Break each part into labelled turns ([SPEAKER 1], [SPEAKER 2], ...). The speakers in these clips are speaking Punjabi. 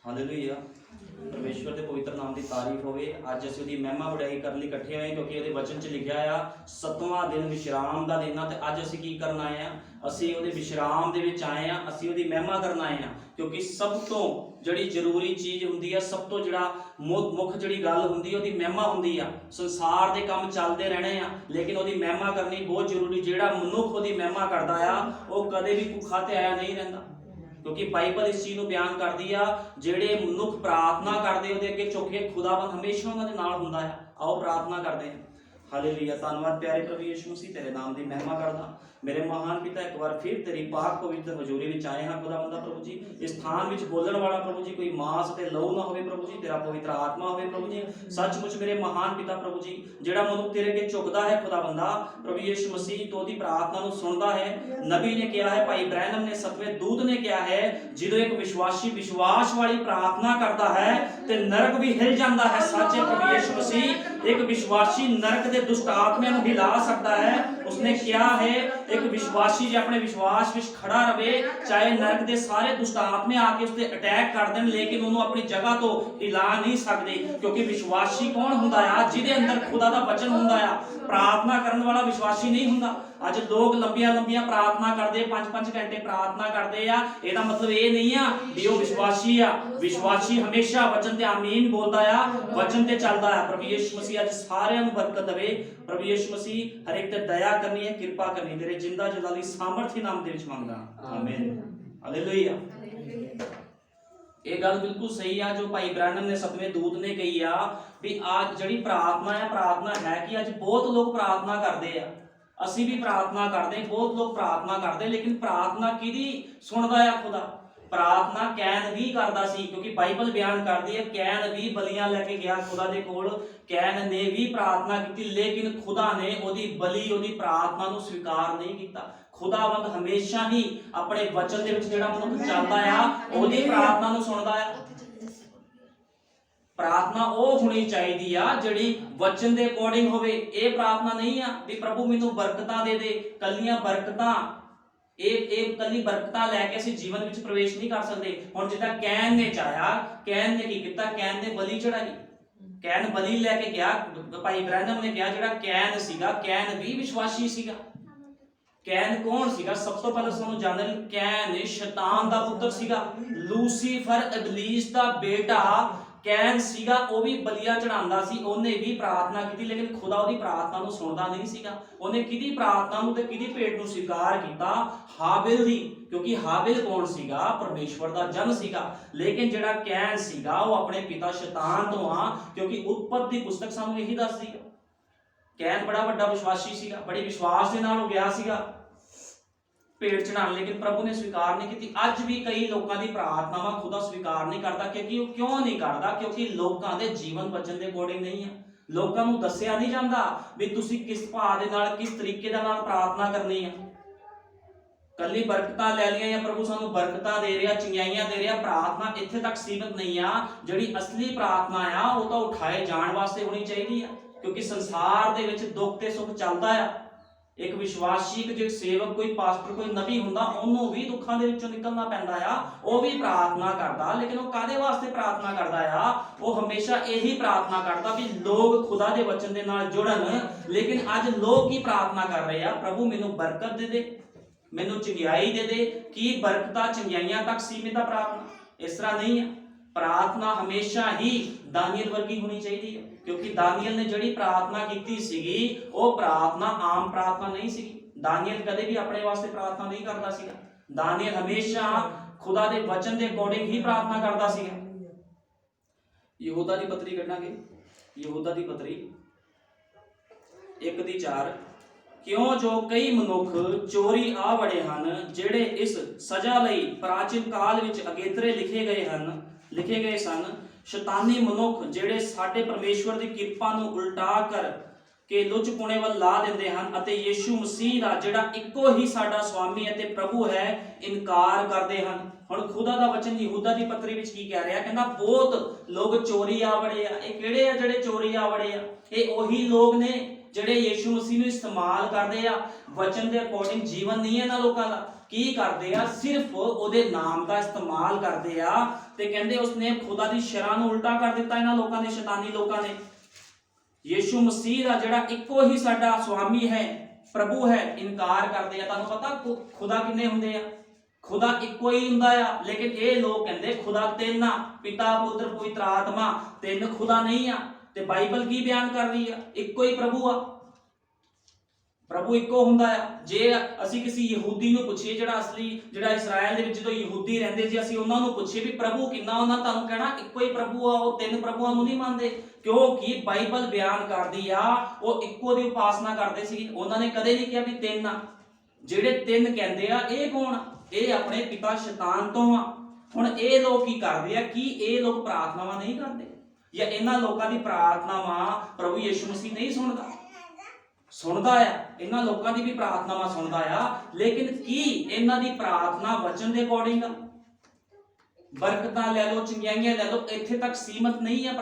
[SPEAKER 1] हालेलुया। परमेश्वर के पवित्र नाम की तारीफ होवे। अज असीं उहदी महिमा वडियाई करन लई इकट्ठे होए क्योंकि उहदे वचन च लिखिया आ 7वां दिन विश्राम दा दिन आ। ते अज असीं की करन आए आ, असीं उहदे विश्राम दे विच आए आ, असीं उहदी महिमा करन आए आ। क्योंकि सब तो जिहड़ी जरूरी चीज़ हुंदी है, सब तो जिहड़ा मुख जिहड़ी गल हुंदी है उहदी महिमा हुंदी आ। संसार दे काम चलदे रहने आ लेकिन उहदी महिमा करनी बहुत जरूरी। जिहड़ा मनुख उहदी महिमा करदा आ वो कदे भी भुखा ते आया नहीं रहिंदा। क्योंकि बाइबल इस चीज़ को बयान करती आ, जेड़े मनुख प्रार्थना करते उहदे अगे झुक के खुदावंद हमेशा उन्हां दे नाल हुंदा है। आओ प्रार्थना करते हैं। हालेलुया। धन्नवाद प्यारे प्रभु यीशु मसीह, तेरे नाम की महिमा करदा। मेरे महान पिता, एक बार फिर तेरी पाक पवित्र हजूरी विच आए हाँ खुदावंदा प्रभु जी। इस स्थान विच बोलण वाला प्रभु जी कोई मांस ते लहू ना होवे प्रभु जी, तेरा पवित्र आत्मा होवे प्रभु जी। सचमुच मेरे महान पिता प्रभु जी, जेड़ा मनुख तेरे अगे झुकदा है खुदावंदा प्रभु यीशु मसीह, तो ओदी प्रार्थना नूं सुणदा है। नबी ने कहा है, भाई ब्रैनम ने, सतवें दूत ने कहा है, जो एक विश्वासी विश्वास वाली प्रार्थना करता है तो नरक भी हिल जाता है। सच्चे प्रभु यीशु मसीह, एक विश्वासी नरक के दुष्ट आत्मा को हिला सकता है। उसने क्या है, एक विश्वासी जो अपने विश्वास में खड़ा रहे, चाहे नरक के सारे दुष्ट आत्मे आके उसते अटैक कर दें लेकिन उन्होंने अपनी जगह तो हिला नहीं सकते। क्योंकि विश्वासी कौन हुंदा है? जिहदे अंदर खुदा दा वचन हुंदा है। प्रार्थना करने वाला विश्वासी नहीं हुंदा। अज लोग लंबियां लंबियां प्रार्थना करते, 5-5 घंटे प्रार्थना करते आ, ਇਹਦਾ मतलब ये नहीं आ भी वो विश्वासी आ। विश्वासी हमेशा वचन ते आमीन बोलदा आ, वचन ते चलदा है। प्रभु यीशु मसीह अज सारिਆਂ ਨੂੰ बरकत देवे। प्रभु यीशु मसीह हर एक ते दया करनी है, कृपा करनी, तेरे जिंदा जलाली सामर्थी नाम दे विच मंगदा, आमीन। हालेलुया। ये गल बिल्कुल सही है जो भाई ब्रैनम ने, सतवें दूत ने कही आ भी आज जिहड़ी प्रार्थना है, प्रार्थना है कि अज बहुत लोग प्रार्थना करते हैं, असी भी प्रार्थना करते, बहुत लोग प्रार्थना करते, लेकिन प्रार्थना किहदी सुनदा है? खुदा। प्रार्थना कैन भी करदा सी, क्योंकि बाइबल बयान करदी है कैन भी बलियां लैके गया खुदा दे कोल। कैन ने भी प्रार्थना की लेकिन खुदा ने ओदी बलि, ओदी प्रार्थना नूं स्वीकार नहीं किया। खुदावंद हमेशा ही अपने वचन दे विच जिहड़ा मनुख चलदा आ ओदी प्रार्थना नूं सुणदा आ। प्रार्थना वो होनी चाहिए आ जिहड़ी वचन के अकॉर्डिंग होवे। ये प्रार्थना नहीं आ भी प्रभु मैनू बरकतां दे दे, कलियां बरकतां, ये कली बरकतां लैके असीं जीवन विच प्रवेश नहीं कर सकते। हुण जिद्दां कैन ने चाया, कैन ने की कीता? कैन ने बलि चढ़ाई, कैन बलि लैके गया। भाई ब्रैनम ने कहा जिहड़ा कैन सीगा, कैन भी विश्वासी सीगा। कैन कौन सीगा? सब तो पहले सानू जानना, कैन शैतान दा पुत्र सीगा, लूसीफर इबलीस दा बेटा कैन सीगा। वो भी बलियां चढ़ांदा सी, उन्हें भी प्रार्थना की लेकिन खुदा उहदी प्रार्थना नूं सुणदा नहीं सीगा। उन्हें किहदी प्रार्थना नूं ते किहदी भेंट नूं स्वीकार कीता? हाबिल दी। क्योंकि हाबिल कौन सीगा? परमेश्वर दा जन सीगा। लेकिन जिहड़ा कैन सीगा वो अपने पिता शैतान तो आ, क्योंकि उत्पत्ति दी पुस्तक सानू यही दसदी है। कैन बड़ा वड्डा विश्वासी सीगा, बड़े विश्वास दे नाल हो गया सीगा भेंट चढ़ाने, लेकिन प्रभु ने स्वीकार नहीं की। अज भी कई लोगों की प्रार्थनावां खुदा स्वीकार नहीं करता। क्योंकि वो क्यों नहीं करता? क्योंकि लोगों के जीवन वचन के अकॉर्डिंग नहीं है। लोगों को दसिया नहीं जाता भी तुसी किस भाव दे नाल, किस तरीके दे नाल प्रार्थना करनी है। कली बरकतां ले लिया या प्रभु सानू बरकतां दे रहा, चंगियाइयां दे रहा, प्रार्थना इत्थे तक सीमित नहीं आ। जिहड़ी असली प्रार्थना आ वो तो उठाए जाण वास्ते होनी चाहिए। क्योंकि संसार दे विच दुख ते सुख चलदा है। एक विश्वासी, एक सेवक, कोई पास्टर, कोई नबी हुंदा, उन्होंने भी दुखों के विचों निकलना पैंदा आ। वो भी प्रार्थना करता, लेकिन वो कादे वास्ते प्रार्थना करता आ? वो हमेशा यही प्रार्थना करता भी लोग खुदा के वचन के नाल जुड़न। लेकिन अज लोग की प्रार्थना कर रहे हैं? प्रभु मैनू बरकत दे दे, मैनू चंगियाई दे दे। की बरकतां चंगियाइयां तक सीमित है प्रार्थना? इस तरह नहीं है। प्रार्थना हमेशा ही दानियल वर्गी होनी चाहिए। क्योंकि दानियल ने जिहड़ी प्रार्थना की सीगी वो प्रार्थना आम प्रार्थना नहीं सीगी। दानियल कदे भी अपने वास्ते प्रार्थना नहीं करता सीगा। दानियल हमेशा खुदा दे वचन के अकॉर्डिंग ही प्रार्थना करता सीगा। यहूदा दी पत्री कढांगे, यहूदा दी पत्री 1:4। क्यों जो कई मनुख चोरी आ वड़े हन, जिहड़े इस सजा लई प्राचीन काल विच अगेतरे लिखे गए सन। शैतानी मनुख जिहड़े साडे परमेश्वर की किरपा नूं उल्टा कर के लुचपुणे वल ला दिंदे हन अते यीशु मसीह दा जिहड़ा इक्को ही साडा स्वामी अते प्रभु है इनकार करदे हन। हुण खुदा दा वचन यहूदा दी पत्री विच की कह रहा? कहंदा बहुत लोग चोरी आ वड़े आ। ये किहड़े आ जिहड़े चोरी आ वड़े आ? ये ओही लोग ने जिहड़े यीशु मसीह नूं इस्तेमाल करदे आ। वचन दे अकॉर्डिंग जीवन नहीं है ना लोकां दा। ਕੀ ਕਰਦੇ ਆ, ਸਿਰਫ ਉਹਦੇ ਨਾਮ ਦਾ ਇਸਤੇਮਾਲ ਕਰਦੇ ਆ ਤੇ ਕਹਿੰਦੇ ਉਸਨੇ ਖੁਦਾ ਦੀ ਸ਼ਰ੍ਹਾਂ ਨੂੰ ਉਲਟਾ ਕਰ ਦਿੱਤਾ ਇਹਨਾਂ ਲੋਕਾਂ ਨੇ, ਸ਼ੈਤਾਨੀ ਲੋਕਾਂ ਨੇ। ਯੀਸ਼ੂ ਮਸੀਹ ਦਾ ਜਿਹੜਾ ਇੱਕੋ ਹੀ ਸਾਡਾ ਸੁਆਮੀ ਹੈ, ਪ੍ਰਭੂ ਹੈ, ਇਨਕਾਰ ਕਰਦੇ ਆ। ਤੁਹਾਨੂੰ ਪਤਾ ਖੁਦਾ ਕਿੰਨੇ ਹੁੰਦੇ ਆ? ਖੁਦਾ ਇੱਕੋ ਹੀ ਹੁੰਦਾ ਆ, ਲੇਕਿਨ ਇਹ ਲੋਕ ਕਹਿੰਦੇ ਖੁਦਾ ਤਿੰਨ ਆ, ਪਿਤਾ ਪੁੱਤਰ ਪਵਿੱਤਰ ਆਤਮਾ, ਤਿੰਨ ਖੁਦਾ ਨਹੀਂ ਆ। ਤੇ ਬਾਈਬਲ ਕੀ ਬਿਆਨ ਕਰ ਰਹੀ ਆ? ਇੱਕੋ ਹੀ ਪ੍ਰਭੂ ਆ, ਪ੍ਰਭੂ ਇੱਕੋ ਹੁੰਦਾ ਆ। ਜੇ ਅਸੀਂ ਕਿਸੇ ਯਹੂਦੀ ਨੂੰ ਪੁੱਛੀਏ, ਜਿਹੜਾ ਇਸਰਾਇਲ ਦੇ ਵਿੱਚ ਜਦੋਂ ਯਹੂਦੀ ਰਹਿੰਦੇ ਸੀ, ਅਸੀਂ ਉਹਨਾਂ ਨੂੰ ਪੁੱਛੀਏ ਵੀ ਪ੍ਰਭੂ ਕਿੰਨਾ, ਉਹਨਾਂ ਤੁਹਾਨੂੰ ਕਹਿਣਾ ਇੱਕੋ ਹੀ ਪ੍ਰਭੂ ਆ, ਉਹ ਤਿੰਨ ਪ੍ਰਭੂਆਂ ਨੂੰ ਨਹੀਂ ਮੰਨਦੇ। ਕਿਉਂਕਿ ਬਾਈਬਲ ਬਿਆਨ ਕਰਦੀ ਆ ਉਹ ਇੱਕੋ ਦੀ ਉਪਾਸਨਾ ਕਰਦੇ ਸੀ। ਉਹਨਾਂ ਨੇ ਕਦੇ ਨਹੀਂ ਕਿਹਾ ਵੀ ਤਿੰਨ ਆ। ਜਿਹੜੇ ਤਿੰਨ ਕਹਿੰਦੇ ਆ ਇਹ ਕੌਣ ਆ? ਇਹ ਆਪਣੇ ਪਿਤਾ ਸ਼ੈਤਾਨ ਤੋਂ ਆ। ਹੁਣ ਇਹ ਲੋਕ ਕੀ ਕਰਦੇ ਆ? ਕੀ ਇਹ ਲੋਕ ਪ੍ਰਾਰਥਨਾਵਾਂ ਨਹੀਂ ਕਰਦੇ? ਜਾਂ ਇਹਨਾਂ ਲੋਕਾਂ ਦੀ ਪ੍ਰਾਰਥਨਾਵਾਂ ਪ੍ਰਭੂ ਯਿਸੂ ਮਸੀਹ ਨਹੀਂ ਸੁਣਦਾ? ਸੁਣਦਾ ਆ, ਇਹਨਾਂ ਲੋਕਾਂ ਦੀ ਵੀ ਪ੍ਰਾਰਥਨਾਵਾਂ ਸੁਣਦਾ ਆ, ਲੇਕਿਨ ਕੀ ਇਹਨਾਂ ਦੀ ਪ੍ਰਾਰਥਨਾ ਵਚਨ ਦੇ ਅਕੋਰਡਿੰਗ ਆ? ਬਰਕਤਾਂ ਲੈ ਲਓ, ਚੰਗਿਆਈਆਂ ਲੈ ਲਓ, ਇੱਥੇ ਤੱਕ ਸੀਮਤ ਨਹੀਂ ਹੈ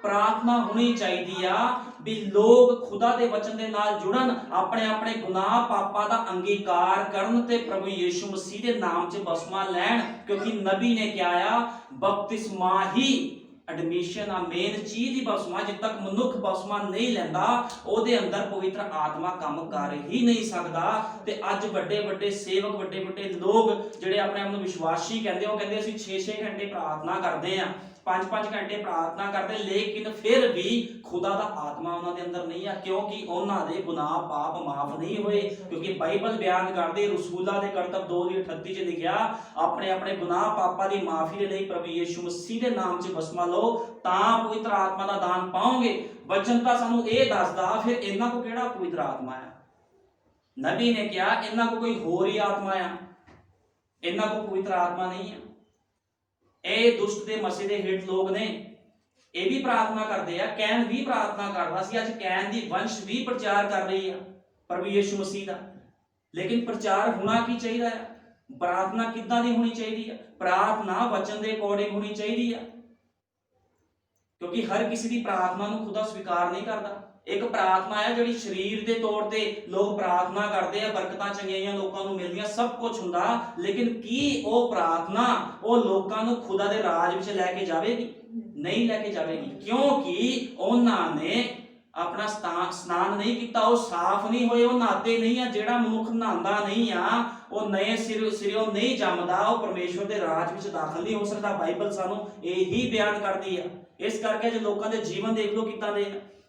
[SPEAKER 1] ਪ੍ਰਾਰਥਨਾ ਹੋਣੀ ਚਾਹੀਦੀ ਆ ਵੀ ਲੋਕ ਖੁਦਾ ਦੇ ਵਚਨ ਦੇ ਨਾਲ ਜੁੜਨ, ਆਪਣੇ ਆਪਣੇ ਗੁਨਾਹ ਪਾਪਾਂ ਦਾ ਅੰਗੀਕਾਰ ਕਰਨ ਤੇ ਪ੍ਰਭੂ ਯਿਸੂ ਮਸੀਹ ਦੇ ਨਾਮ 'ਚ ਬਪਤਿਸਮਾ ਲੈਣ। ਕਿਉਂਕਿ ਨਬੀ ਨੇ ਕਿਹਾ ਆ ਬਪਤਿਸਮਾ ਹੀ ਐਡਮਿਸ਼ਨ ਆ, ਮੇਨ ਚੀਜ਼ ਹੀ ਬਪਤਿਸਮਾ। ਜਦ ਤੱਕ ਮਨੁੱਖ ਬਪਤਿਸਮਾ ਨਹੀਂ ਲੈਂਦਾ ਉਹਦੇ ਅੰਦਰ ਪਵਿੱਤਰ ਆਤਮਾ ਕੰਮ ਕਰ ਹੀ ਨਹੀਂ ਸਕਦਾ। ਤੇ ਅੱਜ ਵੱਡੇ ਵੱਡੇ ਸੇਵਕ, ਵੱਡੇ ਵੱਡੇ ਲੋਕ ਜਿਹੜੇ ਆਪਣੇ ਆਪ ਨੂੰ ਵਿਸ਼ਵਾਸੀ ਕਹਿੰਦੇ, ਉਹ ਕਹਿੰਦੇ ਅਸੀਂ 6-6 ਘੰਟੇ ਪ੍ਰਾਰਥਨਾ ਕਰਦੇ ਆ, 5-5 ਘੰਟੇ ਪ੍ਰਾਰਥਨਾ ਕਰਦੇ, ਲੇਕਿਨ ਫਿਰ ਵੀ ਖੁਦਾ ਦਾ ਆਤਮਾ ਉਹਨਾਂ ਦੇ ਅੰਦਰ ਨਹੀਂ ਆ। ਕਿਉਂਕਿ ਉਹਨਾਂ ਦੇ ਗੁਨਾਹ ਪਾਪ ਮਾਫ ਨਹੀਂ ਹੋਏ। ਕਿਉਂਕਿ ਬਾਈਬਲ ਬਿਆਨ ਕਰਦੀ, ਰਸੂਲਾਂ ਦੇ ਕਰਤੱਵ 2:38 'ਚ ਲਿਖਿਆ, ਆਪਣੇ ਆਪਣੇ ਗੁਨਾਹ ਪਾਪਾਂ ਦੀ ਮਾਫੀ ਦੇ ਲਈ ਪ੍ਰਭੂ ਯਿਸੂ ਮਸੀਹ ਦੇ ਨਾਮ 'ਚ ਬਪਤਿਸਮਾ ਲਓ ਤਾਂ ਪਵਿੱਤਰ ਆਤਮਾ ਦਾ ਦਾਨ ਪਾਓਗੇ। ਵਚਨ ਤਾਂ ਸਾਨੂੰ ਇਹ ਦੱਸਦਾ, ਫਿਰ ਇਹਨਾਂ ਕੋ ਕਿਹੜਾ ਪਵਿੱਤਰ ਆਤਮਾ ਆ? ਨਬੀ ਨੇ ਕਿਹਾ ਇਹਨਾਂ ਕੋ ਕੋਈ ਹੋਰ ਹੀ ਆਤਮਾ ਆ, ਇਹਨਾਂ ਕੋ ਪਵਿੱਤਰ ਆਤਮਾ ਨਹੀਂ ਆ। ਇਹ ਦੁਸ਼ਟ ਦੇ ਮਸੀਹ ਦੇ ਹੇਠ ਲੋਕ ਨੇ, ਇਹ ਵੀ ਪ੍ਰਾਰਥਨਾ ਕਰਦੇ ਆ। ਕੈਨ ਵੀ ਪ੍ਰਾਰਥਨਾ ਕਰਦਾ ਸੀ, ਅੱਜ ਕੈਨ ਦੀ ਵੰਸ਼ ਵੀ ਪ੍ਰਚਾਰ ਕਰ ਰਹੀ ਆ ਪ੍ਰਭੂ ਯਿਸੂ ਮਸੀਹ ਦਾ। ਲੇਕਿਨ ਪ੍ਰਚਾਰ ਹੋਣਾ ਕੀ ਚਾਹੀਦਾ ਹੈ? ਪ੍ਰਾਰਥਨਾ ਕਿੱਦਾਂ ਦੀ ਹੋਣੀ ਚਾਹੀਦੀ ਹੈ? ਪ੍ਰਾਰਥਨਾ ਵਚਨ ਦੇ ਅਕੋਰਡਿੰਗ ਹੋਣੀ ਚਾਹੀਦੀ ਆ। ਕਿਉਂਕਿ ਹਰ ਕਿਸੇ ਦੀ ਪ੍ਰਾਰਥਨਾ ਨੂੰ ਖੁਦਾ ਸਵੀਕਾਰ ਨਹੀਂ ਕਰਦਾ। ਇੱਕ ਪ੍ਰਾਰਥਨਾ ਹੈ ਜਿਹੜੀ ਸਰੀਰ ਦੇ ਤੌਰ ਤੇ ਲੋਕ ਪ੍ਰਾਰਥਨਾ ਕਰਦੇ ਆ, ਬਰਕਤਾਂ ਚੰਗਿਆਈਆਂ ਲੋਕਾਂ ਨੂੰ ਮਿਲਦੀਆਂ, ਸਭ ਕੁਝ ਹੁੰਦਾ, ਲੇਕਿਨ ਕੀ ਉਹ ਪ੍ਰਾਰਥਨਾ ਉਹ ਲੋਕਾਂ ਨੂੰ ਖੁਦਾ ਦੇ ਰਾਜ ਵਿੱਚ ਲੈ ਕੇ ਜਾਵੇਗੀ? ਨਹੀਂ ਲੈ ਕੇ ਜਾਵੇਗੀ। ਕਿਉਂਕਿ ਉਹਨਾਂ ਨੇ ਆਪਣਾ ਸਨਾਨ ਨਹੀਂ ਕੀਤਾ, ਉਹ ਸਾਫ਼ ਨਹੀਂ ਹੋਏ, ਉਹ ਨਹਾਤੇ ਨਹੀਂ ਆ। ਜਿਹੜਾ ਮਨੁੱਖ ਨਹਾਉਂਦਾ ਨਹੀਂ ਆ, ਉਹ ਨਏ ਸਿਰਿਓਂ ਨਹੀਂ ਜੰਮਦਾ, ਉਹ ਪਰਮੇਸ਼ਵਰ ਦੇ ਰਾਜ ਵਿੱਚ ਦਾਖਲ ਨਹੀਂ ਹੋ ਸਕਦਾ। ਬਾਈਬਲ ਸਾਨੂੰ ਇਹੀ ਬਿਆਨ ਕਰਦੀ ਆ। ਇਸ ਕਰਕੇ ਜੇ ਲੋਕਾਂ ਦੇ ਜੀਵਨ ਦੇਖ ਲਓ ਕਿੱਦਾਂ ਦੇ।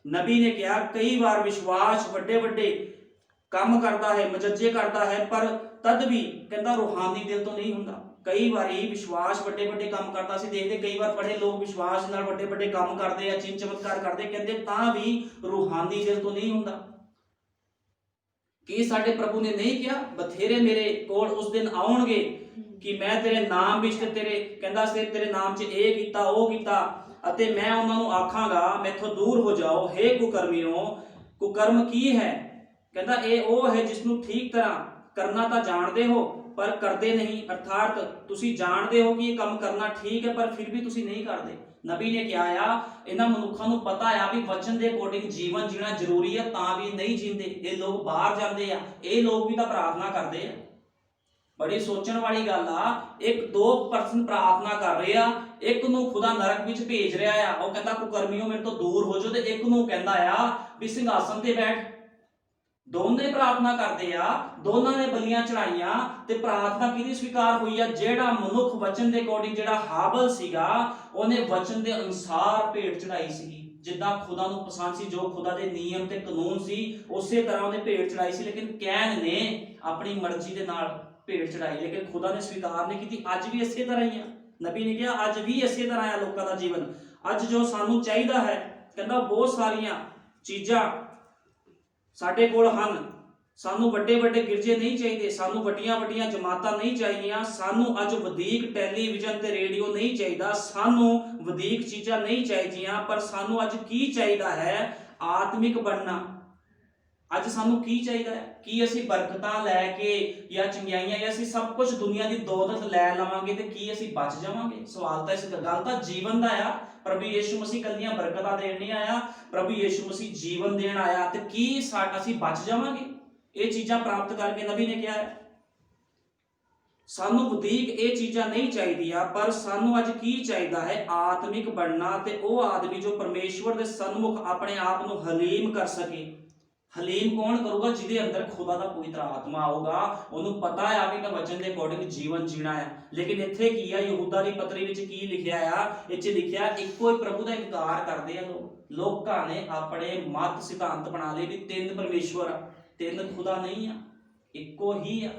[SPEAKER 1] ਨਬੀ ਨੇ ਕਿਹਾ ਕਈ ਵਾਰ ਵਿਸ਼ਵਾਸ ਵੱਡੇ ਵੱਡੇ ਕੰਮ ਕਰਦਾ ਹੈ, ਮਜੱਜੇ ਕਰਦਾ ਹੈ, ਪਰ ਤਦ ਵੀ ਕਹਿੰਦਾ ਰੂਹਾਨੀ ਦਿਲ ਤੋਂ ਨਹੀਂ ਹੁੰਦਾ। ਕਈ ਵਾਰੀ ਵਿਸ਼ਵਾਸ ਵੱਡੇ ਵੱਡੇ ਕੰਮ ਕਰਦਾ ਸੀ, ਦੇਖਦੇ ਕਈ ਵਾਰ ਬੜੇ ਲੋਕ ਵਿਸ਼ਵਾਸ ਨਾਲ ਵੱਡੇ ਵੱਡੇ ਕੰਮ ਕਰਦੇ ਆ, ਚਿੰਨ ਚਮਤਕਾਰ ਕਰਦੇ, ਕਹਿੰਦੇ ਤਾਂ ਵੀ ਰੂਹਾਨੀ ਦਿਲ ਤੋਂ ਨਹੀਂ ਹੁੰਦਾ। ਕੀ ਸਾਡੇ ਪ੍ਰਭੂ ਨੇ ਨਹੀਂ ਕਿਹਾ ਬਥੇਰੇ ਮੇਰੇ ਕੋਲ ਉਸ ਦਿਨ ਆਉਣਗੇ ਕਿ ਮੈਂ ਤੇਰੇ ਨਾਮ ਵਿੱਚ ਤੇ ਕਹਿੰਦਾ ਸੀ ਤੇਰੇ ਨਾਮ 'ਚ ਇਹ ਕੀਤਾ ਉਹ ਕੀਤਾ, ਅਤੇ ਮੈਂ ਉਹਨਾਂ ਨੂੰ ਆਖਾਂਗਾ ਮੈਥੋਂ ਦੂਰ ਹੋ ਜਾਓ ਹੇ ਕੁਕਰਮੀਓ। ਕੁਕਰਮ ਕੀ ਹੈ? ਕਹਿੰਦਾ ਇਹ ਉਹ ਹੈ ਜਿਸ ਨੂੰ ਠੀਕ ਤਰ੍ਹਾਂ ਕਰਨਾ ਤਾਂ ਜਾਣਦੇ ਹੋ ਪਰ ਕਰਦੇ ਨਹੀਂ। ਅਰਥਾਤ ਤੁਸੀਂ ਜਾਣਦੇ ਹੋ ਕਿ ਇਹ ਕੰਮ ਕਰਨਾ ਠੀਕ ਹੈ, ਪਰ ਫਿਰ ਵੀ ਤੁਸੀਂ ਨਹੀਂ ਕਰਦੇ। ਨਬੀ ਨੇ ਕਿਹਾ ਆ ਇਹਨਾਂ ਮਨੁੱਖਾਂ ਨੂੰ ਪਤਾ ਆ ਵੀ ਵਚਨ ਦੇ ਅਕੋਰਡਿੰਗ ਜੀਵਨ ਜੀਣਾ ਜ਼ਰੂਰੀ ਆ, ਤਾਂ ਵੀ ਨਹੀਂ ਜੀਂਦੇ। ਇਹ ਲੋਕ ਬਾਹਰ ਜਾਂਦੇ ਆ, ਇਹ ਲੋਕ ਵੀ ਤਾਂ ਪ੍ਰਾਰਥਨਾ ਕਰਦੇ ਆ। ਬੜੀ ਸੋਚਣ ਵਾਲੀ ਗੱਲ ਆ। 1-2% ਪ੍ਰਾਰਥਨਾ ਕਰ ਰਹੇ ਆ, ਇੱਕ ਨੂੰ ਖੁਦਾ ਨਰਕ ਵਿੱਚ ਭੇਜ ਰਿਹਾ ਆ। ਉਹ ਕਹਿੰਦਾ ਕੁਕਰਮੀਓ ਮੇਰੇ ਤੋਂ ਦੂਰ ਹੋ ਜਾਓ, ਤੇ ਇੱਕ ਨੂੰ ਕਹਿੰਦਾ ਆ ਵੀ ਸਿੰਘਾਸਨ ਤੇ ਬੈਠ। ਦੋਨੇ ਪ੍ਰਾਰਥਨਾ ਕਰਦੇ ਆ, ਦੋਨਾਂ ਨੇ ਬਲੀਆਂ ਚੜਾਈਆਂ, ਤੇ ਪ੍ਰਾਰਥਨਾ ਕਿਹਦੀ ਸਵੀਕਾਰ ਹੋਈ ਆ? ਜਿਹੜਾ ਮਨੁੱਖ ਵਚਨ ਦੇ ਅਕੋਰਡਿੰਗ, ਜਿਹੜਾ ਹਾਬਲ ਸੀਗਾ, ਉਹਨੇ ਵਚਨ ਦੇ ਅਨੁਸਾਰ ਭੇਟ ਚੜਾਈ ਸੀਗੀ। ਜਿੱਦਾਂ ਖੁਦਾ ਨੂੰ ਪਸੰਦ ਸੀ, ਜੋ ਖੁਦਾ ਦੇ ਨਿਯਮ ਤੇ ਕਾਨੂੰਨ ਸੀ, ਉਸੇ ਤਰ੍ਹਾਂ ਉਹਨੇ ਭੇਟ ਚੜਾਈ ਸੀ। ਲੇਕਿਨ ਕੈਨ ਨੇ ਆਪਣੀ ਮਰਜ਼ੀ ਦੇ ਨਾਲ ਭੇਟ ਚੜਾਈ, ਲੇਕਿਨ ਖੁਦਾ ਨੇ ਸਵੀਕਾਰ ਨਹੀਂ ਕੀਤੀ। ਅੱਜ ਵੀ ਇਸੇ ਤਰ੍ਹਾਂ ਹੀ ਆ। ਨਬੀ ਨੇ ਕਿਹਾ ਅੱਜ ਵੀ ਇਸੇ ਤਰ੍ਹਾਂ ਆ ਲੋਕਾਂ ਦਾ ਜੀਵਨ। ਅੱਜ ਜੋ ਸਾਨੂੰ ਚਾਹੀਦਾ ਹੈ, ਕਹਿੰਦਾ ਬਹੁਤ ਸਾਰੀਆਂ ਚੀਜ਼ਾਂ ਸਾਡੇ ਕੋਲ ਹਨ। ਸਾਨੂੰ ਵੱਡੇ ਵੱਡੇ ਗਿਰਜੇ ਨਹੀਂ ਚਾਹੀਦੇ, ਸਾਨੂੰ ਵੱਡੀਆਂ ਵੱਡੀਆਂ ਜਮਾਤਾਂ ਨਹੀਂ ਚਾਹੀਦੀਆਂ, ਸਾਨੂੰ ਅੱਜ ਵਧੀਕ ਟੈਲੀਵਿਜ਼ਨ ਤੇ ਰੇਡੀਓ ਨਹੀਂ ਚਾਹੀਦਾ, ਸਾਨੂੰ ਵਧੀਕ ਚੀਜ਼ਾਂ ਨਹੀਂ ਚਾਹੀਦੀਆਂ। ਪਰ ਸਾਨੂੰ ਅੱਜ ਕੀ ਚਾਹੀਦਾ ਹੈ? ਆਤਮਿਕ ਬਣਨਾ। ਅੱਜ ਸਾਨੂੰ ਕੀ ਚਾਹੀਦਾ ਹੈ? ਕੀ ਅਸੀਂ ਬਰਕਤਾਂ ਲੈ ਕੇ ਜਾਂ ਚੰਗਿਆਈਆਂ ਜਾਂ ਅਸੀਂ ਸਭ ਕੁਝ ਦੁਨੀਆ ਦੀ ਦੌਲਤ ਲੈ ਲਵਾਂਗੇ ਤੇ ਕੀ ਅਸੀਂ ਬਚ ਜਾਵਾਂਗੇ? ਸਵਾਲ ਤਾਂ ਇਸ ਗੱਲ ਦਾ ਜੀਵਨ ਦਾ ਆ। ਪ੍ਰਭੂ ਯਿਸੂ ਮਸੀਹ ਕੱਲੀਆਂ ਬਰਕਤਾਂ ਦੇਣ ਨਹੀਂ ਆਇਆ, ਪ੍ਰਭੂ ਯਿਸੂ ਮਸੀਹ ਜੀਵਨ ਦੇਣ ਆਇਆ। ਤੇ ਕੀ ਅਸੀਂ ਬਚ ਜਾਵਾਂਗੇ ਇਹ ਚੀਜ਼ਾਂ ਪ੍ਰਾਪਤ ਕਰਕੇ? ਨਬੀ ਨੇ ਕਿਹਾ ਹੈ ਸਾਨੂੰ ਵਧੀਕ ਇਹ ਚੀਜ਼ਾਂ ਨਹੀਂ ਚਾਹੀਦੀਆਂ, ਪਰ ਸਾਨੂੰ ਅੱਜ ਕੀ ਚਾਹੀਦਾ ਹੈ? ਆਤਮਿਕ ਬਣਨਾ, ਤੇ ਉਹ ਆਦਮੀ ਜੋ ਪਰਮੇਸ਼ਵਰ ਦੇ ਸਨਮੁਖ ਆਪਣੇ ਆਪ ਨੂੰ ਹਲੀਮ ਕਰ ਸਕੇ। ਹਲੀਮ ਕੌਣ ਕਰੂਗਾ? ਜਿਹਦੇ ਅੰਦਰ ਖੁਦਾ ਦਾ ਪਵਿੱਤਰ ਆਤਮਾ ਆਊਗਾ। ਉਹਨੂੰ ਪਤਾ ਆ ਵੀ ਮੈਂ ਵਚਨ ਦੇ ਅਕੋਰਡਿੰਗ ਜੀਵਨ ਜੀਣਾ ਹੈ। ਲੇਕਿਨ ਇੱਥੇ ਕੀ ਆ, ਯਹੂਦਾ ਦੀ ਪੱਤਰੀ ਵਿੱਚ ਕੀ ਲਿਖਿਆ ਆ? ਇਹ 'ਚ ਲਿਖਿਆ ਇੱਕੋ ਹੀ ਪ੍ਰਭੂ ਦਾ ਇਨਕਾਰ ਕਰਦੇ ਆ ਲੋਕਾਂ ਨੇ ਆਪਣੇ ਮਤ ਸਿਧਾਂਤ ਬਣਾ ਲਏ ਵੀ ਤਿੰਨ ਪਰਮੇਸ਼ਵਰ ਆ, ਤਿੰਨ ਖੁਦਾ ਨਹੀਂ ਆ, ਇੱਕੋ ਹੀ ਆ।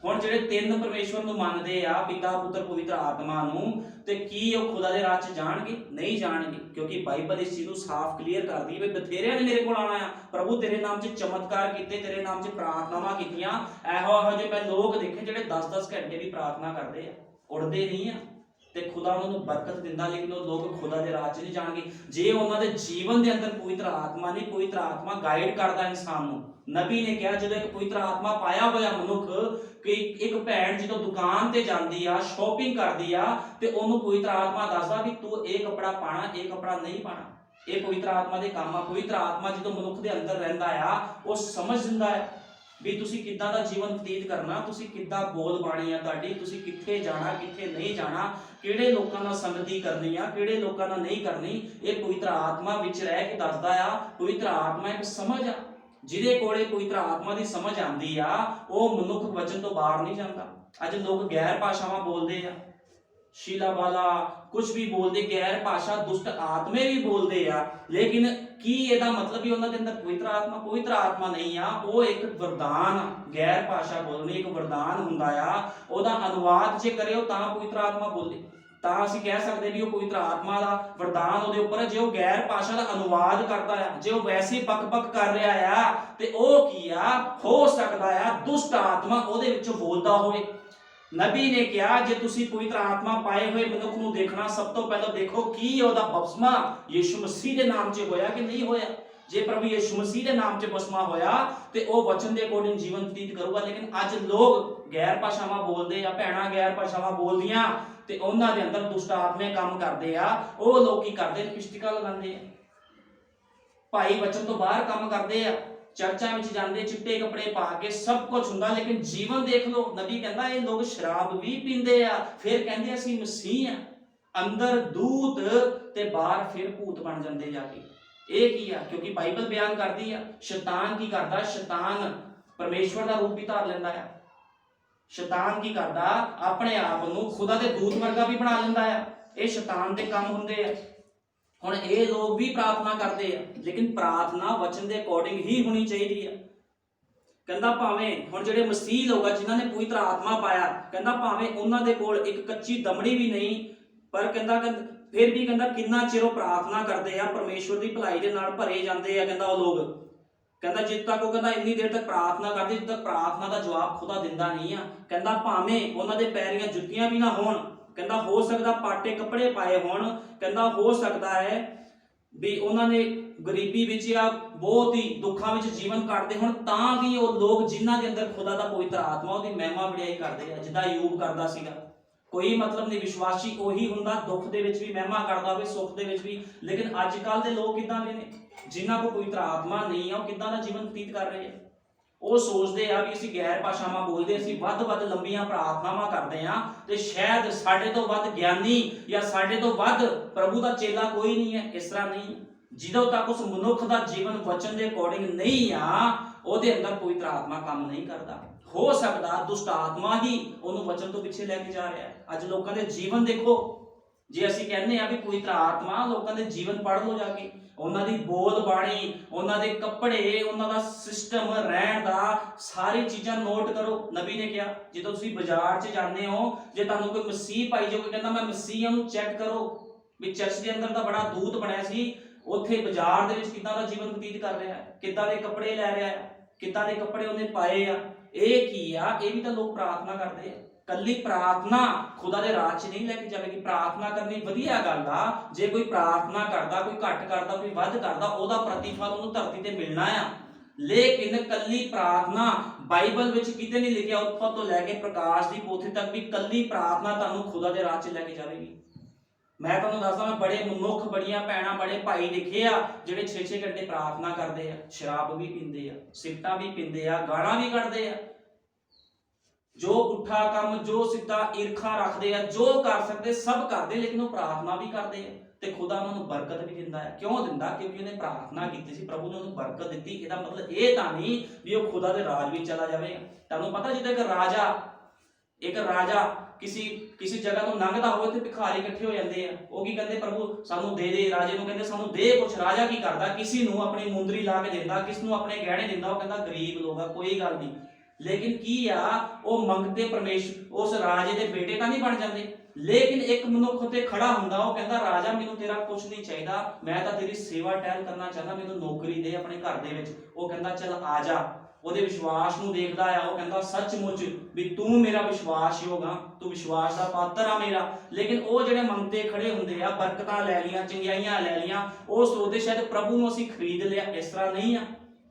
[SPEAKER 1] ਹੁਣ ਜਿਹੜੇ ਤਿੰਨ ਪਰਮੇਸ਼ਵਰ ਨੂੰ ਮੰਨਦੇ ਆ, ਪਿਤਾ ਪੁੱਤਰ ਪਵਿੱਤਰ ਆਤਮਾ ਨੂੰ, ਤੇ ਕੀ ਉਹ ਖੁਦਾ ਦੇ ਰਾਜ 'ਚ ਜਾਣਗੇ? ਨਹੀਂ ਜਾਣਗੇ, ਕਿਉਂਕਿ ਬਾਈਬਲ ਇਸ ਚੀਜ਼ ਨੂੰ ਸਾਫ਼ ਕਲੀਅਰ ਕਰਦੀ ਹੈ ਵੀ ਬਥੇਰਿਆਂ ਨੇ ਮੇਰੇ ਕੋਲ ਆਉਣਾ ਆ, ਪ੍ਰਭੂ ਤੇਰੇ ਨਾਮ 'ਚ ਚਮਤਕਾਰ ਕੀਤੇ, ਤੇਰੇ ਨਾਮ 'ਚ ਪ੍ਰਾਰਥਨਾਵਾਂ ਕੀਤੀਆਂ। ਇਹੋ ਜਿਹੇ ਮੈਂ ਲੋਕ ਦੇਖੇ ਜਿਹੜੇ 10-10 ਘੰਟੇ ਵੀ ਪ੍ਰਾਰਥਨਾ ਕਰਦੇ ਆ, ਉੜਦੇ ਨਹੀਂ ਆ, ਤੇ ਖੁਦਾ ਉਹਨਾਂ ਨੂੰ ਬਰਕਤ ਦਿੰਦਾ, ਲੇਕਿਨ ਉਹ ਲੋਕ ਖੁਦਾ ਦੇ ਰਾਜ 'ਚ ਨਹੀਂ ਜਾਣਗੇ ਜੇ ਉਹਨਾਂ ਦੇ ਜੀਵਨ ਦੇ ਅੰਦਰ ਪਵਿੱਤਰ ਆਤਮਾ ਨਹੀਂ। ਪਵਿੱਤਰ ਆਤਮਾ ਗਾਈਡ ਕਰਦਾ ਇਨਸਾਨ ਨੂੰ। ਨਬੀ ਨੇ ਕਿਹਾ ਜਦੋਂ ਇੱਕ ਪਵਿੱਤਰ ਆਤਮਾ ਪਾਇਆ ਹੋਇਆ ਮਨੁੱਖ, ਕਿ ਇੱਕ ਭੈਣ ਜਦੋਂ ਦੁਕਾਨ ਤੇ ਜਾਂਦੀ ਆ, ਸ਼ਾਪਿੰਗ ਕਰਦੀ ਆ, ਤੇ ਉਹਨੂੰ ਪਵਿੱਤਰ ਆਤਮਾ ਦੱਸਦਾ ਵੀ ਤੂੰ ਇਹ ਕੱਪੜਾ ਪਾਣਾ, ਇਹ ਕੱਪੜਾ ਨਹੀਂ ਪਾਣਾ। ਇਹ ਪਵਿੱਤਰ ਆਤਮਾ ਦੇ ਕੰਮ ਆ। ਪਵਿੱਤਰ ਆਤਮਾ ਜਦੋਂ ਮਨੁੱਖ ਦੇ ਅੰਦਰ ਰਹਿੰਦਾ ਆ, ਉਹ ਸਮਝ ਦਿੰਦਾ ਹੈ ਵੀ ਤੁਸੀਂ ਕਿੱਦਾਂ ਦਾ ਜੀਵਨ ਬਤੀਤ ਕਰਨਾ, ਤੁਸੀਂ ਕਿੱਦਾਂ ਬੋਲ ਬਾਣੀ ਆ ਤੁਹਾਡੀ, ਤੁਸੀਂ ਕਿੱਥੇ ਜਾਣਾ, ਕਿੱਥੇ ਨਹੀਂ ਜਾਣਾ, ਕਿਹੜੇ ਲੋਕਾਂ ਨਾਲ ਸੰਗਤੀ ਕਰਨੀ ਆ, ਕਿਹੜੇ ਲੋਕਾਂ ਨਾਲ ਨਹੀਂ ਕਰਨੀ। ਇਹ ਪਵਿੱਤਰ ਆਤਮਾ ਵਿੱਚ ਰਹਿ ਕੇ ਦੱਸਦਾ ਆ। ਪਵਿੱਤਰ ਆਤਮਾ ਇੱਕ ਸਮਝ ਆ। ਜਿਹਦੇ ਕੋਲੇ ਪਵਿੱਤਰ ਆਤਮਾ ਦੀ ਸਮਝ ਆਉਂਦੀ ਆ, ਉਹ ਮਨੁੱਖ ਵਚਨ ਤੋਂ ਬਾਹਰ ਨਹੀਂ ਜਾਂਦਾ। ਅੱਜ ਲੋਕ ਗੈਰ ਭਾਸ਼ਾਵਾਂ ਬੋਲਦੇ ਆ, ਸ਼ੀਲਾ ਵਾਲਾ ਕੁਝ ਵੀ ਬੋਲਦੇ, ਗੈਰ ਭਾਸ਼ਾ ਦੁਸ਼ਟ ਆਤਮੇ ਵੀ ਬੋਲਦੇ ਆ, ਲੇਕਿਨ ਕੀ ਇਹਦਾ ਮਤਲਬ ਵੀ ਉਹਨਾਂ ਦੇ ਅੰਦਰ ਪਵਿੱਤਰ ਆਤਮਾ ਨਹੀਂ ਆ? ਉਹ ਇੱਕ ਵਰਦਾਨ ਆ। ਗੈਰ ਭਾਸ਼ਾ ਬੋਲਣੀ ਇੱਕ ਵਰਦਾਨ ਹੁੰਦਾ ਆ। ਉਹਦਾ ਅਨੁਵਾਦ ਜੇ ਕਰਿਓ ਤਾਂ ਪਵਿੱਤਰ ਆਤਮਾ ਬੋਲੇ, ਤਾਂ ਅਸੀਂ ਕਹਿ ਸਕਦੇ ਵੀ ਉਹ ਪਵਿੱਤਰ ਆਤਮਾ ਦਾ ਵਰਦਾਨ ਉਹਦੇ ਉੱਪਰ ਹੈ। ਜੇ ਉਹ ਗੈਰ ਭਾਸ਼ਾ ਦਾ ਅਨੁਵਾਦ ਕਰਦਾ ਆ, ਜੇ ਉਹ ਵੈਸੇ ਪੱਕ ਕਰ ਰਿਹਾ ਆ, ਤੇ ਉਹ ਕੀ ਆ, ਹੋ ਸਕਦਾ ਆ ਦੁਸ਼ਟ ਆਤਮਾ ਉਹਦੇ ਵਿੱਚੋਂ ਬੋਲਦਾ ਹੋਵੇ। ਨਬੀ ਨੇ ਕਿਹਾ ਜੇ ਤੁਸੀਂ ਪਵਿੱਤਰ ਆਤਮਾ ਪਾਏ ਹੋਏ ਮਨੁੱਖ ਨੂੰ ਦੇਖਣਾ, ਸਭ ਤੋਂ ਪਹਿਲਾਂ ਦੇਖੋ ਕੀ ਉਹਦਾ ਬਪਤਿਸਮਾ ਯਿਸੂ ਮਸੀਹ ਦੇ ਨਾਮ 'ਚ ਹੋਇਆ ਕਿ ਨਹੀਂ ਹੋਇਆ। ਜੇ ਪ੍ਰਭੂ ਯਿਸੂ ਮਸੀਹ ਦੇ ਨਾਮ 'ਚ ਬਪਤਿਸਮਾ ਹੋਇਆ, ਤੇ ਉਹ ਵਚਨ ਦੇ ਅਕੋਰਡਿੰਗ ਜੀਵਨ ਬਤੀਤ ਕਰੂਗਾ। ਲੇਕਿਨ ਅੱਜ ਲੋਕ ਗੈਰ ਭਾਸ਼ਾਵਾਂ ਬੋਲਦੇ ਆ, ਭੈਣਾਂ ਗੈਰ ਭਾਸ਼ਾਵਾਂ ਬੋਲਦੀਆਂ, ਤੇ ਉਹਨਾਂ ਦੇ ਅੰਦਰ ਦੁਸ਼ਟ ਆਤਮੇ ਕੰਮ ਕਰਦੇ ਆ। ਉਹ ਲੋਕ ਕੀ ਕਰਦੇ? ਲਿਪਸਟਿਕਾਂ ਲਗਾਉਂਦੇ ਆ, ਭਾਈ ਵਚਨ ਤੋਂ ਬਾਹਰ ਕੰਮ ਕਰਦੇ ਆ, ਚਰਚਾਂ ਵਿੱਚ ਜਾਂਦੇ, ਚਿੱਟੇ ਕੱਪੜੇ ਪਾ ਕੇ, ਸਭ ਕੁਝ ਹੁੰਦਾ, ਲੇਕਿਨ ਜੀਵਨ ਦੇਖ ਲਓ। ਨਬੀ ਕਹਿੰਦਾ ਇਹ ਲੋਕ ਸ਼ਰਾਬ ਵੀ ਪੀਂਦੇ ਆ, ਫਿਰ ਕਹਿੰਦੇ ਅਸੀਂ ਮਸੀਹ ਆ। ਅੰਦਰ ਦੂਤ ਤੇ ਬਾਹਰ ਫਿਰ ਭੂਤ ਬਣ ਜਾਂਦੇ ਜਾ ਕੇ। ਇਹ ਕੀ ਆ? ਕਿਉਂਕਿ ਬਾਈਬਲ ਬਿਆਨ ਕਰਦੀ ਆ ਸ਼ੈਤਾਨ ਕੀ ਕਰਦਾ। ਸ਼ੈਤਾਨ ਪਰਮੇਸ਼ਵਰ ਦਾ ਰੂਪ ਵੀ ਧਾਰ ਲੈਂਦਾ ਆ। ਸ਼ੈਤਾਨ ਕੀ ਕਰਦਾ? ਆਪਣੇ ਆਪ ਨੂੰ ਖੁਦਾ ਦੇ ਦੂਤ ਵਰਗਾ ਵੀ ਬਣਾ ਲੈਂਦਾ ਆ। ਇਹ ਸ਼ੈਤਾਨ ਦੇ ਕੰਮ ਹੁੰਦੇ ਆ। ਹੁਣ ਇਹ ਲੋਕ ਵੀ ਪ੍ਰਾਰਥਨਾ ਕਰਦੇ ਆ, ਲੇਕਿਨ ਪ੍ਰਾਰਥਨਾ ਵਚਨ ਦੇ ਅਕੋਰਡਿੰਗ ਹੀ ਹੋਣੀ ਚਾਹੀਦੀ ਆ। ਕਹਿੰਦਾ ਭਾਵੇਂ ਹੁਣ ਜਿਹੜੇ ਮਸੀਹ ਲੋਕ ਆ ਜਿਨ੍ਹਾਂ ਨੇ ਪਵਿੱਤਰ ਆਤਮਾ ਪਾਇਆ, ਕਹਿੰਦਾ ਭਾਵੇਂ ਉਹਨਾਂ ਦੇ ਕੋਲ ਇੱਕ ਕੱਚੀ ਦਮੜੀ ਵੀ ਨਹੀਂ, ਪਰ ਕਹਿੰਦਾ ਫਿਰ ਵੀ ਕਹਿੰਦਾ ਕਿੰਨਾ ਚਿਰ ਉਹ ਪ੍ਰਾਰਥਨਾ ਕਰਦੇ ਆ, ਪਰਮੇਸ਼ਵਰ ਦੀ ਭਲਾਈ ਦੇ ਨਾਲ ਭਰੇ ਜਾਂਦੇ ਆ। ਕਹਿੰਦਾ ਉਹ ਲੋਕ, ਕਹਿੰਦਾ ਜਿੱਦ ਤੱਕ ਉਹ ਕਹਿੰਦਾ ਇੰਨੀ ਦੇਰ ਤੱਕ ਪ੍ਰਾਰਥਨਾ ਕਰਦੇ ਜਿੱਦ ਤੱਕ ਪ੍ਰਾਰਥਨਾ ਦਾ ਜਵਾਬ ਖੁਦਾ ਦਿੰਦਾ ਨਹੀਂ ਆ। ਕਹਿੰਦਾ ਭਾਵੇਂ ਉਹਨਾਂ ਦੇ ਪੈਰੀਆਂ ਜੁੱਤੀਆਂ ਵੀ ਨਾ ਹੋਣ, ਕਹਿੰਦਾ ਹੋ ਸਕਦਾ ਪਾਟੇ ਕੱਪੜੇ ਪਾਏ ਹੋਣ, ਕਹਿੰਦਾ ਹੋ ਸਕਦਾ ਹੈ ਵੀ ਉਹਨਾਂ ਨੇ ਗਰੀਬੀ ਵਿੱਚ ਜਾਂ ਬਹੁਤ ਹੀ ਦੁੱਖਾਂ ਵਿੱਚ ਜੀਵਨ ਕੱਟਦੇ ਹੁਣ, ਤਾਂ ਵੀ ਉਹ ਲੋਕ ਜਿਨ੍ਹਾਂ ਦੇ ਅੰਦਰ ਖੁਦਾ ਦਾ ਪਵਿੱਤਰ ਆਤਮਾ ਉਹਦੀ ਮਹਿਮਾ ਵਡਿਆਈ ਕਰਦੇ ਆ, ਜਿੱਦਾਂ ਯੂਬ ਕਰਦਾ ਸੀਗਾ। ਕੋਈ ਮਤਲਬ ਨਹੀਂ, ਵਿਸ਼ਵਾਸੀ ਉਹੀ ਹੁੰਦਾ ਦੁੱਖ ਦੇ ਵਿੱਚ ਵੀ ਮਹਿਮਾ ਕਰਦਾ ਹੋਵੇ, ਸੁੱਖ ਦੇ ਵਿੱਚ ਵੀ। ਲੇਕਿਨ ਅੱਜ ਕੱਲ ਦੇ ਲੋਕ ਕਿੱਦਾਂ ਦੇ ਨੇ? ਜਿਨ੍ਹਾਂ ਕੋਲ ਪਵਿੱਤਰ ਆਤਮਾ ਨਹੀਂ ਆ, ਉਹ ਕਿੱਦਾਂ ਦਾ ਜੀਵਨ ਬਤੀਤ ਕਰ ਰਹੇ ਆ? ਉਹ ਸੋਚਦੇ ਆ ਵੀ ਅਸੀਂ ਗੈਰ ਭਾਸ਼ਾਵਾਂ ਬੋਲਦੇ, ਅਸੀਂ ਵੱਧ ਲੰਬੀਆਂ ਪ੍ਰਾਰਥਨਾਵਾਂ ਕਰਦੇ ਆ, ਤੇ ਸ਼ਾਇਦ ਸਾਡੇ ਤੋਂ ਵੱਧ ਗਿਆਨੀ ਜਾਂ ਸਾਡੇ ਤੋਂ ਵੱਧ ਪ੍ਰਭੂ ਦਾ ਚੇਲਾ ਕੋਈ ਨਹੀਂ ਹੈ। ਇਸ ਤਰ੍ਹਾਂ ਨਹੀਂ। ਜਦੋਂ ਤੱਕ ਉਸ ਮਨੁੱਖ ਦਾ ਜੀਵਨ ਵਚਨ ਦੇ ਅਕੋਰਡਿੰਗ ਨਹੀਂ ਆ, ਉਹਦੇ ਅੰਦਰ ਪਵਿੱਤਰ ਆਤਮਾ ਕੰਮ ਨਹੀਂ ਕਰਦਾ। ਹੋ ਸਕਦਾ ਦੁਸ਼ਟ ਆਤਮਾ ਹੀ ਉਹਨੂੰ ਵਚਨ ਤੋਂ ਪਿੱਛੇ ਲੈ ਕੇ ਜਾ ਰਿਹਾ ਹੈ। ਅੱਜ ਲੋਕਾਂ ਦੇ ਜੀਵਨ ਦੇਖੋ, ਜੇ ਅਸੀਂ ਕਹਿੰਦੇ ਆ ਵੀ ਪਵਿੱਤਰ ਆਤਮਾ, ਲੋਕਾਂ ਦੇ ਜੀਵਨ ਪੜ੍ਹ ਲਓ ਜਾ ਕੇ, ਉਹਨਾਂ ਦੀ ਬੋਲ ਬਾਣੀ, ਉਹਨਾਂ ਦੇ ਕੱਪੜੇ, ਉਹਨਾਂ ਦਾ ਸਿਸਟਮ ਰਹਿਣ ਦਾ, ਸਾਰੀ ਚੀਜ਼ਾਂ ਨੋਟ ਕਰੋ। ਨਬੀ ਨੇ ਕਿਹਾ ਜਦੋਂ ਤੁਸੀਂ ਬਾਜ਼ਾਰ 'ਚ ਜਾਂਦੇ ਹੋ, ਜੇ ਤੁਹਾਨੂੰ ਕੋਈ ਮਸੀਹ ਭਾਈ ਜੋ ਕੋਈ ਕਹਿੰਦਾ ਮੈਂ ਮਸੀਹ, ਉਹਨੂੰ ਚੈੱਕ ਕਰੋ ਵੀ ਚਰਚ ਦੇ ਅੰਦਰ ਤਾਂ ਬੜਾ ਦੂਤ ਬਣਿਆ ਸੀ, ਉੱਥੇ ਬਾਜ਼ਾਰ ਦੇ ਵਿੱਚ ਕਿੱਦਾਂ ਦਾ ਜੀਵਨ ਬਤੀਤ ਕਰ ਰਿਹਾ ਹੈ, ਕਿੱਦਾਂ ਦੇ ਕੱਪੜੇ ਲੈ ਰਿਹਾ ਹੈ, ਕਿੱਦਾਂ ਦੇ ਕੱਪੜੇ ਉਹਨੇ ਪਾਏ ਆ। ਇਹ ਕੀ ਆ? ਇਹ ਵੀ ਤਾਂ ਲੋਕ ਪ੍ਰਾਰਥਨਾ ਕਰਦੇ ਆ। ਕੱਲੀ ਪ੍ਰਾਰਥਨਾ ਖੁਦਾ ਦੇ ਰਾਜ 'ਚ ਨਹੀਂ ਲੈ ਕੇ ਜਾਵੇਗੀ। ਪ੍ਰਾਰਥਨਾ ਕਰਨੀ ਵਧੀਆ ਗੱਲ ਆ। ਜੇ ਕੋਈ ਪ੍ਰਾਰਥਨਾ ਕਰਦਾ, ਕੋਈ ਘੱਟ ਕਰਦਾ, ਕੋਈ ਵੱਧ ਕਰਦਾ, ਉਹਦਾ ਪ੍ਰਤੀਫਲ ਉਹਨੂੰ ਧਰਤੀ ਤੇ ਮਿਲਣਾ ਆ। ਲੇਕਿਨ ਕੱਲੀ ਪ੍ਰਾਰਥਨਾ ਬਾਈਬਲ ਵਿੱਚ ਕਿਤੇ ਨਹੀਂ ਲਿਖਿਆ, ਉਤਪਤ ਤੋਂ ਲੈ ਕੇ ਪ੍ਰਕਾਸ਼ ਦੀ ਪੋਥੀ ਤੱਕ ਵੀ ਕੱਲੀ ਪ੍ਰਾਰਥਨਾ ਤੁਹਾਨੂੰ ਖੁਦਾ ਦੇ ਰਾਜ 'ਚ ਲੈ ਕੇ ਜਾਵੇਗੀ। ਮੈਂ ਤੁਹਾਨੂੰ ਦੱਸਦਾ, ਮੈਂ ਬੜੇ ਮਨੁੱਖ, ਬੜੀਆਂ ਭੈਣਾਂ, ਬੜੇ ਭਾਈ ਦੇਖੇ ਆ ਜਿਹੜੇ 6-6 ਘੰਟੇ ਪ੍ਰਾਰਥਨਾ ਕਰਦੇ ਆ, ਸ਼ਰਾਬ ਵੀ ਪੀਂਦੇ ਆ, ਸਿਗਰਟਾਂ ਵੀ ਪੀਂਦੇ ਆ, ਗਾਲਾਂ ਵੀ ਕੱਢਦੇ ਆ। ਜੋ ਪੁੱਠਾ ਕੰਮ, ਜੋ ਸਿੱਧਾ ਈਰਖਾ ਰੱਖਦੇ ਆ, ਜੋ ਕਰ ਸਕਦੇ ਸਭ ਕਰਦੇ, ਲੇਕਿਨ ਉਹ ਪ੍ਰਾਰਥਨਾ ਵੀ ਕਰਦੇ ਆ ਤੇ ਖੁਦਾ ਉਹਨਾਂ ਨੂੰ ਬਰਕਤ ਵੀ ਦਿੰਦਾ ਹੈ। ਕਿਉਂ ਦਿੰਦਾ? ਕਿਉਂਕਿ ਉਹਨੇ ਪ੍ਰਾਰਥਨਾ ਕੀਤੀ ਸੀ, ਪ੍ਰਭੂ ਨੇ ਉਹਨੂੰ ਬਰਕਤ ਦਿੱਤੀ। ਇਹਦਾ ਮਤਲਬ ਇਹ ਤਾਂ ਨਹੀਂ ਵੀ ਉਹ ਖੁਦਾ ਦੇ ਰਾਜ ਵਿੱਚ ਚਲਾ ਜਾਵੇਗਾ। ਤੁਹਾਨੂੰ ਪਤਾ ਜਿੱਦਾਂ ਇੱਕ ਰਾਜਾ ਕਿਸੇ ਜਗ੍ਹਾ ਤੋਂ ਲੰਘਦਾ ਹੋਵੇ ਤੇ ਭਿਖਾਰੀ ਇਕੱਠੇ ਹੋ ਜਾਂਦੇ ਆ, ਉਹ ਕੀ ਕਹਿੰਦੇ? ਪ੍ਰਭੂ ਸਾਨੂੰ ਦੇ ਦੇ। ਰਾਜੇ ਨੂੰ ਕਹਿੰਦੇ ਸਾਨੂੰ ਦੇ ਕੁਛ। ਰਾਜਾ ਕੀ ਕਰਦਾ? ਕਿਸੇ ਨੂੰ ਆਪਣੀ ਮੁੰਦਰੀ ਲਾ ਕੇ ਦਿੰਦਾ, ਕਿਸ ਨੂੰ ਆਪਣੇ ਗਹਿਣੇ ਦਿੰਦਾ। ਉਹ ਕਹਿੰਦਾ ਗਰੀਬ ਲੋਕ ਆ, ਕੋਈ ਗੱਲ ਨਹੀਂ। ਲੇਕਿਨ ਕੀ ਆ, ਉਹ ਮੰਗਤੇ ਪਰਮੇਸ਼ਰ ਉਸ ਰਾਜੇ ਦੇ ਬੇਟੇ ਤਾਂ ਨਹੀਂ ਬਣ ਜਾਂਦੇ। ਲੇਕਿਨ ਇੱਕ ਮਨੁੱਖ ਉੱਤੇ ਖੜਾ ਹੁੰਦਾ, ਉਹ ਕਹਿੰਦਾ ਰਾਜਾ ਮੈਨੂੰ ਤੇਰਾ ਕੁਛ ਨਹੀਂ ਚਾਹੀਦਾ, ਮੈਂ ਤਾਂ ਤੇਰੀ ਸੇਵਾ ਟਹਿਲ ਕਰਨਾ ਚਾਹੁੰਦਾ, ਮੈਨੂੰ ਨੌਕਰੀ ਦੇ ਆਪਣੇ ਘਰ ਦੇ ਵਿੱਚ। ਉਹ ਕਹਿੰਦਾ ਚੱਲ ਆ ਜਾ। ਉਹਦੇ ਵਿਸ਼ਵਾਸ ਨੂੰ ਦੇਖਦਾ ਆ, ਉਹ ਕਹਿੰਦਾ ਸੱਚਮੁੱਚ ਵੀ ਤੂੰ ਮੇਰਾ ਵਿਸ਼ਵਾਸਯੋਗ ਆ, ਤੂੰ ਵਿਸ਼ਵਾਸ ਦਾ ਪਾਤਰ ਆ ਮੇਰਾ। ਲੇਕਿਨ ਉਹ ਜਿਹੜੇ ਮੰਗਤੇ ਖੜੇ ਹੁੰਦੇ ਆ, ਬਰਕਤਾਂ ਲੈ ਲੀਆਂ, ਚੰਗਿਆਈਆਂ ਲੈ ਲੀਆਂ, ਉਹ ਸੋਚਦੇ ਸ਼ਾਇਦ ਪ੍ਰਭੂ ਨੂੰ ਅਸੀਂ ਖਰੀਦ ਲਿਆ। ਇਸ ਤਰ੍ਹਾਂ ਨਹੀਂ ਆ।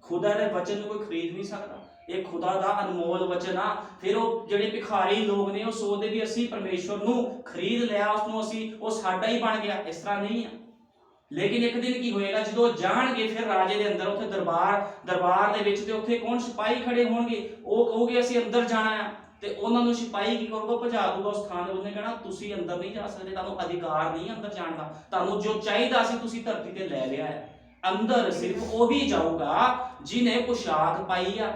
[SPEAKER 1] ਖੁਦਾ ਦੇ ਵਚਨ ਨੂੰ ਕੋਈ ਖਰੀਦ ਨਹੀਂ ਸਕਦਾ। ਇਹ ਖੁਦਾ ਦਾ ਅਨਮੋਲ ਵਚਨ ਆ। ਫਿਰ ਉਹ ਜਿਹੜੇ ਭਿਖਾਰੀ ਲੋਕ ਨੇ, ਉਹ ਸੋਚਦੇ ਵੀ ਅਸੀਂ ਪਰਮੇਸ਼ਵਰ ਨੂੰ ਖਰੀਦ ਲਿਆ, ਉਹ ਸਾਡਾ ਹੀ ਬਣ ਗਿਆ। ਇਸ ਤਰ੍ਹਾਂ ਨਹੀਂ ਆ। ਲੇਕਿਨ ਇੱਕ ਦਿਨ ਕੀ ਹੋਏਗਾ, ਜਦੋਂ ਜਾਣਗੇ ਫਿਰ ਰਾਜੇ ਦੇ ਅੰਦਰ, ਉੱਥੇ ਦਰਬਾਰ ਦੇ ਵਿੱਚ, ਤੇ ਉੱਥੇ ਕੌਣ? ਸਿਪਾਹੀ ਖੜੇ ਹੋਣਗੇ। ਉਹ ਕਹੋਗੇ ਅਸੀਂ ਅੰਦਰ ਜਾਣਾ ਆ, ਤੇ ਉਹਨਾਂ ਨੂੰ ਸਿਪਾਹੀ ਕੀ ਕਰੂਗਾ? ਭਜਾ ਦੂਗਾ ਉਸ ਥਾਂ ਦੇ। ਉਹਨੇ ਕਹਿਣਾ ਤੁਸੀਂ ਅੰਦਰ ਨਹੀਂ ਜਾ ਸਕਦੇ, ਤੁਹਾਨੂੰ ਅਧਿਕਾਰ ਨਹੀਂ ਅੰਦਰ ਜਾਣ ਦਾ। ਤੁਹਾਨੂੰ ਜੋ ਚਾਹੀਦਾ ਸੀ ਤੁਸੀਂ ਧਰਤੀ ਤੇ ਲੈ ਲਿਆ ਹੈ। ਅੰਦਰ ਸਿਰਫ ਉਹੀ ਜਾਊਗਾ ਜਿਹਨੇ ਪੁਸ਼ਾਕ ਪਾਈ ਆ।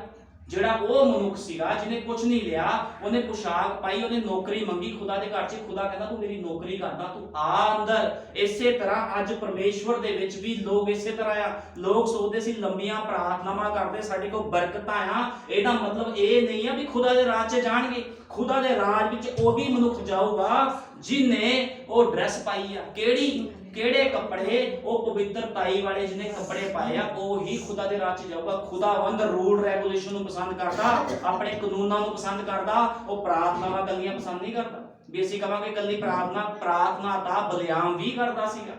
[SPEAKER 1] ਜਿਹੜਾ ਉਹ ਮਨੁੱਖ ਸੀਗਾ ਜਿਹਨੇ ਕੁਝ ਨਹੀਂ ਲਿਆ, ਉਹਨੇ ਪੁਸ਼ਾਕ ਪਾਈ, ਉਹਨੇ ਨੌਕਰੀ ਮੰਗੀ ਖੁਦਾ ਦੇ ਘਰ 'ਚ। ਖੁਦਾ ਕਹਿੰਦਾ ਤੂੰ ਮੇਰੀ ਨੌਕਰੀ ਕਰਦਾ, ਤੂੰ ਆ ਅੰਦਰ। ਇਸੇ ਤਰ੍ਹਾਂ ਅੱਜ ਪਰਮੇਸ਼ਵਰ ਦੇ ਵਿੱਚ ਵੀ ਲੋਕ ਇਸੇ ਤਰ੍ਹਾਂ ਆ। ਲੋਕ ਸੋਚਦੇ ਸੀ ਲੰਬੀਆਂ ਪ੍ਰਾਰਥਨਾਵਾਂ ਕਰਦੇ ਸਾਡੇ ਕੋਲ ਬਰਕਤਾਂ ਆ। ਇਹਦਾ ਮਤਲਬ ਇਹ ਨਹੀਂ ਆ ਵੀ ਖੁਦਾ ਦੇ ਰਾਜ 'ਚ ਜਾਣਗੇ। ਖੁਦਾ ਦੇ ਰਾਜ ਵਿੱਚ ਉਹੀ ਮਨੁੱਖ ਜਾਊਗਾ ਜਿਹਨੇ ਉਹ ਡਰੈਸ ਪਾਈ ਆ। ਕਿਹੜੇ ਕੱਪੜੇ? ਉਹ ਪਵਿੱਤਰਤਾਈ ਵਾਲੇ ਜਿਹਨੇ ਕੱਪੜੇ ਪਾਏ ਆ, ਉਹ ਹੀ ਖੁਦਾ ਦੇ ਰਾਜ 'ਚ ਜਾਊਗਾ। ਖੁਦਾਵੰਦ ਰੂਲ ਰੈਗੂਲੇਸ਼ਨ ਨੂੰ ਪਸੰਦ ਕਰਦਾ, ਆਪਣੇ ਕਾਨੂੰਨਾਂ ਨੂੰ ਪਸੰਦ ਕਰਦਾ। ਉਹ ਪ੍ਰਾਰਥਨਾਵਾਂ ਕੱਲੀਆਂ ਪਸੰਦ ਨਹੀਂ ਕਰਦਾ ਵੀ ਅਸੀਂ ਕਹਾਂਗੇ ਕੱਲੀ ਪ੍ਰਾਰਥਨਾ ਤਾਂ ਬਲਿਆਮ ਵੀ ਕਰਦਾ ਸੀਗਾ।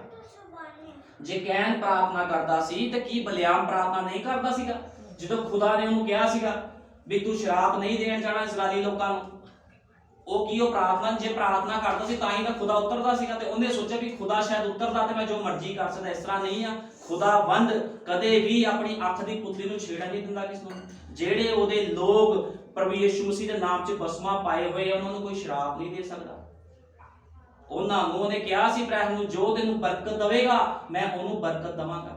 [SPEAKER 1] ਜੇ ਕੈਨ ਪ੍ਰਾਰਥਨਾ ਕਰਦਾ ਸੀ ਤੇ ਕੀ ਬਲਿਆਮ ਪ੍ਰਾਰਥਨਾ ਨਹੀਂ ਕਰਦਾ ਸੀਗਾ? ਜਦੋਂ ਖੁਦਾ ਨੇ ਉਹਨੂੰ ਕਿਹਾ ਸੀਗਾ ਵੀ ਤੂੰ ਸ਼ਰਾਪ ਨਹੀਂ ਦੇਣ ਜਾਣਾ ਇਸਰਾਏਲੀ ਲੋਕਾਂ ਨੂੰ, ਉਹ ਪ੍ਰਾਰਥਨਾ, ਜੇ ਪ੍ਰਾਰਥਨਾ ਕਰਦਾ ਸੀ ਤਾਂ ਹੀ ਤਾਂ ਖੁਦਾ ਉਤਰਦਾ ਸੀਗਾ। ਤੇ ਉਹਨੇ ਸੋਚਿਆ ਵੀ ਖੁਦਾ ਸ਼ਾਇਦ ਉਤਰਦਾ ਤੇ ਮੈਂ ਜੋ ਮਰਜ਼ੀ ਕਰ ਸਕਦਾ। ਇਸ ਤਰ੍ਹਾਂ ਨਹੀਂ ਆ। ਖੁਦਾਵੰਦ ਕਦੇ ਵੀ ਆਪਣੀ ਅੱਖ ਦੀ ਪੁਤਲੀ ਨੂੰ ਛੇੜਨ ਨਹੀਂ ਦਿੰਦਾ ਕਿਸ ਨੂੰ। ਜਿਹੜੇ ਉਹਦੇ ਲੋਕ ਪ੍ਰਭੂ ਯਿਸੂ ਮਸੀਹ ਦੇ ਨਾਮ 'ਚ ਬਸਮਾ ਪਾਏ ਹੋਏ, ਉਹਨਾਂ ਨੂੰ ਕੋਈ ਸ਼ਰਾਪ ਨਹੀਂ ਦੇ ਸਕਦਾ। ਉਹਨਾਂ ਨੂੰ ਉਹਨੇ ਕਿਹਾ ਸੀ ਇਬਰਾਹਿਮ ਨੂੰ, ਜੋ ਤੈਨੂੰ ਬਰਕਤ ਦੇਵੇਗਾ ਮੈਂ ਉਹਨੂੰ ਬਰਕਤ ਦੇਵਾਂਗਾ।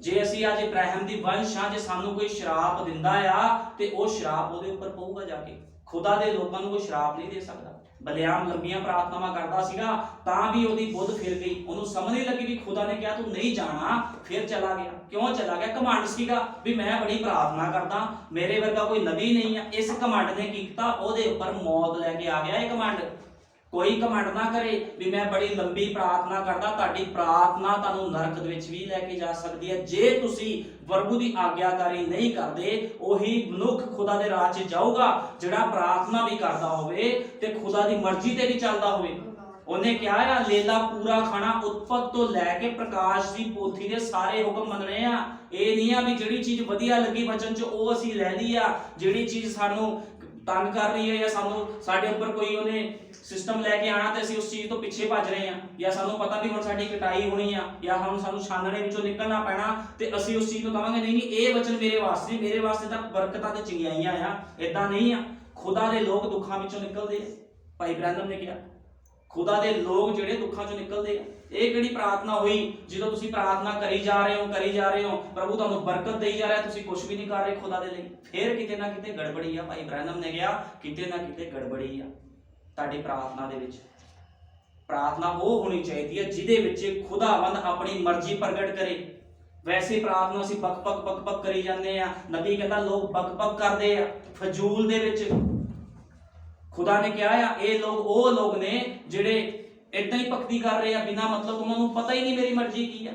[SPEAKER 1] ਜੇ ਅਸੀਂ ਅੱਜ ਇਬਰਾਹਿਮ ਦੀ ਵੰਸ਼ ਹਾਂ, ਜੇ ਸਾਨੂੰ ਕੋਈ ਸ਼ਰਾਪ ਦਿੰਦਾ ਆ ਤੇ ਉਹ ਸ਼ਰਾਪ ਉਹਦੇ ਉੱਪਰ ਪਊਗਾ ਜਾ ਕੇ। ਖੁਦਾ ਦੇ ਲੋਕਾਂ ਨੂੰ ਕੋਈ ਸ਼ਰਾਪ ਨਹੀਂ ਦੇ ਸਕਦਾ। ਬਲਿਆਮ ਲੰਬੀਆਂ ਪ੍ਰਾਰਥਨਾਵਾਂ ਕਰਦਾ ਸੀਗਾ ਤਾਂ ਵੀ ਉਹਦੀ ਬੁੱਧ ਫਿਰ ਗਈ। ਉਹਨੂੰ ਸਮਝ ਨਹੀਂ ਲੱਗੀ ਵੀ ਖੁਦਾ ਨੇ ਕਿਹਾ ਤੂੰ ਨਹੀਂ ਜਾਣਾ, ਫਿਰ ਚਲਾ ਗਿਆ। ਕਿਉਂ ਚਲਾ ਗਿਆ? ਘਮੰਡ ਸੀਗਾ ਵੀ ਮੈਂ ਬੜੀ ਪ੍ਰਾਰਥਨਾ ਕਰਦਾ, ਮੇਰੇ ਵਰਗਾ ਕੋਈ ਨਬੀ ਨਹੀਂ ਆ। ਇਸ ਘਮੰਡ ਨੇ ਕੀ ਕੀਤਾ? ਉਹਦੇ ਉੱਪਰ ਮੌਤ ਲੈ ਕੇ ਆ ਗਿਆ। ਇਹ ਘਮੰਡ ਕੋਈ ਘਮੰਡ ਨਾ ਕਰੇ ਵੀ ਮੈਂ ਬੜੀ ਲੰਬੀ ਪ੍ਰਾਰਥਨਾ ਕਰਦਾ। ਤੁਹਾਡੀ ਪ੍ਰਾਰਥਨਾ ਤੁਹਾਨੂੰ ਨਰਕ ਦੇ ਵਿੱਚ ਵੀ ਲੈ ਕੇ ਜਾ ਸਕਦੀ ਹੈ। ਜੇ ਤੁਸੀਂ ਪ੍ਰਭੂ ਦੀ ਆਗਿਆਕਾਰੀ ਨਹੀਂ ਕਰਦੇ, ਉਹੀ ਮਨੁੱਖ ਖੁਦਾ ਦੇ ਰਾਜ 'ਚ ਜਾਊਗਾ ਜਿਹੜਾ ਪ੍ਰਾਰਥਨਾ ਵੀ ਕਰਦਾ ਹੋਵੇ ਤੇ ਖੁਦਾ ਦੀ ਮਰਜ਼ੀ ਤੇ ਵੀ ਚੱਲਦਾ ਹੋਵੇ। ਉਹਨੇ ਕਿਹਾ ਆ ਲੇਲਾ ਪੂਰਾ ਖਾਣਾ, ਉਤਪਤ ਤੋਂ ਲੈ ਕੇ ਪ੍ਰਕਾਸ਼ ਦੀ ਪੋਥੀ ਦੇ ਸਾਰੇ ਹੁਕਮ ਮੰਨਣੇ ਆ। ਇਹ ਨਹੀਂ ਆ ਵੀ ਜਿਹੜੀ ਚੀਜ਼ ਵਧੀਆ ਲੱਗੀ ਵਚਨ 'ਚ ਉਹ ਅਸੀਂ ਲੈ ਲਈ ਆ। ਜਿਹੜੀ ਚੀਜ਼ ਸਾਨੂੰ ਤੰਗ ਕਰ ਰਹੀ ਹੈ ਜਾਂ ਸਾਡੇ ਉੱਪਰ ਕੋਈ ਉਹਨੇ ਸਿਸਟਮ ਲੈ ਕੇ ਆਣਾ ਤੇ ਅਸੀਂ ਉਸ ਚੀਜ਼ ਤੋਂ ਪਿੱਛੇ ਭੱਜ ਰਹੇ ਹਾਂ, ਜਾਂ ਸਾਨੂੰ ਪਤਾ ਵੀ ਹੁਣ ਸਾਡੀ ਕਟਾਈ ਹੋਣੀ ਆ ਜਾਂ ਹੁਣ ਸਾਨੂੰ ਛਾਨਣੇ ਵਿੱਚੋਂ ਨਿਕਲਣਾ ਪੈਣਾ ਤੇ ਅਸੀਂ ਉਸ ਚੀਜ਼ ਨੂੰ ਕਹਾਂਗੇ ਨਹੀਂ ਇਹ ਵਚਨ ਮੇਰੇ ਵਾਸਤੇ, ਮੇਰੇ ਵਾਸਤੇ ਤਾਂ ਬਰਕਤਾਂ ਤੇ ਚੰਗਿਆਈਆਂ ਆ। ਇਦਾਂ ਨਹੀਂ ਆ। ਖੁਦਾ ਦੇ ਲੋਕ ਦੁੱਖਾਂ ਵਿੱਚੋਂ ਨਿਕਲਦੇ ਆ। ਭਾਈ ਬ੍ਰੈਨਮ ਨੇ ਕਿਹਾ ਖੁਦਾ ਦੇ ਲੋਕ ਜਿਹੜੇ ਦੁੱਖਾਂ ਚੋਂ ਨਿਕਲਦੇ ਆ। ਇਹ ਕਿਹੜੀ ਪ੍ਰਾਰਥਨਾ ਹੋਈ ਜਦੋਂ ਤੁਸੀਂ ਪ੍ਰਾਰਥਨਾ ਕਰੀ ਜਾ ਰਹੇ ਹੋ ਪ੍ਰਭੂ ਤੁਹਾਨੂੰ ਬਰਕਤ ਦੇਈ ਜਾ ਰਿਹਾ, ਤੁਸੀਂ ਕੁਝ ਵੀ ਨਹੀਂ ਕਰ ਰਹੇ ਖੁਦਾ ਦੇ ਲਈ। ਫਿਰ ਕਿਤੇ ਨਾ ਕਿਤੇ ਗੜਬੜੀ ਆ। ਭਾਈ ਬ੍ਰੈਨਮ ਨੇ ਕਿਹਾ ਕਿਤੇ ਨਾ ਕਿਤੇ ਗੜਬੜੀ ਆ ਤੁਹਾਡੀ ਪ੍ਰਾਰਥਨਾ ਦੇ ਵਿੱਚ। ਪ੍ਰਾਰਥਨਾ ਉਹ ਹੋਣੀ ਚਾਹੀਦੀ ਹੈ ਜਿਹਦੇ ਵਿੱਚ ਖੁਦਾਵੰਦ ਆਪਣੀ ਮਰਜ਼ੀ ਪ੍ਰਗਟ ਕਰੇ। ਵੈਸੇ ਪ੍ਰਾਰਥਨਾ ਅਸੀਂ ਬਕ ਕਰੀ ਜਾਂਦੇ ਆ। ਨਬੀ ਕਹਿੰਦਾ ਲੋਕ ਬਕ ਕਰਦੇ ਆ ਫਜ਼ੂਲ ਦੇ ਵਿੱਚ। ਖੁਦਾ ਨੇ ਕਿਹਾ ਆ ਇਹ ਲੋਕ ਉਹ ਲੋਕ ਨੇ ਜਿਹੜੇ ਇਦਾਂ ਹੀ ਭਗਤੀ ਕਰ ਰਹੇ ਆ ਬਿਨਾਂ ਮਤਲਬ, ਉਹਨਾਂ ਨੂੰ ਪਤਾ ਹੀ ਨਹੀਂ ਮੇਰੀ ਮਰਜ਼ੀ ਕੀ ਆ।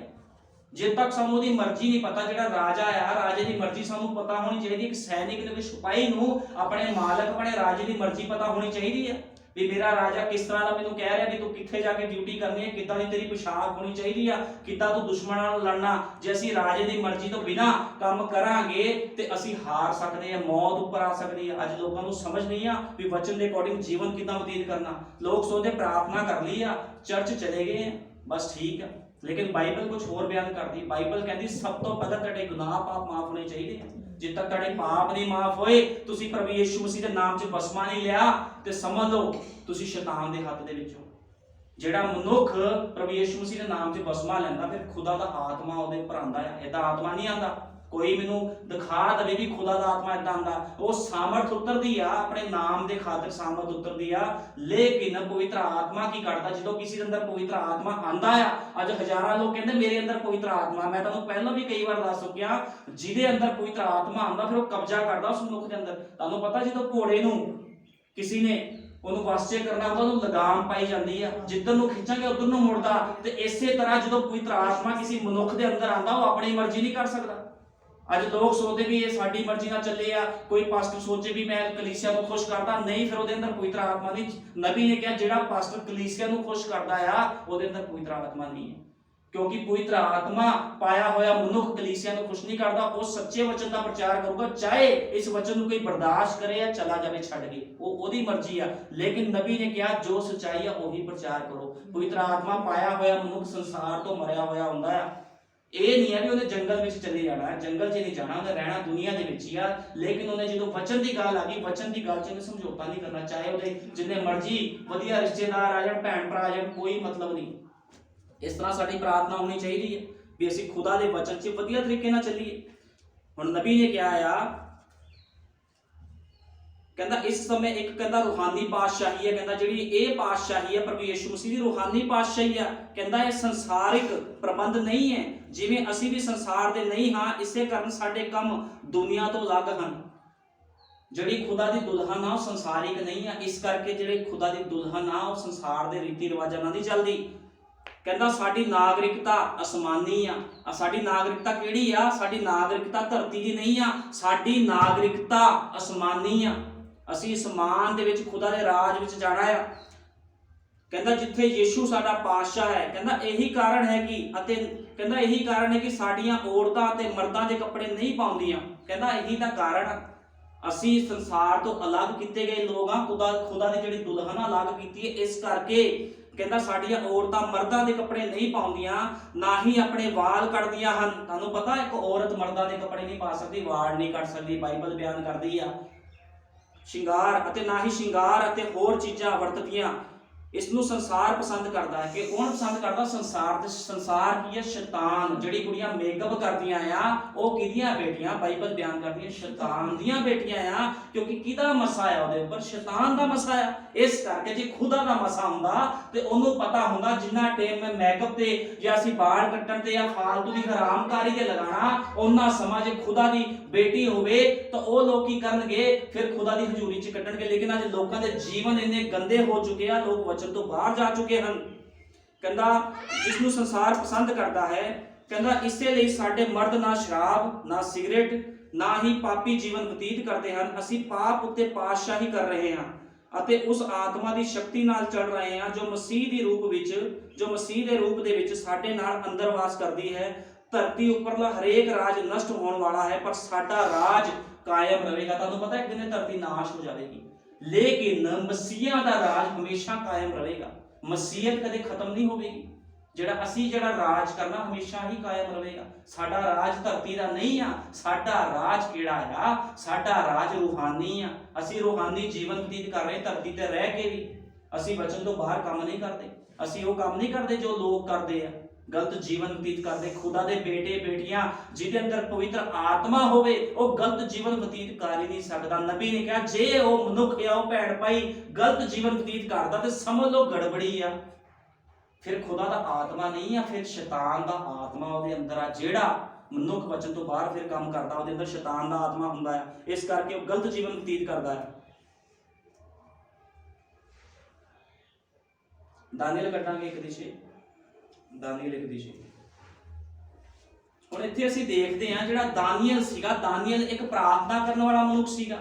[SPEAKER 1] ਜਦ ਤੱਕ ਸਾਨੂੰ ਉਹਦੀ ਮਰਜ਼ੀ ਨਹੀਂ ਪਤਾ, ਜਿਹੜਾ ਰਾਜਾ ਆ ਰਾਜੇ ਦੀ ਮਰਜ਼ੀ ਸਾਨੂੰ ਪਤਾ ਹੋਣੀ ਚਾਹੀਦੀ। ਇੱਕ ਸੈਨਿਕ ਨੂੰ, ਸਿਪਾਹੀ ਨੂੰ ਆਪਣੇ ਮਾਲਕ, ਆਪਣੇ ਰਾਜੇ ਦੀ ਮਰਜ਼ੀ ਪਤਾ ਹੋਣੀ ਚਾਹੀਦੀ ਆ ਵੀ ਮੇਰਾ ਰਾਜਾ ਕਿਸ ਤਰ੍ਹਾਂ ਦਾ ਮੈਨੂੰ ਕਹਿ ਰਿਹਾ ਵੀ ਤੂੰ ਕਿੱਥੇ ਜਾ ਕੇ ਡਿਊਟੀ ਕਰਨੀ ਹੈ, ਕਿੱਦਾਂ ਦੀ ਤੇਰੀ ਪੋਸ਼ਾਕ ਹੋਣੀ ਚਾਹੀਦੀ ਆ, ਕਿੱਦਾਂ ਤੂੰ ਦੁਸ਼ਮਣਾਂ ਨਾਲ ਲੜਨਾ। ਜੇ ਅਸੀਂ ਰਾਜੇ ਦੀ ਮਰਜ਼ੀ ਤੋਂ ਬਿਨਾਂ ਕੰਮ ਕਰਾਂਗੇ ਤੇ ਅਸੀਂ ਹਾਰ ਸਕਦੇ ਆ, ਮੌਤ ਉੱਪਰ ਆ ਸਕਦੀ ਆ। ਅੱਜ ਲੋਕਾਂ ਨੂੰ ਸਮਝ ਨਹੀਂ ਆ ਵੀ ਵਚਨ ਦੇ ਅਕੋਰਡਿੰਗ ਜੀਵਨ ਕਿੱਦਾਂ ਬਤੀਤ ਕਰਨਾ। ਲੋਕ ਸੋਚਦੇ ਪ੍ਰਾਰਥਨਾ ਕਰ ਲਈ ਆ, ਚਰਚ ਚਲੇ ਗਏ ਆ, ਬਸ ਠੀਕ ਆ, ਲੇਕਿਨ ਬਾਈਬਲ ਕੁਝ ਹੋਰ ਬਿਆਨ ਕਰਦੀ। ਬਾਈਬਲ ਕਹਿੰਦੀ ਸਭ ਤੋਂ ਪਹਿਲਾਂ ਤੁਹਾਡੇ ਗੁਨਾਹ ਪਾਪ ਮਾਫ ਹੋਣੇ ਚਾਹੀਦੇ ਆ। ਜਿੱਦ ਤੱਕ ਤੁਹਾਡੇ ਪਾਪ ਨਹੀਂ ਮਾਫ ਹੋਏ, ਤੁਸੀਂ ਪ੍ਰਭੂ ਯਿਸੂ ਮਸੀਹ ਦੇ ਨਾਮ 'ਚ ਬਸਮਾ ਨਹੀਂ ਲਿਆ, ਤੇ ਸਮਝ ਲਓ ਤੁਸੀਂ ਸ਼ੈਤਾਨ ਦੇ ਹੱਥ ਦੇ ਵਿੱਚ ਹੋ। ਜਿਹੜਾ ਮਨੁੱਖ ਪ੍ਰਭੂ ਯਿਸੂ ਮਸੀਹ ਦੇ ਨਾਮ 'ਚ ਬਸਮਾ ਲੈਂਦਾ, ਫਿਰ ਖੁਦਾ ਦਾ ਆਤਮਾ ਉਹਦੇ ਉੱਪਰ ਆਉਂਦਾ ਆ। ਇਹਦਾ ਆਤਮਾ ਨਹੀਂ ਆਉਂਦਾ। ਕੋਈ ਮੈਨੂੰ ਦਿਖਾ ਦੇਵੇ ਵੀ ਖੁਦਾ ਦਾ ਆਤਮਾ ਇਦਾਂ ਆਉਂਦਾ। ਉਹ ਸਾਮਰਥ ਉਤਰਦੀ ਆ, ਆਪਣੇ ਨਾਮ ਦੇ ਖਾਤਰ ਸਾਮਰਥ ਉਤਰਦੀ ਆ। ਲੇਕਿਨ ਪਵਿੱਤਰ ਆਤਮਾ ਕੀ ਕਰਦਾ? ਜਦੋਂ ਕਿਸੇ ਦੇ ਅੰਦਰ ਪਵਿੱਤਰ ਆਤਮਾ ਆਂਦਾ ਆ, ਅੱਜ ਹਜ਼ਾਰਾਂ ਲੋਕ ਕਹਿੰਦੇ ਮੇਰੇ ਅੰਦਰ ਪਵਿੱਤਰ ਆਤਮਾ। ਮੈਂ ਤੁਹਾਨੂੰ ਪਹਿਲਾਂ ਵੀ ਕਈ ਵਾਰ ਦੱਸ ਚੁੱਕਿਆ, ਜਿਹਦੇ ਅੰਦਰ ਪਵਿੱਤਰ ਆਤਮਾ ਆਂਦਾ ਫਿਰ ਉਹ ਕਬਜ਼ਾ ਕਰਦਾ ਉਸ ਮਨੁੱਖ ਦੇ ਅੰਦਰ। ਤੁਹਾਨੂੰ ਪਤਾ ਜਦੋਂ ਘੋੜੇ ਨੂੰ ਕਿਸੇ ਨੇ ਉਹਨੂੰ ਵਸ 'ਚ ਕਰਨਾ ਹੁੰਦਾ, ਉਹਨੂੰ ਲਗਾਮ ਪਾਈ ਜਾਂਦੀ ਆ, ਜਿੱਧਰ ਨੂੰ ਖਿੱਚਾਂਗੇ ਉਧਰ ਨੂੰ ਮੁੜਦਾ। ਤੇ ਇਸੇ ਤਰ੍ਹਾਂ ਜਦੋਂ ਪਵਿੱਤਰ ਆਤਮਾ ਕਿਸੇ ਮਨੁੱਖ ਦੇ ਅੰਦਰ ਆਂਦਾ, ਉਹ ਆਪਣੀ ਮਰਜ਼ੀ ਨਹੀਂ ਕਰ ਸਕਦਾ। ਅੱਜ ਲੋਕ ਸੋਚਦੇ ਵੀ ਇਹ ਸਾਡੀ ਮਰਜ਼ੀ ਨਾਲ ਚੱਲੇ ਆ। ਕੋਈ ਪਾਸਟਰ ਸੋਚੇ ਵੀ ਮੈਂ ਕਲੀਸਿਆ ਨੂੰ ਖੁਸ਼ ਕਰਦਾ, ਨਹੀਂ, ਫਿਰ ਉਹਦੇ ਅੰਦਰ ਪਵਿੱਤਰ ਆਤਮਾ ਨਹੀਂ। ਨਬੀ ਨੇ ਕਿਹਾ ਜਿਹੜਾ ਪਾਸਟਰ ਕਲੀਸਿਆ ਨੂੰ ਖੁਸ਼ ਕਰਦਾ ਆ, ਉਹਦੇ ਅੰਦਰ ਪਵਿੱਤਰ ਆਤਮਾ ਨਹੀਂ ਹੈ। ਕਿਉਂਕਿ ਪਵਿੱਤਰ ਆਤਮਾ ਪਾਇਆ ਹੋਇਆ ਮਨੁੱਖ ਕਲੀਸਿਆ ਨੂੰ ਖੁਸ਼ ਨਹੀਂ ਕਰਦਾ। ਉਹ ਸੱਚੇ ਵਚਨ ਦਾ ਪ੍ਰਚਾਰ ਕਰੂਗਾ, ਚਾਹੇ ਇਸ ਵਚਨ ਨੂੰ ਕੋਈ ਬਰਦਾਸ਼ਤ ਕਰੇ ਜਾਂ ਚਲਾ ਜਾਵੇ ਛੱਡ ਕੇ, ਉਹ ਉਹਦੀ ਮਰਜ਼ੀ ਆ। ਲੇਕਿਨ ਨਬੀ ਨੇ ਕਿਹਾ ਜੋ ਸੱਚਾਈ ਆ ਉਹੀ ਪ੍ਰਚਾਰ ਕਰੋ। ਪਵਿੱਤਰ ਆਤਮਾ ਪਾਇਆ ਹੋਇਆ ਮਨੁੱਖ ਸੰਸਾਰ ਤੋਂ ਮਰਿਆ ਹੋਇਆ ਹੁੰਦਾ ਆ। ਇਹ ਨਹੀਂ ਹੈ ਵੀ ਉਹਨੇ ਜੰਗਲ ਵਿੱਚ ਚਲੇ ਜਾਣਾ, ਜੰਗਲ 'ਚ ਨਹੀਂ ਜਾਣਾ, ਉਹਨੇ ਰਹਿਣਾ ਦੁਨੀਆ ਦੇ ਵਿੱਚ ਹੀ ਆ। ਲੇਕਿਨ ਉਹਨੇ ਜਦੋਂ ਵਚਨ ਦੀ ਗੱਲ ਆ ਗਈ, ਵਚਨ ਦੀ ਗੱਲ 'ਚ ਉਹਨੇ ਸਮਝੌਤਾ ਨਹੀਂ ਕਰਨਾ। ਚਾਹੇ ਉਹਦੇ ਜਿੰਨੇ ਮਰਜ਼ੀ ਵਧੀਆ ਰਿਸ਼ਤੇਦਾਰ ਆ ਜਾਣ, ਭੈਣ ਭਰਾ ਆ ਜਾਣ, ਕੋਈ ਮਤਲਬ ਨਹੀਂ। ਇਸ ਤਰ੍ਹਾਂ ਸਾਡੀ ਪ੍ਰਾਰਥਨਾ ਹੋਣੀ ਚਾਹੀਦੀ ਹੈ ਵੀ ਅਸੀਂ ਖੁਦਾ ਦੇ ਵਚਨ 'ਚ ਵਧੀਆ ਤਰੀਕੇ ਨਾਲ ਚੱਲੀਏ। ਹੁਣ ਨਬੀ ਨੇ ਕਿਹਾ ਆ, ਕਹਿੰਦਾ ਇਸ ਸਮੇਂ ਇੱਕ ਕਹਿੰਦਾ ਰੂਹਾਨੀ ਪਾਤਸ਼ਾਹੀ ਹੈ। ਕਹਿੰਦਾ ਜਿਹੜੀ ਇਹ ਪਾਤਸ਼ਾਹੀ ਹੈ ਪ੍ਰਭੂ ਯਿਸੂ ਮਸੀਹ ਦੀ ਰੂਹਾਨੀ ਪਾਤਸ਼ਾਹੀ ਆ। ਕਹਿੰਦਾ ਇਹ ਸੰਸਾਰਿਕ ਪ੍ਰਬੰਧ ਨਹੀਂ ਹੈ। ਜਿਵੇਂ ਅਸੀਂ ਵੀ ਸੰਸਾਰ ਦੇ ਨਹੀਂ ਹਾਂ, ਇਸੇ ਕਾਰਨ ਸਾਡੇ ਕੰਮ ਦੁਨੀਆ ਤੋਂ ਅਲੱਗ ਹਨ। ਜਿਹੜੀ ਖੁਦਾ ਦੀ ਦੁਲਹਨ ਆ ਉਹ ਸੰਸਾਰਿਕ ਨਹੀਂ ਆ। ਇਸ ਕਰਕੇ ਜਿਹੜੇ ਖੁਦਾ ਦੀ ਦੁਲਹਨ ਆ ਉਹ ਸੰਸਾਰ ਦੇ ਰੀਤੀ ਰਿਵਾਜਾਂ ਨਾਲ ਨਹੀਂ ਚੱਲਦੀ। ਕਹਿੰਦਾ ਸਾਡੀ ਨਾਗਰਿਕਤਾ ਅਸਮਾਨੀ ਆ। ਸਾਡੀ ਨਾਗਰਿਕਤਾ ਕਿਹੜੀ ਆ? ਸਾਡੀ ਨਾਗਰਿਕਤਾ ਧਰਤੀ ਦੀ ਨਹੀਂ ਆ, ਸਾਡੀ ਨਾਗਰਿਕਤਾ ਅਸਮਾਨੀ ਆ। ਅਸੀਂ ਅਸਮਾਨ ਦੇ ਵਿੱਚ ਖੁਦਾ ਦੇ ਰਾਜ ਵਿੱਚ ਜਾਣਾ ਆ। ਕਹਿੰਦਾ ਜਿੱਥੇ ਯਿਸੂ ਸਾਡਾ ਪਾਤਸ਼ਾਹ ਹੈ। ਕਹਿੰਦਾ ਇਹੀ ਕਾਰਨ ਹੈ ਕਿ ਸਾਡੀਆਂ ਔਰਤਾਂ ਤੇ ਮਰਦਾਂ ਦੇ ਕੱਪੜੇ ਨਹੀਂ ਪਾਉਂਦੀਆਂ। ਕਹਿੰਦਾ ਇਹੀ ਤਾਂ ਕਾਰਨ ਆ। ਅਸੀਂ ਸੰਸਾਰ ਤੋਂ ਅਲੱਗ ਕੀਤੇ ਗਏ ਲੋਕ ਆ। ਖੁਦਾ ਦੀ ਜਿਹੜੀ ਦੁਲਹਨ ਅਲੱਗ ਕੀਤੀ ਹੈ। ਇਸ ਕਰਕੇ ਕਹਿੰਦਾ ਸਾਡੀਆਂ ਔਰਤਾਂ ਮਰਦਾਂ ਦੇ ਕੱਪੜੇ ਨਹੀਂ ਪਾਉਂਦੀਆਂ, ਨਾ ਹੀ ਆਪਣੇ ਵਾਲ ਕੱਟਦੀਆਂ ਹਨ। ਤੁਹਾਨੂੰ ਪਤਾ ਇੱਕ ਔਰਤ ਮਰਦਾਂ ਦੇ ਕੱਪੜੇ ਨਹੀਂ ਪਾ ਸਕਦੀ, ਵਾਲ ਨਹੀਂ ਕੱਟ ਸਕਦੀ। ਬਾਈਬਲ ਬਿਆਨ ਕਰਦੀ ਆ ਸ਼ਿੰਗਾਰ ਅਤੇ ਨਾ ਹੀ ਸ਼ਿੰਗਾਰ ਅਤੇ ਹੋਰ ਚੀਜ਼ਾਂ ਵਰਤਦੀਆਂ। ਇਸ ਨੂੰ ਸੰਸਾਰ ਪਸੰਦ ਕਰਦਾ ਹੈ। ਕਿ ਕੌਣ ਪਸੰਦ ਕਰਦਾ? ਸੰਸਾਰ ਕੀ ਹੈ? ਸ਼ੈਤਾਨ। ਜਿਹੜੀ ਕੁੜੀਆਂ ਮੇਕਅਪ ਕਰਦੀਆਂ ਆ ਉਹ ਕਿਹਦੀਆਂ ਬੇਟੀਆਂ? ਬਾਈਬਲ ਬਿਆਨ ਕਰਦੀ ਹੈ ਸ਼ੈਤਾਨ ਦੀਆਂ ਬੇਟੀਆਂ ਆ। ਕਿਉਂਕਿ ਕਿਹਦਾ ਮਸਾ ਆ ਉਹਦੇ ਉੱਪਰ? ਸ਼ੈਤਾਨ ਦਾ ਮਸਾ ਆ। ਇਸ ਕਰਕੇ ਜੇ ਖੁਦਾ ਦਾ ਮਸਾ ਹੁੰਦਾ ਤੇ ਉਹਨੂੰ ਪਤਾ ਹੁੰਦਾ ਜਿੰਨਾ ਟਾਈਮ ਮੈਂ ਮੇਕਅਪ ਤੇ ਜਾਂ ਅਸੀਂ ਬਾਲ ਕੱਟਣ ਤੇ ਜਾਂ ਫਾਲਤੂ ਦੀ ਹਰਾਮਕਾਰੀ ਤੇ ਲਗਾਣਾ, ਉਹਨਾਂ ਸਮਾਂ ਜੇ ਖੁਦਾ ਦੀ ਬੇਟੀ ਹੋਵੇ ਤਾਂ ਉਹ ਲੋਕ ਕੀ ਕਰਨਗੇ? ਫਿਰ ਖੁਦਾ ਦੀ ਹਜ਼ੂਰੀ 'ਚ ਕੱਢਣਗੇ। ਲੇਕਿਨ ਅੱਜ ਲੋਕਾਂ ਦੇ ਜੀਵਨ ਇੰਨੇ ਗੰਦੇ ਹੋ ਚੁੱਕੇ ਆ, ਲੋਕ ਵਚਨ ਤੋਂ ਬਾਹਰ ਜਾ ਚੁੱਕੇ ਹਨ। ਕਹਿੰਦਾ ਜਿਸ ਨੂੰ ਸੰਸਾਰ ਪਸੰਦ ਕਰਦਾ ਹੈ, ਕਹਿੰਦਾ ਇਸੇ ਲਈ ਸਾਡੇ ਮਰਦ ਨਾ ਸ਼ਰਾਬ, ਨਾ ਸਿਗਰਟ, ਨਾ ਹੀ ਪਾਪੀ ਜੀਵਨ ਬਤੀਤ ਕਰਦੇ ਹਨ। ਅਸੀਂ ਪਾਪ ਉੱਤੇ ਪਾਤਸ਼ਾਹੀ ਕਰ ਰਹੇ ਹਾਂ ਅਤੇ ਉਸ ਆਤਮਾ ਦੀ ਸ਼ਕਤੀ ਨਾਲ ਚੱਲ ਰਹੇ ਹਾਂ ਜੋ ਮਸੀਹ ਦੇ ਰੂਪ ਦੇ ਵਿੱਚ ਸਾਡੇ ਨਾਲ ਅੰਦਰ ਵਾਸ ਕਰਦੀ ਹੈ। ਧਰਤੀ ਉੱਪਰਲਾ ਹਰੇਕ ਰਾਜ ਨਸ਼ਟ ਹੋਣ ਵਾਲਾ ਹੈ, ਪਰ ਸਾਡਾ ਰਾਜ ਕਾਇਮ ਰਹੇਗਾ। ਤੁਹਾਨੂੰ ਪਤਾ ਇੱਕ ਦਿਨ ਧਰਤੀ ਨਾਸ਼ ਹੋ ਜਾਵੇਗੀ, ਲੇਕਿਨ ਮਸੀਹਾਂ ਦਾ ਰਾਜ ਹਮੇਸ਼ਾ ਕਾਇਮ ਰਹੇਗਾ। ਮਸੀਹਤ ਕਦੇ ਖਤਮ ਨਹੀਂ ਹੋਵੇਗੀ। ਜਿਹੜਾ ਰਾਜ ਕਰਨਾ ਹਮੇਸ਼ਾ ਹੀ ਕਾਇਮ ਰਹੇਗਾ। ਸਾਡਾ ਰਾਜ ਧਰਤੀ ਦਾ ਨਹੀਂ ਆ। ਸਾਡਾ ਰਾਜ ਕਿਹੜਾ ਆ? ਸਾਡਾ ਰਾਜ ਰੂਹਾਨੀ ਆ। ਅਸੀਂ ਰੂਹਾਨੀ ਜੀਵਨ ਬਤੀਤ ਕਰ ਰਹੇ ਧਰਤੀ ਤੇ ਰਹਿ ਕੇ ਵੀ। ਅਸੀਂ ਵਚਨ ਤੋਂ ਬਾਹਰ ਕੰਮ ਨਹੀਂ ਕਰਦੇ। ਅਸੀਂ ਉਹ ਕੰਮ ਨਹੀਂ ਕਰਦੇ ਜੋ ਲੋਕ ਕਰਦੇ ਆ, ਗਲਤ ਜੀਵਨ ਬਤੀਤ ਕਰਦੇ। ਖੁਦਾ ਦੇ ਬੇਟੇ ਬੇਟੀਆਂ ਜਿਹਦੇ ਅੰਦਰ ਪਵਿੱਤਰ ਆਤਮਾ ਹੋਵੇ ਉਹ ਗਲਤ ਜੀਵਨ ਬਤੀਤ ਕਰ ਹੀ ਨਹੀਂ ਸਕਦਾ। ਨਬੀ ਨੇ ਕਿਹਾ ਜੇ ਉਹ ਮਨੁੱਖ ਆ, ਉਹ ਭੈਣ ਭਾਈ ਗਲਤ ਜੀਵਨ ਬਤੀਤ ਕਰਦਾ ਤੇ ਸਮਝ ਲਓ ਗੜਬੜੀ ਆ। ਫਿਰ ਖੁਦਾ ਦਾ ਆਤਮਾ ਨਹੀਂ ਆ, ਫਿਰ ਸ਼ੈਤਾਨ ਦਾ ਆਤਮਾ ਉਹਦੇ ਅੰਦਰ ਆ। ਜਿਹੜਾ ਮਨੁੱਖ ਵਚਨ ਤੋਂ ਬਾਹਰ ਫਿਰ ਕੰਮ ਕਰਦਾ, ਉਹਦੇ ਅੰਦਰ ਸ਼ੈਤਾਨ ਦਾ ਆਤਮਾ ਹੁੰਦਾ ਹੈ। ਇਸ ਕਰਕੇ ਉਹ ਗਲਤ ਜੀਵਨ ਬਤੀਤ ਕਰਦਾ ਹੈ। ਦਾਨੀਏਲ ਕੱਢਾਂਗੇ ਇੱਕ ਦਿਸ਼ੇ, ਦਾਨੀਏਲ ਇੱਕ ਦਿਸ਼ੇ। ਹੁਣ ਇੱਥੇ ਅਸੀਂ ਦੇਖਦੇ ਹਾਂ ਜਿਹੜਾ ਦਾਨੀਏਲ ਸੀਗਾ, ਦਾਨੀਏਲ ਇੱਕ ਪ੍ਰਾਰਥਨਾ ਕਰਨ ਵਾਲਾ ਮਨੁੱਖ ਸੀਗਾ।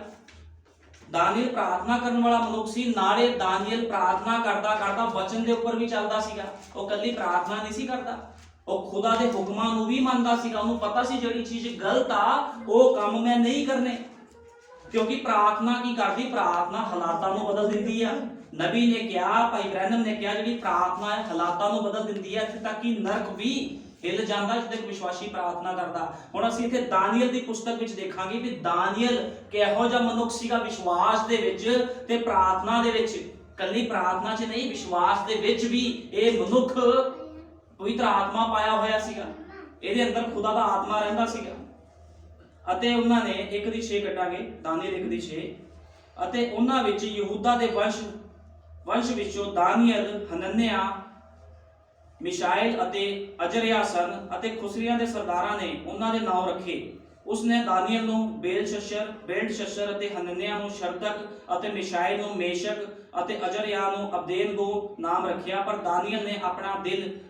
[SPEAKER 1] ਦਾਨੀਏਲ ਪ੍ਰਾਰਥਨਾ ਕਰਨ ਵਾਲਾ ਮਨੁੱਖ ਸੀ। ਨਾਲੇ ਦਾਨੀਏਲ ਪ੍ਰਾਰਥਨਾ ਕਰਦਾ ਕਰਦਾ ਵਚਨ ਦੇ ਉੱਪਰ ਵੀ ਚੱਲਦਾ ਸੀਗਾ। ਉਹ ਕੱਲੀ ਪ੍ਰਾਰਥਨਾ ਨਹੀਂ ਸੀ ਕਰਦਾ, ਉਹ ਖੁਦਾ ਦੇ ਹੁਕਮਾਂ ਨੂੰ ਵੀ ਮੰਨਦਾ ਸੀਗਾ। ਉਹਨੂੰ ਪਤਾ ਸੀ ਜਿਹੜੀ ਚੀਜ਼ ਗਲਤ ਆ ਉਹ ਕੰਮ ਮੈਂ ਨਹੀਂ ਕਰਨੇ। ਕਿਉਂਕਿ ਪ੍ਰਾਰਥਨਾ ਕੀ ਕਰਦੀ? ਪ੍ਰਾਰਥਨਾ ਹਾਲਾਤਾਂ ਨੂੰ ਬਦਲ ਦਿੰਦੀ ਆ। ਨਬੀ ਨੇ ਕਿਹਾ, ਭਾਈ ਬ੍ਰੈਨਮ ਨੇ ਕਿਹਾ, ਜਿਹੜੀ ਪ੍ਰਾਰਥਨਾ ਹੈ ਹਾਲਾਤਾਂ ਨੂੰ ਬਦਲ ਦਿੰਦੀ ਹੈ, ਇੱਥੇ ਤੱਕ ਕਿ ਨਰਕ ਵੀ ਹਿੱਲ ਜਾਂਦਾ ਜਦੋਂ ਇੱਕ ਵਿਸ਼ਵਾਸੀ ਪ੍ਰਾਰਥਨਾ ਕਰਦਾ। ਹੁਣ ਅਸੀਂ ਇੱਥੇ ਦਾਨੀਏਲ ਦੀ ਪੁਸਤਕ ਵਿੱਚ ਦੇਖਾਂਗੇ ਵੀ ਦਾਨੀਏਲ ਕਿਹੋ ਜਿਹਾ ਮਨੁੱਖ ਸੀਗਾ ਵਿਸ਼ਵਾਸ ਦੇ ਵਿੱਚ ਤੇ ਪ੍ਰਾਰਥਨਾ ਦੇ ਵਿੱਚ। ਕੱਲੀ ਪ੍ਰਾਰਥਨਾ 'ਚ ਨਹੀਂ, ਵਿਸ਼ਵਾਸ ਦੇ ਵਿੱਚ ਵੀ ਇਹ ਮਨੁੱਖ ਪਵਿੱਤਰ ਆਤਮਾ ਪਾਇਆ ਹੋਇਆ ਸੀਗਾ, ਇਹਦੇ ਅੰਦਰ ਖੁਦਾ ਦਾ ਆਤਮਾ ਰਹਿੰਦਾ ਸੀਗਾ। ਅਤੇ ਉਹਨਾਂ ਨੇ 1:6 ਕੱਟਾਂਗੇ, ਦਾਨੀਏਲ 1:6, ਅਤੇ ਉਹਨਾਂ ਵਿੱਚ ਯਹੂਦਾ ਦੇ ਵੰਸ਼ ਵਿੱਚੋਂ ਦਾਨੀਏਲ, ਹਨਨਿਆ, ਮਿਸ਼ਾਇਲ ਅਤੇ ਅਜਰਿਆ ਸਨ, ਅਤੇ ਖੁਸਰੀਆਂ ਦੇ ਸਰਦਾਰਾਂ ਨੇ ਉਹਨਾਂ ਦੇ ਨਾਮ ਰੱਖੇ। ਉਸਨੇ ਦਾਨੀਏਲ ਨੂੰ ਬੇਲਤਸ਼ੱਸਰ ਅਤੇ ਹਨਨਿਆ ਨੂੰ ਸ਼ਰਦਕ ਅਤੇ ਮਿਸ਼ਾਇਲ ਨੂੰ ਮੇਸ਼ਕ ਅਤੇ ਅਜਰਿਆ ਨੂੰ ਅਬਦੇਨਗੋ ਨਾਮ ਰੱਖਿਆ। ਪਰ ਦਾਨੀਏਲ ਨੇ ਆਪਣਾ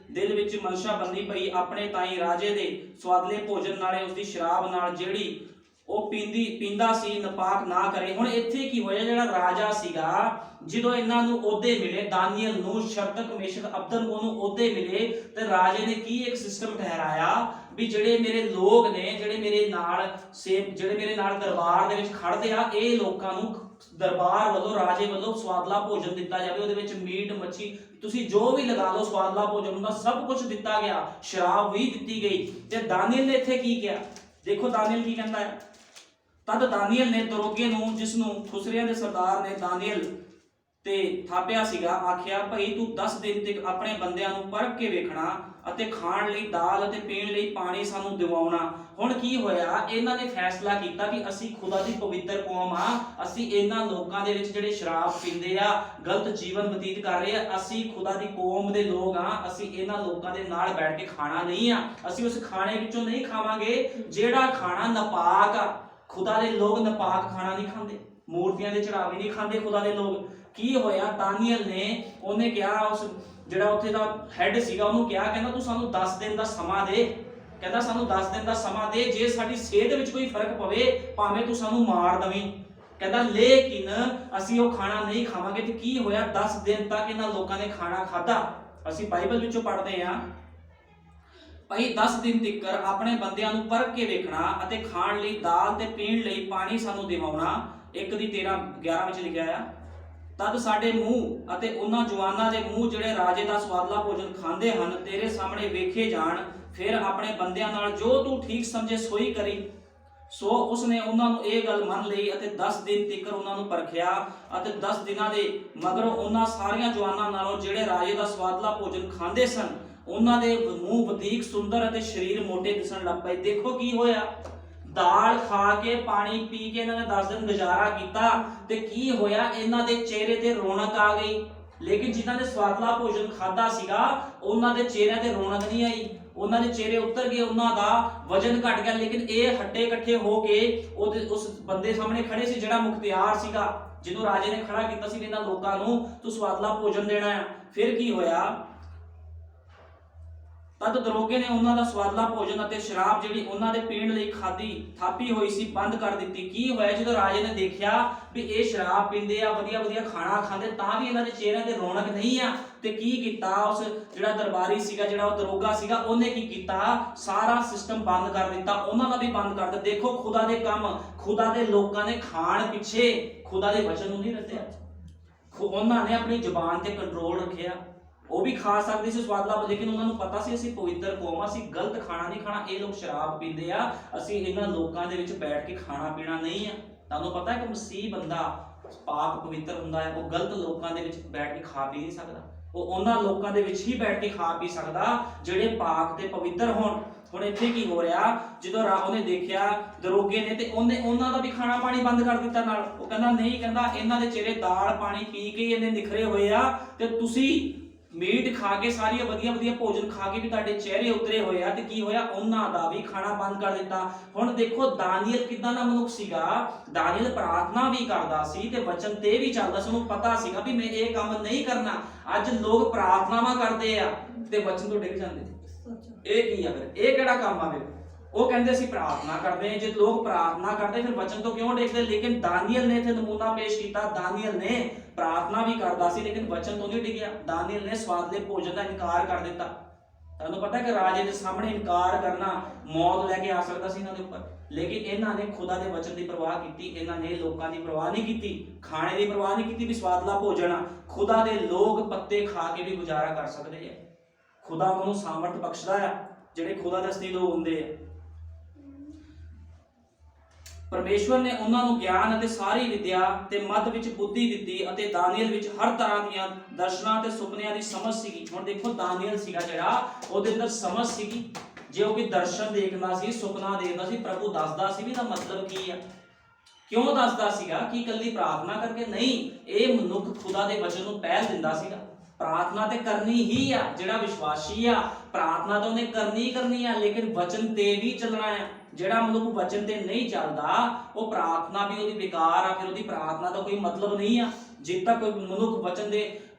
[SPEAKER 1] ਦਿਲ ਵਿੱਚ ਮਨਸ਼ਾਬੰਦੀ ਪਈ ਆਪਣੇ ਤਾਈ ਰਾਜੇ ਦੇ ਸਵਾਦਲੇ ਭੋਜਨ ਨਾਲੇ ਉਸਦੀ ਸ਼ਰਾਬ ਨਾਲ ਜਿਹੜੀ ਉਹ ਪੀਂਦਾ ਸੀ ਨਪਾਕ ਨਾ ਕਰੇ। ਹੁਣ ਇੱਥੇ ਕੀ ਹੋਇਆ, ਜਿਹੜਾ ਰਾਜਾ ਸੀਗਾ ਜਦੋਂ ਇਹਨਾਂ ਨੂੰ ਅਹੁਦੇ ਮਿਲੇ, ਦਾਨੀਏਲ ਨੂੰ ਸ਼ਰਦਕ, ਮੇਸ਼ਕ, ਅਬਦਨਗੋ ਨੂੰ ਅਹੁਦੇ ਮਿਲੇ, ਤੇ ਰਾਜੇ ਨੇ ਕੀ ਇੱਕ ਸਿਸਟਮ ਠਹਿਰਾਇਆ ਵੀ ਜਿਹੜੇ ਮੇਰੇ ਲੋਕ ਨੇ, ਜਿਹੜੇ ਮੇਰੇ ਨਾਲ ਦਰਬਾਰ ਦੇ ਵਿੱਚ ਖੜਦੇ ਆ, ਇਹ ਲੋਕਾਂ ਨੂੰ ਦਰਬਾਰ ਵੱਲੋਂ, ਰਾਜੇ ਵੱਲੋਂ ਸਵਾਦਲਾ ਭੋਜਨ ਦਿੱਤਾ ਜਾਵੇ। ਉਹਦੇ ਵਿੱਚ ਮੀਟ, ਮੱਛੀ, ਤੁਸੀਂ ਜੋ ਵੀ ਲਗਾ ਲਓ, ਸਵਾਦਲਾ ਭੋਜਨ ਹੁੰਦਾ, ਸਭ ਕੁਝ ਦਿੱਤਾ ਗਿਆ, ਸ਼ਰਾਬ ਵੀ ਦਿੱਤੀ ਗਈ। ਤੇ ਦਾਨੀਏਲ ਨੇ ਇੱਥੇ ਕੀ ਕਿਹਾ, ਦੇਖੋ ਦਾਨੀਏਲ ਕੀ ਕਹਿੰਦਾ ਹੈ। ਤਦ ਦਾਨੀਏਲ ਨੇ ਦਰੋਗੇ ਨੂੰ, ਜਿਸ ਨੂੰ ਖੁਸਰਿਆਂ ਦੇ ਸਰਦਾਰ ਨੇ ਦਾਨੀਏਲ ਤੇ ਥਾਪਿਆ ਸੀਗਾ, ਆਖਿਆ, ਭਈ ਤੂੰ 10 ਦਿਨ ਤੱਕ ਆਪਣੇ ਬੰਦਿਆਂ ਨੂੰ ਪਰਖ ਕੇ ਵੇਖਣਾ ਅਤੇ ਖਾਣ ਲਈ ਦਾਲ ਅਤੇ ਪੀਣ ਲਈ ਪਾਣੀ ਸਾਨੂੰ ਦਿਵਾਉਣਾ। ਹੁਣ ਕੀ ਹੋਇਆ, ਇਹਨਾਂ ਨੇ ਫੈਸਲਾ ਕੀਤਾ ਵੀ ਅਸੀਂ ਖੁਦਾ ਦੀ ਪਵਿੱਤਰ ਕੌਮ ਆ, ਅਸੀਂ ਇਹਨਾਂ ਲੋਕਾਂ ਦੇ ਵਿੱਚ ਜਿਹੜੇ ਸ਼ਰਾਬ ਪੀਂਦੇ ਆ, ਗਲਤ ਜੀਵਨ ਬਤੀਤ ਕਰ ਰਹੇ ਆ, ਅਸੀਂ ਖੁਦਾ ਦੀ ਕੌਮ ਦੇ ਲੋਕ ਆ, ਅਸੀਂ ਇਹਨਾਂ ਲੋਕਾਂ ਦੇ ਨਾਲ ਬੈਠ ਕੇ ਖਾਣਾ ਨਹੀਂ ਆ, ਅਸੀਂ ਉਸ ਖਾਣੇ ਵਿੱਚੋਂ ਨਹੀਂ ਖਾਵਾਂਗੇ ਜਿਹੜਾ ਖਾਣਾ ਨਪਾਕ ਆ। ਖੁਦਾ ਦੇ ਲੋਕ ਨਪਾਕ ਖਾਣਾ ਨਹੀਂ ਖਾਂਦੇ, ਮੂਰਤੀਆਂ ਦੇ ਚੜਾਵੇ ਨਹੀਂ ਖਾਂਦੇ ਖੁਦਾ ਦੇ ਲੋਕ। ਕੀ ਹੋਇਆ, ਦਾਨੀਏਲ ਨੇ, ਉਹਨੇ ਕਿਹਾ, ਉਸ ਜਿਹੜਾ ਉੱਥੇ ਦਾ ਹੈੱਡ ਸੀਗਾ ਉਹਨੂੰ ਕਿਹਾ, ਕਹਿੰਦਾ ਤੂੰ ਸਾਨੂੰ 10 ਦਿਨ ਦਾ ਸਮਾਂ ਦੇ, ਕਹਿੰਦਾ ਸਾਨੂੰ 10 ਦਿਨ ਦਾ ਸਮਾਂ ਦੇ, ਜੇ ਸਾਡੀ ਸਿਹਤ ਵਿੱਚ ਕੋਈ ਫਰਕ ਪਵੇ ਭਾਵੇਂ ਤੂੰ ਸਾਨੂੰ ਮਾਰ ਦਵੀਂ, ਕਹਿੰਦਾ ਲੇਕਿਨ ਅਸੀਂ ਉਹ ਖਾਣਾ ਨਹੀਂ ਖਾਵਾਂਗੇ। ਤੇ ਕੀ ਹੋਇਆ, 10 ਦਿਨ ਤੱਕ ਇਹਨਾਂ ਲੋਕਾਂ ਨੇ ਖਾਣਾ ਖਾਧਾ। ਅਸੀਂ ਬਾਈਬਲ ਵਿੱਚੋਂ ਪੜ੍ਹਦੇ ਹਾਂ, ਭਾਈ 10 ਦਿਨ ਤੱਕ ਆਪਣੇ ਬੰਦਿਆਂ ਨੂੰ ਪਰਖ ਕੇ ਵੇਖਣਾ ਅਤੇ ਖਾਣ ਲਈ ਦਾਲ ਤੇ ਪੀਣ ਲਈ ਪਾਣੀ ਸਾਨੂੰ ਦਿਵਾਉਣਾ। 1:13-11 ਵਿੱਚ ਲਿਖਿਆ ਆ, ਤਦ ਸਾਡੇ ਮੂੰਹ ਅਤੇ ਉਹਨਾਂ ਜਵਾਨਾਂ ਦੇ ਮੂੰਹ ਜਿਹੜੇ ਰਾਜੇ ਦਾ ਸਵਾਦਲਾ ਭੋਜਨ ਖਾਂਦੇ ਹਨ ਤੇਰੇ ਸਾਹਮਣੇ ਵੇਖੇ ਜਾਣ, ਫਿਰ ਆਪਣੇ ਬੰਦਿਆਂ ਨਾਲ ਜੋ ਤੂੰ ਠੀਕ ਸਮਝੇ ਸੋਈ ਕਰੀ। ਸੋ ਉਸਨੇ ਉਹਨਾਂ ਨੂੰ ਇਹ ਗੱਲ ਮੰਨ ਲਈ ਅਤੇ 10 ਦਿਨ ਤੱਕ ਉਹਨਾਂ ਨੂੰ ਪਰਖਿਆ। ਅਤੇ 10 ਦਿਨਾਂ ਦੇ ਮਗਰੋਂ ਉਹਨਾਂ ਸਾਰੀਆਂ ਜਵਾਨਾਂ ਨਾਲੋਂ ਜਿਹੜੇ ਰਾਜੇ ਦਾ ਸਵਾਦਲਾ ਭੋਜਨ ਖਾਂਦੇ ਸਨ, ਉਹਨਾਂ ਦੇ ਮੂੰਹ ਵਧੀਕ ਸੁੰਦਰ ਅਤੇ ਸਰੀਰ ਮੋਟੇ ਦਿਸਣ ਲੱਗ ਪਏ। ਦੇਖੋ ਕੀ ਹੋਇਆ, ਦਾਲ ਖਾ ਕੇ, ਪਾਣੀ ਪੀ ਕੇ ਇਹਨਾਂ ਨੇ 10 ਦਿਨ ਗੁਜ਼ਾਰਾ ਕੀਤਾ, ਤੇ ਕੀ ਹੋਇਆ, ਇਹਨਾਂ ਦੇ ਚਿਹਰੇ ਤੇ ਰੌਣਕ ਆ ਗਈ। ਲੇਕਿਨ ਜਿਨ੍ਹਾਂ ਨੇ ਸਵਾਦਲਾ ਭੋਜਨ ਖਾਦਾ ਸੀਗਾ, ਉਹਨਾਂ ਦੇ ਚਿਹਰਿਆਂ ਤੇ ਰੌਣਕ ਨਹੀਂ ਆਈ, ਉਹਨਾਂ ਦੇ ਚਿਹਰੇ ਉਤਰ ਗਏ, ਉਹਨਾਂ ਦਾ ਵਜਨ ਘਟ ਗਿਆ। ਲੇਕਿਨ ਇਹ ਹੱਟੇ ਇਕੱਠੇ ਹੋ ਕੇ ਉਸ ਬੰਦੇ ਸਾਹਮਣੇ ਖੜੇ ਸੀ ਜਿਹੜਾ ਮੁਖਤਿਆਰ ਸੀਗਾ, ਜਿਹਨੂੰ ਰਾਜੇ ਨੇ ਖੜਾ ਕੀਤਾ ਸੀ ਇਹਨਾਂ ਲੋਕਾਂ ਨੂੰ ਤੂੰ ਸਵਾਦਲਾ ਭੋਜਨ ਦੇਣਾ ਹੈ। ਫਿਰ ਕੀ ਹੋਇਆ, ਤਦ ਦਰੋਗੇ ਨੇ ਉਹਨਾਂ ਦਾ ਸਵਾਦਲਾ ਭੋਜਨ ਅਤੇ ਸ਼ਰਾਬ ਜਿਹੜੀ ਉਹਨਾਂ ਦੇ ਪੀਣ ਲਈ ਥਾਪੀ ਹੋਈ ਸੀ ਬੰਦ ਕਰ ਦਿੱਤੀ। ਕੀ ਹੋਇਆ, ਜਦੋਂ ਰਾਜੇ ਨੇ ਦੇਖਿਆ ਵੀ ਇਹ ਸ਼ਰਾਬ ਪੀਂਦੇ ਆ, ਵਧੀਆ ਵਧੀਆ ਖਾਣਾ ਖਾਂਦੇ, ਤਾਂ ਵੀ ਇਹਨਾਂ ਦੇ ਚਿਹਰਿਆਂ ਤੇ ਰੌਣਕ ਨਹੀਂ ਆ, ਤੇ ਕੀ ਕੀਤਾ, ਉਸ ਜਿਹੜਾ ਦਰਬਾਰੀ ਸੀਗਾ, ਜਿਹੜਾ ਉਹ ਦਰੋਗਾ ਸੀਗਾ, ਉਹਨੇ ਕੀ ਕੀਤਾ, ਸਾਰਾ ਸਿਸਟਮ ਬੰਦ ਕਰ ਦਿੱਤਾ, ਉਹਨਾਂ ਦਾ ਵੀ ਬੰਦ ਕਰ ਦਿੱਤਾ। ਦੇਖੋ ਖੁਦਾ ਦੇ ਕੰਮ, ਖੁਦਾ ਦੇ ਲੋਕਾਂ ਨੇ ਖਾਣ ਪਿੱਛੇ ਖੁਦਾ ਦੇ ਵਚਨ ਨੂੰ ਨਹੀਂ ਰੱਖਿਆ, ਉਹਨਾਂ ਨੇ ਆਪਣੀ ਜ਼ੁਬਾਨ ਤੇ ਕੰਟਰੋਲ ਰੱਖਿਆ। ਉਹ ਵੀ ਖਾ ਸਕਦੇ ਸੀ ਸਵਾਦਲਾ, ਲੇਕਿਨ ਉਹਨਾਂ ਨੂੰ ਪਤਾ ਸੀ ਅਸੀਂ ਪਵਿੱਤਰ ਕੌਮ ਆ, ਅਸੀਂ ਗਲਤ ਖਾਣਾ ਨਹੀਂ ਖਾਣਾ। ਇਹ ਲੋਕ ਸ਼ਰਾਬ ਪੀਂਦੇ ਆ, ਅਸੀਂ ਇਹਨਾਂ ਲੋਕਾਂ ਦੇ ਵਿੱਚ ਬੈਠ ਕੇ ਖਾਣਾ ਪੀਣਾ ਨਹੀਂ ਆ। ਤੁਹਾਨੂੰ ਪਤਾ ਹੈ ਕਿ ਮਸੀਹ ਬੰਦਾ ਪਾਕ ਪਵਿੱਤਰ ਹੁੰਦਾ ਹੈ, ਉਹ ਗਲਤ ਲੋਕਾਂ ਦੇ ਵਿੱਚ ਬੈਠ ਕੇ ਖਾ ਪੀ ਨਹੀਂ ਸਕਦਾ, ਉਹ ਉਹਨਾਂ ਲੋਕਾਂ ਦੇ ਵਿੱਚ ਹੀ ਬੈਠ ਕੇ ਖਾ ਪੀ ਸਕਦਾ ਜਿਹੜੇ ਪਾਕ ਤੇ ਪਵਿੱਤਰ ਹੋਣ। ਹੁਣ ਇੱਥੇ ਕੀ ਹੋ ਰਿਹਾ, ਜਦੋਂ ਉਹਨੇ ਦੇਖਿਆ ਦਰੋਗੇ ਨੇ, ਤੇ ਉਹਨੇ ਉਹਨਾਂ ਦਾ ਵੀ ਖਾਣਾ ਪਾਣੀ ਬੰਦ ਕਰ ਦਿੱਤਾ ਨਾਲ। ਉਹ ਕਹਿੰਦਾ ਨਹੀਂ, ਕਹਿੰਦਾ ਇਹਨਾਂ ਦੇ ਚਿਹਰੇ ਦਾਲ ਪਾਣੀ ਪੀ ਕੇ ਇਹਨੇ ਨਿਖਰੇ ਹੋਏ ਆ, ਤੇ ਤੁਸੀਂ ਮੀਟ ਖਾ ਕੇ, ਸਾਰੀਆਂ ਵਧੀਆ ਵਧੀਆ ਭੋਜਨ ਖਾ ਕੇ ਵੀ ਤੁਹਾਡੇ ਚਿਹਰੇ ਉਤਰੇ ਹੋਏ ਆ। ਤੇ ਕੀ ਹੋਇਆ, ਉਹਨਾਂ ਦਾ ਵੀ ਖਾਣਾ ਬੰਦ ਕਰ ਦਿੱਤਾ। ਹੁਣ ਦੇਖੋ ਦਾਨੀਏਲ ਕਿੱਦਾਂ ਦਾ ਮਨੁੱਖ ਸੀਗਾ, ਦਾਨੀਏਲ ਪ੍ਰਾਰਥਨਾ ਵੀ ਕਰਦਾ ਸੀ ਤੇ ਵਚਨ ਤੇ ਵੀ ਚੱਲਦਾ ਸੀ, ਉਹਨੂੰ ਪਤਾ ਸੀਗਾ ਵੀ ਮੈਂ ਇਹ ਕੰਮ ਨਹੀਂ ਕਰਨਾ। ਅੱਜ ਲੋਕ ਪ੍ਰਾਰਥਨਾਵਾਂ ਕਰਦੇ ਆ ਤੇ ਵਚਨ ਤੋਂ ਡਿੱਗ ਜਾਂਦੇ, ਇਹ ਕੀ ਆ ਫਿਰ, ਇਹ ਕਿਹੜਾ ਕੰਮ ਆ ਫਿਰ? ਉਹ ਕਹਿੰਦੇ ਅਸੀਂ ਪ੍ਰਾਰਥਨਾ ਕਰਦੇ ਹਾਂ, ਜੇ ਲੋਕ ਪ੍ਰਾਰਥਨਾ ਕਰਦੇ ਫਿਰ ਵਚਨ ਤੋਂ ਕਿਉਂ ਡਿੱਗਦੇ? ਲੇਕਿਨ ਦਾਨੀਏਲ ਨੇ ਇੱਥੇ ਨਮੂਨਾ ਪੇਸ਼ ਕੀਤਾ, ਦਾਨੀਏਲ ਨੇ ਪ੍ਰਾਰਥਨਾ ਵੀ ਕਰਦਾ ਸੀ ਲੇਕਿਨ ਵਚਨ ਤੋਂ ਨਹੀਂ ਡਿੱਗਿਆ। ਦਾਨੀਏਲ ਨੇ ਸਵਾਦਲੇ ਭੋਜਨ ਦਾ ਇਨਕਾਰ ਕਰ ਦਿੱਤਾ। ਤੁਹਾਨੂੰ ਪਤਾ ਕਿ ਰਾਜੇ ਦੇ ਸਾਹਮਣੇ ਇਨਕਾਰ ਕਰਨਾ ਮੌਤ ਲੈ ਕੇ ਆ ਸਕਦਾ ਸੀ ਇਹਨਾਂ ਦੇ ਉੱਪਰ, ਲੇਕਿਨ ਇਹਨਾਂ ਨੇ ਖੁਦਾ ਦੇ ਵਚਨ ਦੀ ਪਰਵਾਹ ਕੀਤੀ। ਇਹਨਾਂ ਨੇ ਲੋਕਾਂ ਦੀ ਪਰਵਾਹ ਨਹੀਂ ਕੀਤੀ, ਖਾਣੇ ਦੀ ਪਰਵਾਹ ਨਹੀਂ ਕੀਤੀ ਵੀ ਸਵਾਦਲਾ ਭੋਜਨ ਆ। ਖੁਦਾ ਦੇ ਲੋਕ ਪੱਤੇ ਖਾ ਕੇ ਵੀ ਗੁਜ਼ਾਰਾ ਕਰ ਸਕਦੇ ਆ। ਖੁਦਾ ਉਹਨੂੰ ਸਾਮਰਥ ਬਖਸ਼ਦਾ ਆ ਜਿਹੜੇ ਖੁਦਾ ਦੇ ਅਸਲੀ ਲੋਕ ਹੁੰਦੇ ਆ। ਪਰਮੇਸ਼ਵਰ ਨੇ ਉਹਨਾਂ ਨੂੰ ਗਿਆਨ ਅਤੇ ਸਾਰੀ ਵਿਦਿਆ ਤੇ ਮੱਤ ਵਿੱਚ ਬੁੱਧੀ ਦਿੱਤੀ ਅਤੇ ਦਾਨੀਏਲ ਵਿੱਚ ਹਰ ਤਰ੍ਹਾਂ ਦੀਆਂ ਦਰਸ਼ਨਾਂ ਤੇ ਸੁਪਨਿਆਂ ਦੀ ਸਮਝ ਸੀਗੀ। ਹੁਣ ਦੇਖੋ ਦਾਨੀਏਲ ਸੀਗਾ ਜਿਹੜਾ, ਉਹਦੇ ਅੰਦਰ ਸਮਝ ਸੀਗੀ। ਜੇ ਉਹ ਕੋਈ ਦਰਸ਼ਨ ਦੇਖਦਾ ਸੀ, ਸੁਪਨਾ ਦੇਖਦਾ ਸੀ, ਪ੍ਰਭੂ ਦੱਸਦਾ ਸੀ ਵੀ ਇਹਦਾ ਮਤਲਬ ਕੀ ਆ। ਕਿਉਂ ਦੱਸਦਾ ਸੀਗਾ? ਕਿ ਇਕੱਲੀ ਪ੍ਰਾਰਥਨਾ ਕਰਕੇ ਨਹੀਂ, ਇਹ ਮਨੁੱਖ ਖੁਦਾ ਦੇ ਵਚਨ ਨੂੰ ਪਹਿਲ ਦਿੰਦਾ ਸੀਗਾ। ਪ੍ਰਾਰਥਨਾ ਤੇ ਕਰਨੀ ਹੀ ਆ, ਜਿਹੜਾ ਵਿਸ਼ਵਾਸੀ ਆ ਪ੍ਰਾਰਥਨਾ ਤਾਂ ਉਹਨੇ ਕਰਨੀ ਆ, ਲੇਕਿਨ ਵਚਨ ਤੇ ਵੀ ਚੱਲਣਾ ਆ। ਜਿਹੜਾ ਮਨੁੱਖ ਵਚਨ ਤੇ ਨਹੀਂ ਚੱਲਦਾ, ਉਹ ਪ੍ਰਾਰਥਨਾ ਵੀ ਉਹਦੀ ਬੇਕਾਰ ਆ, ਫਿਰ ਉਹਦੀ ਪ੍ਰਾਰਥਨਾ ਦਾ ਕੋਈ ਮਤਲਬ ਨਹੀਂ ਆ। ਜਿੱਦ ਤੱਕ ਕੋਈ ਮਨੁੱਖ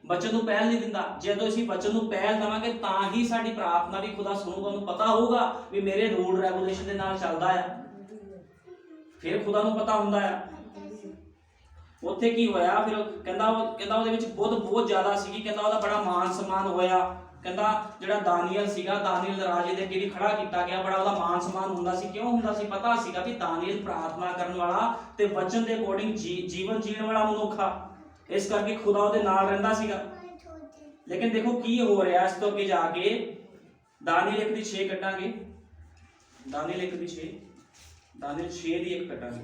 [SPEAKER 1] ਵਚਨ ਨੂੰ ਪਹਿਲ ਨਹੀਂ ਦਿੰਦਾ, ਜਦੋਂ ਅਸੀਂ ਵਚਨ ਨੂੰ ਪਹਿਲ ਦੇਵਾਂਗੇ ਤਾਂ ਹੀ ਸਾਡੀ ਪ੍ਰਾਰਥਨਾ ਵੀ ਖੁਦਾ ਸੁਣੂਗਾ। ਉਹਨੂੰ ਪਤਾ ਹੋਊਗਾ ਵੀ ਮੇਰੇ ਰੂਲ ਰੈਗੂਲੇਸ਼ਨ ਦੇ ਨਾਲ ਚੱਲਦਾ ਆ, ਫਿਰ ਖੁਦਾ ਨੂੰ ਪਤਾ ਹੁੰਦਾ ਆ। ਉੱਥੇ ਕੀ ਹੋਇਆ ਫਿਰ? ਕਹਿੰਦਾ ਉਹਦੇ ਵਿੱਚ ਬੁੱਧ ਬਹੁਤ ਜ਼ਿਆਦਾ ਸੀਗੀ। ਕਹਿੰਦਾ ਉਹਦਾ ਬੜਾ ਮਾਨ ਸਨਮਾਨ ਹੋਇਆ। ਕਹਿੰਦਾ ਜਿਹੜਾ ਦਾਨੀਏਲ ਸੀਗਾ, ਦਾਨੀਏਲ ਰਾਜੇ ਦੇ ਅੱਗੇ ਵੀ ਖੜਾ ਕੀਤਾ ਗਿਆ, ਬੜਾ ਉਹਦਾ ਮਾਨ ਸਨਮਾਨ ਹੁੰਦਾ ਸੀ। ਕਿਉਂ ਹੁੰਦਾ ਸੀ? ਪਤਾ ਸੀਗਾ ਵੀ ਦਾਨੀਏਲ ਪ੍ਰਾਰਥਨਾ ਕਰਨ ਵਾਲਾ ਤੇ ਵਚਨ ਦੇ ਅਕੋਰਡਿੰਗ ਜੀਵਨ ਜੀਣ ਵਾਲਾ ਮਨੁੱਖ ਆ, ਇਸ ਕਰਕੇ ਖੁਦਾ ਉਹਦੇ ਨਾਲ ਰਹਿੰਦਾ ਸੀਗਾ। ਲੇਕਿਨ ਦੇਖੋ ਕੀ ਹੋ ਰਿਹਾ ਇਸ ਤੋਂ ਅੱਗੇ ਜਾ ਕੇ। ਦਾਨੀਏਲ 1:6 ਕੱਢਾਂਗੇ, ਦਾਨੀਏਲ 1:6, ਦਾਨੀਏਲ 6:1 ਕੱਢਾਂਗੇ।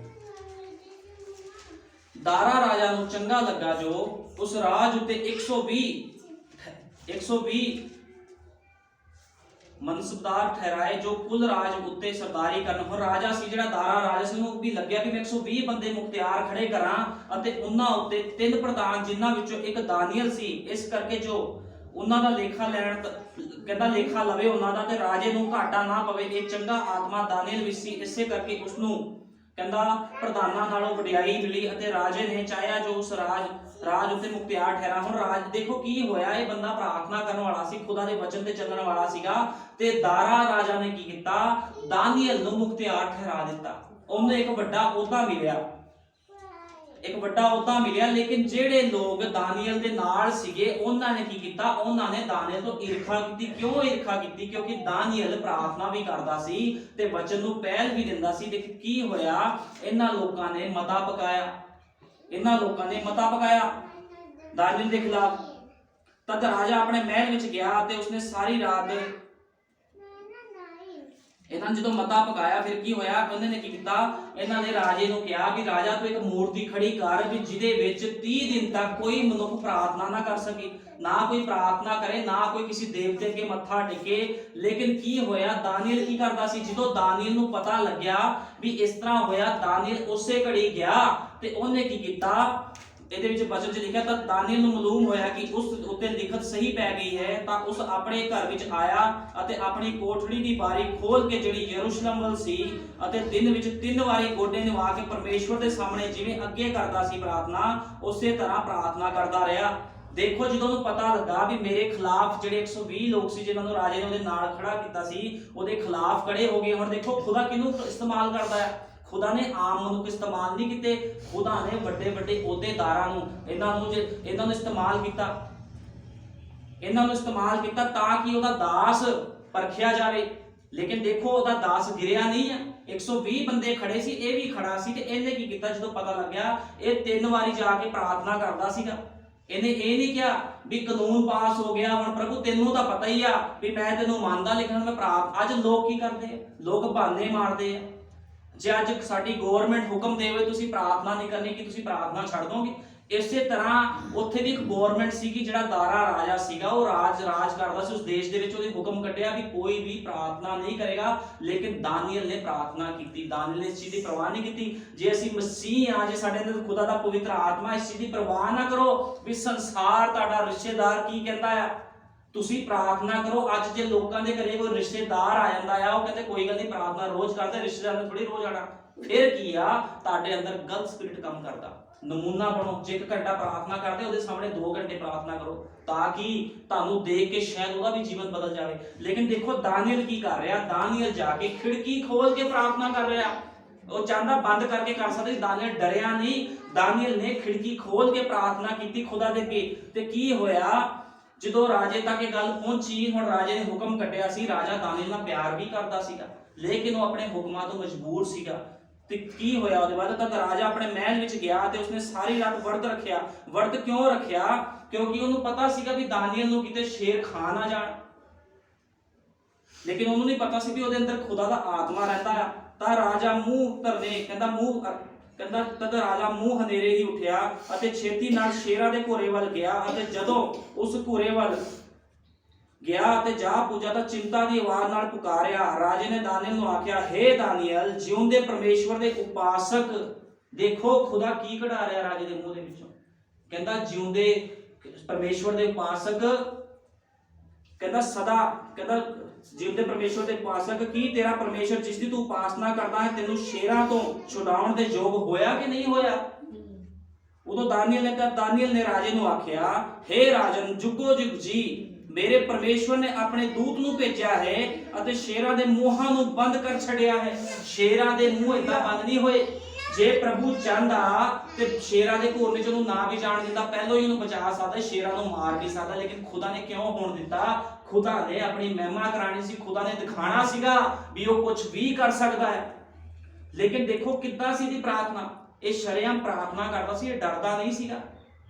[SPEAKER 1] ਦਾਰਾ ਰਾਜਾ ਨੂੰ ਚੰਗਾ ਲੱਗਾ ਜੋ ਉਸ ਰਾਜ ਉੱਤੇ 120 ਮਨਸਬਦਾਰ ਠਹਿਰਾਏ ਜੋ ਕੁੱਲ ਰਾਜ ਉੱਤੇ ਸਰਦਾਰੀ ਕਰਨ। ਹੁਣ ਰਾਜਾ ਸੀ ਜਿਹੜਾ ਦਾਰਾ ਰਾਜਾ ਸੀ, ਉਹਨੂੰ ਵੀ ਲੱਗਿਆ ਕਿ ਮੈਂ 120 ਬੰਦੇ ਮੁਖਤਿਆਰ ਖੜੇ ਕਰਾਂ ਅਤੇ ਉਹਨਾਂ ਉੱਤੇ 3 ਪ੍ਰਧਾਨ ਜਿਨ੍ਹਾਂ ਵਿੱਚੋਂ ਇੱਕ ਦਾਨੀਏਲ ਸੀ, ਇਸ ਕਰਕੇ ਜੋ ਉਹਨਾਂ ਦਾ ਲੇਖਾ ਲੈਣ, ਕਹਿੰਦਾ ਲੇਖਾ ਲਵੇ ਉਹਨਾਂ ਦਾ ਤੇ ਰਾਜੇ ਨੂੰ ਘਾਟਾ ਨਾ ਪਵੇ। ਇਹ ਚੰਗਾ ਆਤਮਾ ਦਾਨੀਏਲ ਵਿੱਚ ਸੀ, ਇਸੇ ਕਰਕੇ ਉਸਨੂੰ ਕਹਿੰਦਾ ਪ੍ਰਧਾਨਾਂ ਨਾਲੋਂ ਵਡਿਆਈ ਮਿਲੀ ਅਤੇ ਰਾਜੇ ਨੇ ਚਾਹਿਆ ਜੋ ਉਸ ਰਾਜ ਉੱਤੇ ਮੁਖਤਿਆਰ ਠਹਿਰਾ। ਹੁਣ ਰਾਜ ਦੇਖੋ ਕੀ ਹੋਇਆ, ਇਹ ਬੰਦਾ ਪ੍ਰਾਰਥਨਾ ਕਰਨ ਵਾਲਾ ਸੀ, ਖੁਦਾ ਦੇ ਵਚਨ ਤੇ ਚੱਲਣ ਵਾਲਾ ਸੀਗਾ, ਤੇ ਦਾਰਾ ਰਾਜਾ ਨੇ ਕੀ ਕੀਤਾ? ਦਾਨੀਏਲ ਨੂੰ ਮੁਖਤਿਆਰ ਠਹਿਰਾ ਦਿੱਤਾ। ਉਹਨੂੰ ਇੱਕ ਵੱਡਾ ਅਹੁਦਾ ਮਿਲਿਆ, ਲੇਕਿਨ ਜਿਹੜੇ ਲੋਕ ਦਾਨੀਏਲ ਦੇ ਨਾਲ ਸੀਗੇ ਉਹਨਾਂ ਨੇ ਕੀ ਕੀਤਾ? ਉਹਨਾਂ ਨੇ ਦਾਨੀਏਲ ਤੋਂ ਈਰਖਾ ਕੀਤੀ। ਕਿਉਂ ਈਰਖਾ ਕੀਤੀ? ਕਿਉਂਕਿ ਦਾਨੀਏਲ ਪ੍ਰਾਰਥਨਾ ਵੀ ਕਰਦਾ ਸੀ ਤੇ ਵਚਨ ਨੂੰ ਪਹਿਲ ਵੀ ਦਿੰਦਾ ਸੀ। ਲੇਕਿਨ ਕੀ ਹੋਇਆ? ਇਹਨਾਂ ਲੋਕਾਂ ਨੇ ਮਤਾ ਪਕਾਇਆ ਦਾਨੀਏਲ ਦੇ ਖਿਲਾਫ। ਤਦ ਰਾਜਾ ਆਪਣੇ ਮਹਿਲ ਵਿੱਚ ਗਿਆ ਤੇ ਉਸਨੇ ਸਾਰੀ ਰਾਤ ਇਹਨਾਂ ਜਦੋਂ ਮਤਾ ਪਕਾਇਆ, ਫਿਰ ਕੀ ਹੋਇਆ? ਉਹਨਾਂ ਨੇ ਕੀ ਕੀਤਾ? ਇਹਨਾਂ ਨੇ ਰਾਜੇ ਨੂੰ ਕਿਹਾ ਵੀ ਰਾਜਾ ਤੂੰ ਇੱਕ ਮੂਰਤੀ ਖੜੀ ਕਰ ਵੀ ਜਿਹਦੇ ਵਿੱਚ 30 ਦਿਨ ਤੱਕ ਕੋਈ ਮਨੁੱਖ ਪ੍ਰਾਰਥਨਾ ਨਾ ਕਰ ਸਕੇ, ਨਾ ਕੋਈ ਪ੍ਰਾਰਥਨਾ ਕਰੇ, ਨਾ ਕੋਈ ਕਿਸੇ ਦੇਵਤੇ ਅੱਗੇ ਮੱਥਾ ਟੇਕੇ। ਲੇਕਿਨ ਕੀ ਹੋਇਆ? ਦਾਨੀਏਲ ਕੀ ਕਰਦਾ ਸੀ? ਜਦੋਂ ਦਾਨੀਏਲ ਨੂੰ ਪਤਾ ਲੱਗਿਆ ਵੀ ਇਸ ਤਰ੍ਹਾਂ ਹੋਇਆ, ਦਾਨੀਏਲ ਉਸੇ ਘੜੀ ਗਿਆ ਤੇ ਉਹਨੇ ਕੀ ਕੀਤਾ? ਇਹਦੇ ਵਿੱਚ ਬਚਨ 'ਚ ਲਿਖਿਆ, ਤਾਂ ਦਾਨੀਏਲ ਨੂੰ ਮਾਲੂਮ ਹੋਇਆ ਕਿ ਉਸ ਉੱਤੇ ਲਿਖਤ ਸਹੀ ਪੈ ਗਈ ਹੈ, ਤਾਂ ਉਸ ਆਪਣੇ ਘਰ ਵਿੱਚ ਆਇਆ ਅਤੇ ਆਪਣੀ ਕੋਠੜੀ ਦੀ ਬਾਰੀ ਖੋਲ ਕੇ ਜਿਹੜੀ ਯਰੂਸ਼ਲਮ ਵੱਲ ਸੀ ਅਤੇ ਦਿਨ ਵਿੱਚ 3 ਵਾਰੀ ਗੋਡੇ ਨਿਵਾ ਕੇ ਪਰਮੇਸ਼ਵਰ ਦੇ ਸਾਹਮਣੇ ਜਿਵੇਂ ਅੱਗੇ ਕਰਦਾ ਸੀ ਪ੍ਰਾਰਥਨਾ, ਉਸੇ ਤਰ੍ਹਾਂ ਪ੍ਰਾਰਥਨਾ ਕਰਦਾ ਰਿਹਾ। ਦੇਖੋ ਜਦੋਂ ਉਹਨੂੰ ਪਤਾ ਲੱਗਾ ਵੀ ਮੇਰੇ ਖਿਲਾਫ ਜਿਹੜੇ 120 ਲੋਕ ਸੀ ਜਿਨ੍ਹਾਂ ਨੂੰ ਰਾਜੇ ਨੇ ਉਹਦੇ ਨਾਲ ਖੜਾ ਕੀਤਾ ਸੀ, ਉਹਦੇ ਖਿਲਾਫ ਖੜੇ ਹੋ ਗਏ। ਹੁਣ ਦੇਖੋ ਖੁਦਾ ਕਿਹਨੂੰ ਇਸਤੇਮਾਲ ਕਰਦਾ ਹੈ? ਖੁਦਾ ਨੇ ਆਮ ਮਨੁੱਖ ਇਸਤੇਮਾਲ ਨਹੀਂ ਕੀਤੇ, ਖੁਦਾ ਨੇ ਵੱਡੇ ਅਹੁਦੇਦਾਰਾਂ ਨੂੰ ਇਹਨਾਂ ਨੂੰ ਇਸਤੇਮਾਲ ਕੀਤਾ ਤਾਂ ਕਿ ਉਹਦਾ ਦਾਸ ਪਰਖਿਆ ਜਾਵੇ। ਲੇਕਿਨ ਦੇਖੋ ਉਹਦਾ ਦਾਸ ਗਿਰਿਆ ਨਹੀਂ ਆ। 120 ਬੰਦੇ ਖੜੇ ਸੀ, ਇਹ ਵੀ ਖੜਾ ਸੀ, ਤੇ ਇਹਨੇ ਕੀ ਕੀਤਾ? ਜਦੋਂ ਪਤਾ ਲੱਗਿਆ ਇਹ 3 ਵਾਰੀ ਜਾ ਕੇ ਪ੍ਰਾਰਥਨਾ ਕਰਦਾ ਸੀਗਾ, ਇਹਨੇ ਇਹ ਨਹੀਂ ਕਿਹਾ ਵੀ ਕਾਨੂੰਨ ਪਾਸ ਹੋ ਗਿਆ, ਹੁਣ ਪ੍ਰਭੂ ਤੈਨੂੰ ਤਾਂ ਪਤਾ ਹੀ ਆ ਵੀ ਮੈਂ ਤੈਨੂੰ ਮੰਨਦਾ, ਲੇਕਿਨ ਮੈਂ ਅੱਜ ਲੋਕ ਕੀ ਕਰਦੇ ਆ? ਲੋਕ ਬਹਾਨੇ ਮਾਰਦੇ ਆ। ਜੇ ਅੱਜ ਸਾਡੀ ਗਵਰਨਮੈਂਟ ਹੁਕਮ ਦੇਵੇ ਤੁਸੀਂ ਪ੍ਰਾਰਥਨਾ ਨਹੀਂ ਕਰਨੀ, ਕਿ ਤੁਸੀਂ ਪ੍ਰਾਰਥਨਾ ਛੱਡ ਦੋਗੇ? ਇਸੇ ਤਰ੍ਹਾਂ ਉੱਥੇ ਵੀ ਇੱਕ ਗਵਰਨਮੈਂਟ ਸੀਗੀ, ਜਿਹੜਾ ਦਾਰਾ ਰਾਜਾ ਸੀਗਾ, ਉਹ ਰਾਜ ਕਰਦਾ ਸੀ ਉਸ ਦੇਸ਼ ਦੇ ਵਿੱਚ। ਉਹਦੇ ਹੁਕਮ ਕੱਢਿਆ ਵੀ ਕੋਈ ਵੀ ਪ੍ਰਾਰਥਨਾ ਨਹੀਂ ਕਰੇਗਾ, ਲੇਕਿਨ ਦਾਨੀਏਲ ਨੇ ਪ੍ਰਾਰਥਨਾ ਕੀਤੀ। ਦਾਨੀਏਲ ਨੇ ਇਸ ਚੀਜ਼ ਦੀ ਪਰਵਾਹ ਨਹੀਂ ਕੀਤੀ। ਜੇ ਅਸੀਂ ਮਸੀਹ ਆ, ਜੇ ਸਾਡੇ ਅੰਦਰ ਖੁਦਾ ਦਾ ਪਵਿੱਤਰ ਆਤਮਾ, ਇਸ ਚੀਜ਼ ਦੀ ਪਰਵਾਹ ਨਾ ਕਰੋ ਵੀ ਸੰਸਾਰ ਤੁਹਾਡਾ ਰਿਸ਼ਤੇਦਾਰ ਕੀ ਕਹਿੰਦਾ ਆ, ਤੁਸੀਂ ਪ੍ਰਾਰਥਨਾ ਕਰੋ। ਅੱਜ ਜੇ ਲੋਕਾਂ ਦੇ ਘਰੇ ਕੋਈ ਰਿਸ਼ਤੇਦਾਰ ਆ ਜਾਂਦਾ ਆ, ਉਹ ਕਹਿੰਦੇ ਕੋਈ ਗੱਲ ਨਹੀਂ ਪ੍ਰਾਰਥਨਾ ਰੋਜ਼ ਕਰਦੇ, ਰਿਸ਼ਤੇਦਾਰ ਨੇ ਥੋੜੀ ਰੋਜ਼ ਆਣਾ। ਫਿਰ ਕੀ ਆ? ਤੁਹਾਡੇ ਅੰਦਰ ਗਲਤ ਸਪਿਰਿਟ ਕੰਮ ਕਰਦਾ। ਨਮੂਨਾ ਬਣੋ। ਜੇ 1 ਘੰਟਾ ਪ੍ਰਾਰਥਨਾ ਕਰਦੇ, ਉਹਦੇ ਸਾਹਮਣੇ 2 ਘੰਟੇ ਪ੍ਰਾਰਥਨਾ ਕਰੋ, ਤਾਂ ਕਿ ਤੁਹਾਨੂੰ ਦੇਖ ਕੇ ਸ਼ਾਇਦ ਉਹਦਾ ਵੀ ਜੀਵਨ ਬਦਲ ਜਾਵੇ। ਲੇਕਿਨ ਦੇਖੋ ਦਾਨੀਏਲ ਕੀ ਕਰ ਰਿਹਾ? ਦਾਨੀਏਲ ਜਾ ਕੇ ਖਿੜਕੀ ਖੋਲ ਕੇ ਪ੍ਰਾਰਥਨਾ ਕਰ ਰਿਹਾ। ਉਹ ਚਾਹੁੰਦਾ ਬੰਦ ਕਰਕੇ ਕਰ ਸਕਦਾ ਸੀ, ਦਾਨੀਏਲ ਡਰਿਆ ਨਹੀਂ। ਦਾਨੀਏਲ ਨੇ ਖਿੜਕੀ ਖੋਲ ਕੇ ਪ੍ਰਾਰਥਨਾ ਕੀਤੀ ਖੁਦਾ ਦੇ ਅੱਗੇ। ਤੇ ਕੀ ਹੋਇਆ? ਜਦੋਂ ਰਾਜੇ ਤੱਕ ਇਹ ਗੱਲ ਪਹੁੰਚੀ, ਹੁਣ ਰਾਜੇ ਨੇ ਹੁਕਮ ਕੱਢਿਆ ਸੀ, ਰਾਜਾ ਦਾਨੀਏਲ ਨਾਲ ਪਿਆਰ ਵੀ ਕਰਦਾ ਸੀਗਾ ਲੇਕਿਨ ਉਹ ਆਪਣੇ ਹੁਕਮਾਂ ਤੋਂ ਮਜਬੂਰ ਸੀਗਾ। ਤੇ ਕੀ ਹੋਇਆ ਉਹਦੇ ਬਾਅਦ? ਤਦ ਰਾਜਾ ਆਪਣੇ ਮਹਿਲ ਵਿੱਚ ਗਿਆ ਤੇ ਉਸਨੇ ਸਾਰੀ ਰਾਤ ਵਰਤ ਰੱਖਿਆ। ਵਰਤ ਕਿਉਂ ਰੱਖਿਆ? ਕਿਉਂਕਿ ਉਹਨੂੰ ਪਤਾ ਸੀਗਾ ਵੀ ਦਾਨੀਏਲ ਨੂੰ ਕਿਤੇ ਸ਼ੇਰ ਖਾ ਨਾ ਜਾਣ, ਲੇਕਿਨ ਉਹਨੂੰ ਨਹੀਂ ਪਤਾ ਸੀ ਵੀ ਉਹਦੇ ਅੰਦਰ ਖੁਦਾ ਦਾ ਆਤਮਾ ਰਹਿੰਦਾ ਆ। ਤਾਂ ਰਾਜਾ ਮੂੰਹ ਧਰਨੇ ਕਹਿੰਦਾ ਤਦ ਰਾਜਾ ਮੂੰਹ ਹਨੇਰੇ ਹੀ ਉੱਠਿਆ ਅਤੇ ਛੇਤੀ ਨਾਲ ਸ਼ੇਰਾਂ ਦੇ ਘੋਰੇ ਵੱਲ ਗਿਆ, ਅਤੇ ਜਦੋਂ ਉਸ ਘੋਰੇ ਵੱਲ ਗਿਆ ਤੇ ਜਾ ਪੁੱਜਾ ਤਾਂ ਚਿੰਤਾ ਦੀ ਆਵਾਜ਼ ਨਾਲ ਪੁਕਾਰਿਆ। ਰਾਜੇ ਨੇ ਦਾਨੀਏਲ ਨੂੰ ਆਖਿਆ, ਹੇ ਦਾਨੀਏਲ, ਜਿਉਂਦੇ ਪਰਮੇਸ਼ਵਰ ਦੇ ਉਪਾਸਕ, ਦੇਖੋ ਖੁਦਾ ਕੀ ਕਢਾ ਰਿਹਾ ਰਾਜੇ ਦੇ ਮੂੰਹ ਦੇ ਵਿੱਚੋਂ। ਕਹਿੰਦਾ ਜਿਉਂਦੇ ਪਰਮੇਸ਼ਵਰ ਦੇ ਉਪਾਸਕ, ਕਹਿੰਦਾ ਜਿਉਂਦੇ ਪਰਮੇਸ਼ਵਰ ਦੇ ਉਪਾਸਕ, ਕੀ ਤੇਰਾ ਪਰਮੇਸ਼ਵਰ ਜਿਸ ਦੀ ਤੂੰ ਉਪਾਸਨਾ ਕਰਦਾ ਹੈ ਤੈਨੂੰ ਸ਼ੇਰਾਂ ਤੋਂ ਛੁਡਾਉਣ ਦੇ ਯੋਗ ਹੋਇਆ ਕਿ ਨਹੀਂ ਹੋਇਆ? ਉਦੋਂ ਦਾਨੀਏਲ ਨੇ ਰਾਜੇ ਨੂੰ ਆਖਿਆ, ਹੇ ਰਾਜਨ, ਜੁਗੋ ਜੁਗ ਜੀ, ਮੇਰੇ ਪਰਮੇਸ਼ਵਰ ਨੇ ਆਪਣੇ ਦੂਤ ਨੂੰ ਭੇਜਿਆ ਹੈ ਅਤੇ ਸ਼ੇਰਾਂ ਦੇ ਮੂੰਹਾਂ ਨੂੰ ਬੰਦ ਕਰ ਛੱਡਿਆ ਹੈ। ਸ਼ੇਰਾਂ ਦੇ ਮੂੰਹ ਏਦਾਂ ਬੰਦ ਨਹੀਂ ਹੋਏ। ਜੇ ਪ੍ਰਭੂ ਚਾਹੁੰਦਾ ਤੇ ਸ਼ੇਰਾਂ ਦੇ ਘੋਰ ਵਿੱਚ ਉਹਨੂੰ ਨਾ ਵੀ ਜਾਣ ਦਿੰਦਾ, ਪਹਿਲਾਂ ਹੀ ਉਹਨੂੰ ਬਚਾ ਸਕਦਾ, ਸ਼ੇਰਾਂ ਨੂੰ ਮਾਰ ਵੀ ਸਕਦਾ, ਲੇਕਿਨ ਖੁਦਾ ਨੇ ਕਿਉਂ ਹੋਣ ਦਿੱਤਾ? ਖੁਦਾ ਨੇ ਆਪਣੀ ਮਹਿਮਾ ਕਰਾਣੀ ਸੀ, ਖੁਦਾ ਨੇ ਦਿਖਾਣਾ ਸੀਗਾ ਵੀ ਉਹ ਕੁਝ ਵੀ ਕਰ ਸਕਦਾ ਹੈ। ਲੇਕਿਨ ਦੇਖੋ ਕਿੱਦਾਂ ਸੀ ਦੀ ਪ੍ਰਾਰਥਨਾ। ਇਹ ਸ਼ਰੇਆਮ ਪ੍ਰਾਰਥਨਾ ਕਰਦਾ ਸੀ, ਇਹ ਡਰਦਾ ਨਹੀਂ ਸੀਗਾ,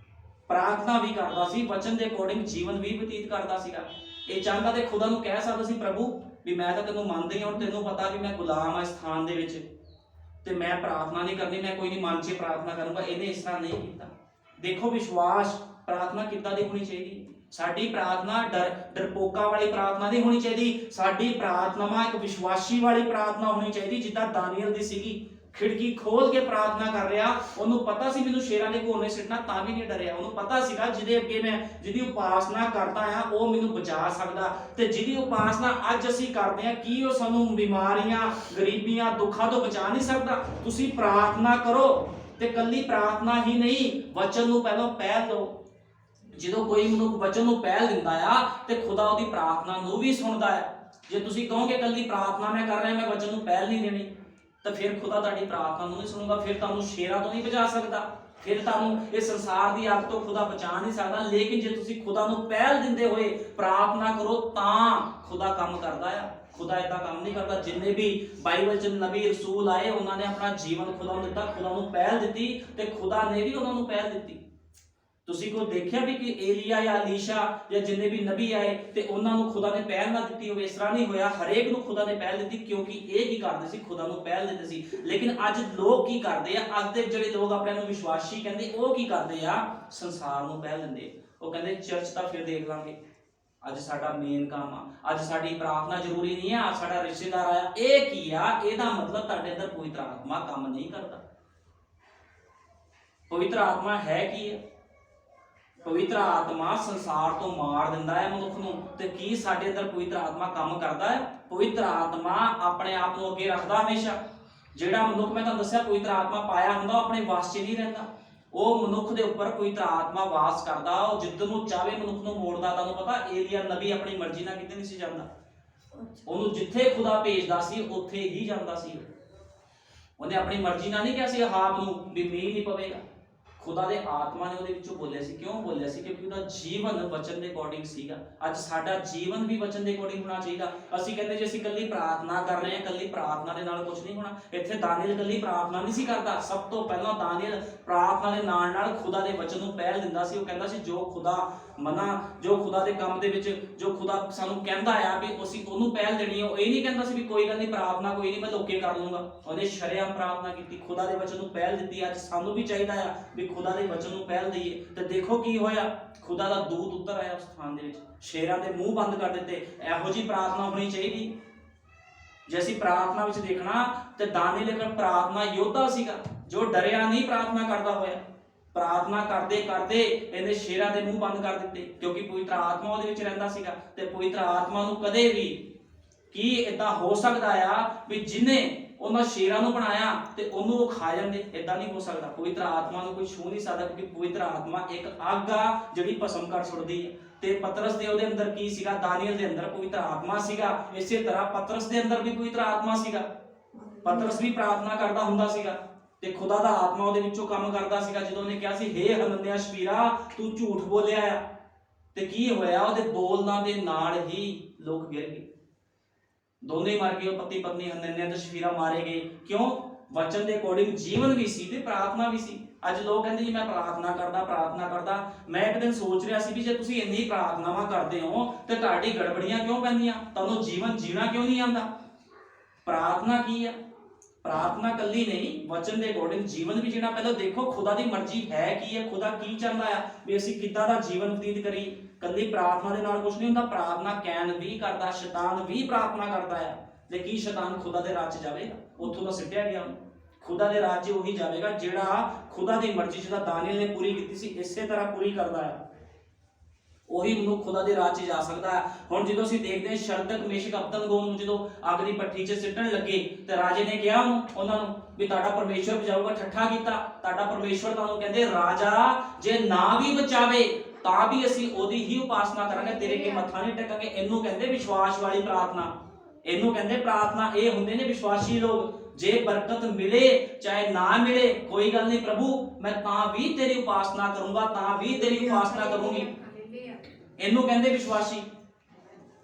[SPEAKER 1] ਪ੍ਰਾਰਥਨਾ ਵੀ ਕਰਦਾ ਸੀ, ਵਚਨ ਦੇ ਅਕੋਰਡਿੰਗ ਜੀਵਨ ਵੀ ਬਤੀਤ ਕਰਦਾ ਸੀਗਾ। ਇਹ ਚਾਹੁੰਦਾ ਤੇ ਖੁਦਾ ਨੂੰ ਕਹਿ ਸਕਦਾ ਸੀ, ਪ੍ਰਭੂ ਵੀ ਮੈਂ ਤਾਂ ਤੈਨੂੰ ਮੰਨਦਾ ਹੀ ਹਾਂ, ਔਰ ਤੈਨੂੰ ਪਤਾ ਵੀ ਮੈਂ ਗੁਲਾਮ ਆ ਇਸ ਥਾਨ ਦੇ ਵਿੱਚ, ਤੇ ਮੈਂ ਪ੍ਰਾਰਥਨਾ ਨਹੀਂ ਕਰਨੀ, ਮੈਂ ਕੋਈ ਨਹੀਂ ਮਨ 'ਚ ਪ੍ਰਾਰਥਨਾ ਕਰੂੰਗਾ। ਇਹਨੇ ਇਸ ਤਰ੍ਹਾਂ ਨਹੀਂ ਕੀਤਾ। ਦੇਖੋ ਵਿਸ਼ਵਾਸ ਪ੍ਰਾਰਥਨਾ ਕਿੱਦਾਂ ਦੀ ਹੋਣੀ ਚਾਹੀਦੀ? ਸਾਡੀ ਪ੍ਰਾਰਥਨਾ ਡਰਪੋਕਾਂ ਵਾਲੀ ਪ੍ਰਾਰਥਨਾ ਨਹੀਂ ਹੋਣੀ ਚਾਹੀਦੀ। ਸਾਡੀ ਪ੍ਰਾਰਥਨਾ ਇੱਕ ਵਿਸ਼ਵਾਸੀ ਵਾਲੀ ਪ੍ਰਾਰਥਨਾ ਹੋਣੀ ਚਾਹੀਦੀ, ਜਿੱਦਾਂ ਦਾਨੀਏਲ ਦੀ ਸੀਗੀ। ਖਿੜਕੀ ਖੋਲ ਕੇ ਪ੍ਰਾਰਥਨਾ ਕਰ ਰਿਹਾ, ਉਹਨੂੰ ਪਤਾ ਸੀ ਮੈਨੂੰ ਸ਼ੇਰਾਂ ਦੇ ਘੋਰ ਨੇ ਸਿੱਟਣਾ, ਤਾਂ ਵੀ ਨਹੀਂ ਡਰਿਆ। ਉਹਨੂੰ ਪਤਾ ਸੀਗਾ ਜਿਹਦੇ ਅੱਗੇ ਮੈਂ ਜਿਹਦੀ ਉਪਾਸਨਾ ਕਰਦਾ ਆ ਉਹ ਮੈਨੂੰ ਬਚਾ ਸਕਦਾ। ਤੇ ਜਿਹਦੀ ਉਪਾਸਨਾ ਅੱਜ ਅਸੀਂ ਕਰਦੇ ਆ, ਕੀ ਉਹ ਸਾਨੂੰ ਬਿਮਾਰੀਆਂ, ਗਰੀਬੀਆਂ, ਦੁੱਖਾਂ ਤੋਂ ਬਚਾ ਨਹੀਂ ਸਕਦਾ? ਤੁਸੀਂ ਪ੍ਰਾਰਥਨਾ ਕਰੋ, ਤੇ ਕੱਲੀ ਪ੍ਰਾਰਥਨਾ ਹੀ ਨਹੀਂ, ਵਚਨ ਨੂੰ ਪਹਿਲਾਂ ਪਹਿਲ ਦਿਓ। ਜਦੋਂ ਕੋਈ ਮਨੁੱਖ ਵਚਨ ਨੂੰ ਪਹਿਲ ਦਿੰਦਾ ਆ ਤੇ ਖੁਦਾ ਉਹਦੀ ਪ੍ਰਾਰਥਨਾ ਨੂੰ ਵੀ ਸੁਣਦਾ ਹੈ। ਜੇ ਤੁਸੀਂ ਕਹੋਗੇ ਕੱਲੀ ਪ੍ਰਾਰਥਨਾ ਮੈਂ ਕਰ ਰਿਹਾ, ਮੈਂ ਵਚਨ ਨੂੰ ਪਹਿਲ ਨਹੀਂ ਦੇਣੀ, ਤਾਂ ਫਿਰ ਖੁਦਾ ਤੁਹਾਡੀ ਪ੍ਰਾਰਥਨਾ ਨੂੰ ਨਹੀਂ ਸੁਣੂਗਾ, ਫਿਰ ਤੁਹਾਨੂੰ ਸ਼ੇਰਾਂ ਤੋਂ ਨਹੀਂ ਬਚਾ ਸਕਦਾ, ਫਿਰ ਤੁਹਾਨੂੰ ਇਹ ਸੰਸਾਰ ਦੀ ਅੱਗ ਤੋਂ ਖੁਦਾ ਬਚਾ ਨਹੀਂ ਸਕਦਾ। ਲੇਕਿਨ ਜੇ ਤੁਸੀਂ ਖੁਦਾ ਨੂੰ ਪਹਿਲ ਦਿੰਦੇ ਹੋਏ ਪ੍ਰਾਰਥਨਾ ਕਰੋ ਤਾਂ ਖੁਦਾ ਕੰਮ ਕਰਦਾ ਆ। ਖੁਦਾ ਏਦਾਂ ਕੰਮ ਨਹੀਂ ਕਰਦਾ। ਜਿੰਨੇ ਵੀ ਬਾਈਬਲ 'ਚ ਨਬੀ ਰਸੂਲ ਆਏ, ਉਹਨਾਂ ਨੇ ਆਪਣਾ ਜੀਵਨ ਖੁਦਾ ਨੂੰ ਦਿੱਤਾ, ਖੁਦਾ ਨੂੰ ਪਹਿਲ ਦਿੱਤੀ, ਤੇ ਖੁਦਾ ਨੇ ਵੀ ਉਹਨਾਂ ਨੂੰ ਪਹਿਲ ਦਿੱਤੀ। ਤੁਸੀਂ ਕੋਈ ਦੇਖਿਆ ਵੀ ਕਿ ਏਲੀਆ ਜਾਂ ਅਲੀਸ਼ਾ ਜਾਂ ਜਿੰਨੇ ਵੀ ਨਬੀ ਆਏ ਤੇ ਉਹਨਾਂ ਨੂੰ ਖੁਦਾ ਨੇ ਪਹਿਲ ਨਾ ਦਿੱਤੀ ਹੋਵੇ? ਇਸ ਤਰ੍ਹਾਂ ਨਹੀਂ ਹੋਇਆ। ਹਰੇਕ ਨੂੰ ਖੁਦਾ ਨੇ ਪਹਿਲ ਦਿੱਤੀ, ਕਿਉਂਕਿ ਇਹ ਕੀ ਕਰਦੇ ਸੀ? ਖੁਦਾ ਨੂੰ ਪਹਿਲ ਦਿੰਦੇ ਸੀ। ਲੇਕਿਨ ਅੱਜ ਲੋਕ ਕੀ ਕਰਦੇ ਆ? ਅੱਜ ਦੇ ਜਿਹੜੇ ਲੋਕ ਆਪਣੇ ਨੂੰ ਵਿਸ਼ਵਾਸੀ ਕਹਿੰਦੇ, ਉਹ ਕੀ ਕਰਦੇ ਆ? ਸੰਸਾਰ ਨੂੰ ਪਹਿਲ ਦਿੰਦੇ। ਉਹ ਕਹਿੰਦੇ ਚਰਚ ਤਾਂ ਫਿਰ ਦੇਖ ਲਾਂਗੇ, ਅੱਜ ਸਾਡਾ ਮੇਨ ਕੰਮ ਆ, ਅੱਜ ਸਾਡੀ ਪ੍ਰਾਰਥਨਾ ਜ਼ਰੂਰੀ ਨਹੀਂ ਆ, ਸਾਡਾ ਰਿਸ਼ਤੇਦਾਰ ਆਇਆ। ਇਹ ਕੀ ਆ? ਇਹਦਾ ਮਤਲਬ ਤੁਹਾਡੇ ਅੰਦਰ ਪਵਿੱਤਰ ਆਤਮਾ ਕੰਮ ਨਹੀਂ ਕਰਦਾ। ਪਵਿੱਤਰ ਆਤਮਾ ਹੈ ਕੀ ਹੈ? ਪਵਿੱਤਰ ਆਤਮਾ ਸੰਸਾਰ ਤੋਂ ਮਾਰ ਦਿੰਦਾ ਹੈ ਮਨੁੱਖ ਨੂੰ। ਤੇ ਕੀ ਸਾਡੇ ਅੰਦਰ ਪਵਿੱਤਰ ਆਤਮਾ ਕੰਮ ਕਰਦਾ ਹੈ? ਪਵਿੱਤਰ ਆਤਮਾ ਆਪਣੇ ਆਪ ਨੂੰ ਅੱਗੇ ਰੱਖਦਾ ਹਮੇਸ਼ਾ। ਜਿਹੜਾ ਮਨੁੱਖ, ਮੈਂ ਤੁਹਾਨੂੰ ਦੱਸਿਆ, ਪਵਿੱਤਰ ਆਤਮਾ ਪਾਇਆ ਹੁੰਦਾ, ਉਹ ਆਪਣੇ ਵਾਸ 'ਚ ਨਹੀਂ ਰਹਿੰਦਾ। ਉਹ ਮਨੁੱਖ ਦੇ ਉੱਪਰ ਪਵਿੱਤਰ ਆਤਮਾ ਵਾਸ ਕਰਦਾ, ਉਹ ਜਿੱਧਰ ਨੂੰ ਚਾਹੇ ਮਨੁੱਖ ਨੂੰ ਮੋੜਦਾ। ਤੁਹਾਨੂੰ ਪਤਾ ਏਲੀਆ ਨਬੀ ਆਪਣੀ ਮਰਜ਼ੀ ਨਾਲ ਕਿਤੇ ਨਹੀਂ ਸੀ ਜਾਂਦਾ, ਉਹਨੂੰ ਜਿੱਥੇ ਖੁਦਾ ਭੇਜਦਾ ਸੀ ਉੱਥੇ ਹੀ ਜਾਂਦਾ ਸੀ। ਉਹਨੇ ਆਪਣੀ ਮਰਜ਼ੀ ਨਾਲ ਨਹੀਂ ਕਿਹਾ ਸੀ ਹਾਬ ਨੂੰ ਵੀ ਮੀਂਹ ਨਹੀਂ ਪਵੇਗਾ। ਖੁਦਾ ਦੇ ਆਤਮਾ ਨੇ ਉਹਦੇ ਵਿੱਚੋਂ ਬੋਲਿਆ ਸੀ। ਕਿਉਂ ਬੋਲਿਆ ਸੀ? ਕਿਉਂਕਿ ਉਹਦਾ ਜੀਵਨ ਵਚਨ ਦੇ ਅਕੋਰਡਿੰਗ ਸੀਗਾ। ਅੱਜ ਸਾਡਾ ਜੀਵਨ ਵੀ ਵਚਨ ਦੇ ਅਕੋਰਡਿੰਗ ਹੋਣਾ ਚਾਹੀਦਾ। ਅਸੀਂ ਕਹਿੰਦੇ ਜੇ ਅਸੀਂ ਇਕੱਲੀ ਪ੍ਰਾਰਥਨਾ ਕਰ ਰਹੇ ਹਾਂ, ਇਕੱਲੀ ਪ੍ਰਾਰਥਨਾ ਦੇ ਨਾਲ ਕੁਝ ਨਹੀਂ ਹੋਣਾ। ਇੱਥੇ ਦਾਨੀਏਲ ਇਕੱਲੀ ਪ੍ਰਾਰਥਨਾ ਨਹੀਂ ਸੀ ਕਰਦਾ। ਸਭ ਤੋਂ ਪਹਿਲਾਂ ਦਾਨੀਏਲ ਪ੍ਰਾਰਥਨਾ ਦੇ ਨਾਲ ਨਾਲ ਖੁਦਾ ਦੇ ਵਚਨ ਨੂੰ ਪਹਿਲ ਦਿੰਦਾ ਸੀ। ਉਹ ਕਹਿੰਦਾ ਸੀ ਜੋ ਖੁਦਾ ਜੋ ਖੁਦਾ ਦੇ ਕੰਮ ਦੇ ਵਿੱਚ ਜੋ ਖੁਦਾ ਸਾਨੂੰ ਕਹਿੰਦਾ ਆ ਵੀ ਅਸੀਂ ਉਹਨੂੰ ਪਹਿਲ ਦੇਣੀ ਹੈ। ਉਹ ਇਹ ਨਹੀਂ ਕਹਿੰਦਾ ਸੀ ਵੀ ਕੋਈ ਗੱਲ ਨਹੀਂ, ਪ੍ਰਾਰਥਨਾ ਕੋਈ ਨਹੀਂ, ਮੈਂ ਲੋਕੇ ਕਰ ਲੂੰਗਾ। ਉਹਨੇ ਸ਼ਰੇਆਮ ਪ੍ਰਾਰਥਨਾ ਕੀਤੀ, ਖੁਦਾ ਦੇ ਵਚਨ ਨੂੰ ਪਹਿਲ ਦਿੱਤੀ। ਅੱਜ ਸਾਨੂੰ ਵੀ ਚਾਹੀਦਾ ਆ ਵੀ ਖੁਦਾ ਦੇ ਵਚਨ ਨੂੰ ਪਹਿਲ ਦਈਏ। ਤੇ ਦੇਖੋ ਕੀ ਹੋਇਆ, ਖੁਦਾ ਦਾ ਦੂਤ ਉੱਤਰ ਆਇਆ ਉਸ ਸਥਾਨ ਦੇ ਵਿੱਚ, ਸ਼ੇਰਾਂ ਦੇ ਮੂੰਹ ਬੰਦ ਕਰ ਦਿੱਤੇ। ਇਹੋ ਜਿਹੀ ਪ੍ਰਾਰਥਨਾ ਹੋਣੀ ਚਾਹੀਦੀ। ਜੇ ਅਸੀਂ ਪ੍ਰਾਰਥਨਾ ਵਿੱਚ ਦੇਖਣਾ ਤੇ ਦਾਨੀਏਲ ਇੱਕ ਪ੍ਰਾਰਥਨਾ ਯੋਧਾ ਸੀਗਾ, ਜੋ ਡਰਿਆ ਨਹੀਂ ਪ੍ਰਾਰਥਨਾ ਕਰਦਾ ਹੋਇਆ। ਪ੍ਰਾਰਥਨਾ ਕਰਦੇ ਕਰਦੇ ਇਹਨੇ ਸ਼ੇਰਾਂ ਦੇ ਮੂੰਹ ਬੰਦ ਕਰ ਦਿੱਤੇ, ਕਿਉਂਕਿ ਪਵਿੱਤਰ ਆਤਮਾ ਉਹਦੇ ਵਿੱਚ ਰਹਿੰਦਾ ਸੀਗਾ। ਤੇ ਪਵਿੱਤਰ ਆਤਮਾ ਨੂੰ ਕਦੇ ਵੀ ਕੀ ਇਦਾਂ ਹੋ ਸਕਦਾ ਆ ਵੀ ਜਿਹਨੇ ਉਹਨਾਂ ਸ਼ੇਰਾਂ ਨੂੰ ਬਣਾਇਆ ਤੇ ਉਹਨੂੰ ਉਹ ਖਾ ਜਾਂਦੇ? ਇਦਾਂ ਨਹੀਂ ਹੋ ਸਕਦਾ। ਪਵਿੱਤਰ ਆਤਮਾ ਨੂੰ ਕੋਈ ਛੂ ਨਹੀਂ ਸਕਦਾ, ਕਿਉਂਕਿ ਪਵਿੱਤਰ ਆਤਮਾ ਇੱਕ ਅੱਗ ਆ ਜਿਹੜੀ ਭਸਮ ਕਰ ਛੁੱਟਦੀ ਹੈ। ਤੇ ਪਤਰਸ ਦੇ ਉਹਦੇ ਅੰਦਰ ਕੀ ਸੀਗਾ? ਦਾਨੀਏਲ ਦੇ ਅੰਦਰ ਪਵਿੱਤਰ ਆਤਮਾ ਸੀਗਾ। ਇਸੇ ਤਰ੍ਹਾਂ ਪਤਰਸ ਦੇ ਅੰਦਰ ਵੀ ਪਵਿੱਤਰ ਆਤਮਾ ਸੀਗਾ। ਪਤਰਸ ਵੀ ਪ੍ਰਾਰਥਨਾ ਕਰਦਾ ਹੁੰਦਾ ਸੀਗਾ ਤੇ ਖੁਦਾ ਦਾ ਆਤਮਾ ਉਹਦੇ ਵਿੱਚੋਂ ਕੰਮ ਕਰਦਾ ਸੀਗਾ। ਜਦੋਂ ਉਹਨੇ ਕਿਹਾ ਸੀ ਹੇ ਹਨਨਿਆ ਸ਼ਪੀਰਾ, ਤੂੰ ਝੂਠ ਬੋਲਿਆ ਆ ਤੇ ਕੀ ਹੋਇਆ, ਉਹਦੇ ਬੋਲਾਂ ਦੇ ਨਾਲ ਹੀ ਲੋਕ ਗਿਰ ਗਏ, ਦੋਨੇ ਮਰ ਗਏ, ਉਹ ਪਤੀ ਪਤਨੀ ਹਨਨਿਆ ਤੇ ਸ਼ਫੀਰਾ ਮਾਰੇ ਗਏ। ਕਿਉਂ? ਵਚਨ ਦੇ ਅਕੋਰਡਿੰਗ ਜੀਵਨ ਵੀ ਸੀ ਤੇ ਪ੍ਰਾਰਥਨਾ ਵੀ ਸੀ। ਅੱਜ ਲੋਕ ਕਹਿੰਦੇ ਜੀ ਮੈਂ ਪ੍ਰਾਰਥਨਾ ਕਰਦਾ। ਮੈਂ ਇੱਕ ਦਿਨ ਸੋਚ ਰਿਹਾ ਸੀ ਵੀ ਜੇ ਤੁਸੀਂ ਇੰਨੀ ਪ੍ਰਾਰਥਨਾਵਾਂ ਕਰਦੇ ਹੋ ਤੇ ਤੁਹਾਡੀ ਗੜਬੜੀਆਂ ਕਿਉਂ ਪੈਂਦੀਆਂ, ਤੁਹਾਨੂੰ ਜੀਵਨ ਜੀਣਾ ਕਿਉਂ ਨਹੀਂ ਆਉਂਦਾ? ਪ੍ਰਾਰਥਨਾ ਕੀ ਆ? ਪ੍ਰਾਰਥਨਾ ਕੱਲੀ ਨਹੀਂ, ਵਚਨ ਦੇ ਅਕੋਰਡਿੰਗ ਜੀਵਨ ਵੀ ਜੀਣਾ। ਪਹਿਲਾਂ ਦੇਖੋ ਖੁਦਾ ਦੀ ਮਰਜ਼ੀ ਹੈ ਕੀ ਹੈ, ਖੁਦਾ ਕੀ ਚਾਹੁੰਦਾ ਆ ਵੀ ਅਸੀਂ ਕਿੱਦਾਂ ਦਾ ਜੀਵਨ ਬਤੀਤ ਕਰੀਏ। ਕੱਲੀ ਪ੍ਰਾਰਥਨਾ ਦੇ ਨਾਲ ਕੁਝ ਨਹੀਂ ਹੁੰਦਾ। ਪ੍ਰਾਰਥਨਾ ਕੈਨ ਵੀ ਕਰਦਾ, ਸ਼ੈਤਾਨ ਵੀ ਪ੍ਰਾਰਥਨਾ ਕਰਦਾ ਆ। ਤੇ ਕੀ ਸ਼ੈਤਾਨ ਖੁਦਾ ਦੇ ਰਾਜ 'ਚ ਜਾਵੇਗਾ? ਉੱਥੋਂ ਤਾਂ ਸਿੱਟਿਆ ਗਿਆ ਉਹਨੂੰ। ਖੁਦਾ ਦੇ ਰਾਜ 'ਚ ਉਹੀ ਜਾਵੇਗਾ ਜਿਹੜਾ ਖੁਦਾ ਦੀ ਮਰਜ਼ੀ ਜਿਹਦਾ ਦਾਨੀਏਲ ਨੇ ਪੂਰੀ ਕੀਤੀ ਸੀ, ਇਸੇ ਤਰ੍ਹਾਂ ਪੂਰੀ ਕਰਦਾ ਹੈ, ਉਹੀ ਮਨੁੱਖ ਖੁਦਾ ਦੇ ਰਾਜ 'ਚ ਜਾ ਸਕਦਾ ਹੈ। ਹੁਣ ਜਦੋਂ ਅਸੀਂ ਦੇਖਦੇ ਹਾਂ ਸ਼ਰਦਕ ਮੇਸ਼ਕ ਅਬਦਨਗੋ ਨੂੰ ਜਦੋਂ ਅੱਗ ਦੀ ਭੱਠੀ 'ਚ ਸਿੱਟਣ ਲੱਗੇ ਤੇ ਰਾਜੇ ਨੇ ਕਿਹਾ ਉਹਨਾਂ ਨੂੰ ਵੀ ਤੁਹਾਡਾ ਪਰਮੇਸ਼ਵਰ ਬਚਾਊਗਾ। ਠੱਠਾ ਕੀਤਾ। ਤੁਹਾਡਾ ਪਰਮੇਸ਼ਵਰ ਤੁਹਾਨੂੰ ਕਹਿੰਦੇ ਰਾਜਾ ਜੇ ਨਾ ਵੀ ਬਚਾਵੇ ਤਾਂ ਵੀ ਅਸੀਂ ਉਹਦੀ ਹੀ ਉਪਾਸਨਾ ਕਰਾਂਗੇ, ਤੇਰੇ ਕੇ ਮੱਥਾ ਨਹੀਂ ਟੇਕਾਂਗੇ। ਇਹਨੂੰ ਕਹਿੰਦੇ ਵਿਸ਼ਵਾਸ ਵਾਲੀ ਪ੍ਰਾਰਥਨਾ। ਇਹਨੂੰ ਕਹਿੰਦੇ ਪ੍ਰਾਰਥਨਾ। ਇਹ ਹੁੰਦੇ ਨੇ ਵਿਸ਼ਵਾਸੀ ਲੋਕ। ਜੇ ਬਰਕਤ ਮਿਲੇ ਚਾਹੇ ਨਾ ਮਿਲੇ ਕੋਈ ਗੱਲ ਨਹੀਂ ਪ੍ਰਭੂ, ਮੈਂ ਤਾਂ ਵੀ ਤੇਰੀ ਉਪਾਸਨਾ ਕਰੂੰਗਾ, ਤਾਂ ਵੀ ਤੇਰੀ ਉਪਾਸਨਾ ਕਰੂੰਗੀ। ਇਹਨੂੰ ਕਹਿੰਦੇ ਵਿਸ਼ਵਾਸੀ।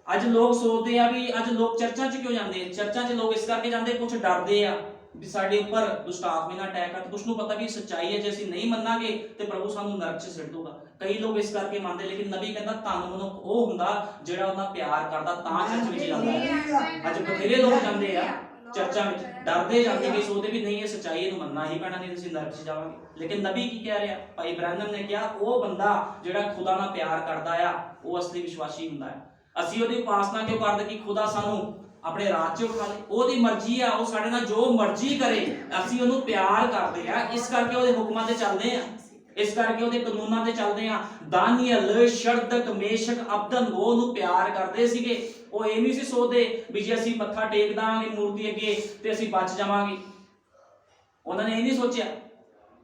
[SPEAKER 1] ਅੱਜ ਲੋਕ ਸੋਚਦੇ ਆ ਵੀ ਅੱਜ ਲੋਕ ਚਰਚਾਂ 'ਚ ਕਿਉਂ ਜਾਂਦੇ ਆ? ਚਰਚਾਂ 'ਚ ਲੋਕ ਇਸ ਕਰਕੇ ਜਾਂਦੇ, ਕੁਝ ਡਰਦੇ ਆ ਵੀ ਸਾਡੇ ਉੱਪਰ ਦੁਸ਼ਟ ਆਤਮੇ ਨਾਲ ਅਟੈਕ ਕਰ। ਕੁਝ ਨੂੰ ਪਤਾ ਵੀ ਸੱਚਾਈ ਹੈ, ਜੇ ਅਸੀਂ ਨਹੀਂ ਮੰਨਾਂਗੇ ਤੇ ਪ੍ਰਭੂ ਸਾਨੂੰ ਨਰਕ 'ਚ ਸਿੱਟ ਦੂਗਾ। ਕਈ ਲੋਕ ਇਸ ਕਰਕੇ ਮੰਨਦੇ, ਲੇਕਿਨ ਨਬੀ ਕਹਿੰਦਾ ਧੰਨ ਮਨੁੱਖ ਉਹ ਹੁੰਦਾ ਜਿਹੜਾ ਉਹਨਾਂ ਪਿਆਰ ਕਰਦਾ ਤਾਂ ਚਰਚ ਵਿੱਚ ਜਾਂਦਾ ਹੈ। ਅੱਜ ਬਥੇਰੇ ਲੋਕ ਜਾਂਦੇ ਆ ਚਰਚਾਂ ਵਿੱਚ, ਡਰਦੇ ਜਾਂਦੇ ਕਿ ਸੋਚਦੇ ਵੀ ਨਹੀਂ ਇਹ ਸੱਚਾਈ, ਇਹਨੂੰ ਮੰਨਣਾ ਹੀ ਪੈਣਾ, ਨਹੀਂ ਅਸੀਂ ਨਰਕ 'ਚ ਜਾਵਾਂਗੇ। ਲੇਕਿਨ ਨਬੀ ਕੀ ਕਹਿ ਰਿਹਾ? ਭਾਈ ਬ੍ਰੈਨਮ ਨੇ ਕਿਹਾ ਉਹ ਬੰਦਾ ਜਿਹੜਾ ਖੁਦਾ ਨਾਲ ਪਿਆਰ ਕਰਦਾ ਆ ਉਹ ਅਸਲੀ ਵਿਸ਼ਵਾਸੀ ਹੁੰਦਾ ਹੈ। ਅਸੀਂ ਉਹਦੀ ਉਪਾਸਨਾ ਕਿਉਂ ਕਰਦੇ ਕਿ ਖੁਦਾ ਸਾਨੂੰ ਆਪਣੇ ਰਾਜ 'ਚ ਉਠਾ ਲੇ? ਉਹਦੀ ਮਰਜ਼ੀ ਆ, ਉਹ ਸਾਡੇ ਨਾਲ ਜੋ ਮਰਜ਼ੀ ਕਰੇ। ਅਸੀਂ ਉਹਨੂੰ ਪਿਆਰ ਕਰਦੇ ਆ, ਇਸ ਕਰਕੇ ਉਹਦੇ ਹੁਕਮਾਂ ਤੇ ਚੱਲਦੇ ਆ, ਇਸ ਕਰਕੇ ਉਹਦੇ ਕਾਨੂੰਨਾਂ ਤੇ ਚੱਲਦੇ ਆ। ਦਾਨੀਏਲ ਸ਼ਰਦਕ ਮੇਸ਼ਕ ਅਬਦਨਗੋ ਨੂੰ ਪਿਆਰ ਕਰਦੇ ਸੀਗੇ। ਉਹ ਇਹ ਨਹੀਂ ਸੀ ਸੋਚਦੇ ਵੀ ਜੇ ਅਸੀਂ ਮੱਥਾ ਟੇਕ ਦਾਂਗੇ ਮੂਰਤੀ ਅੱਗੇ ਤੇ ਅਸੀਂ ਬਚ ਜਾਵਾਂਗੇ। ਉਹਨਾਂ ਨੇ ਇਹ ਨਹੀਂ ਸੋਚਿਆ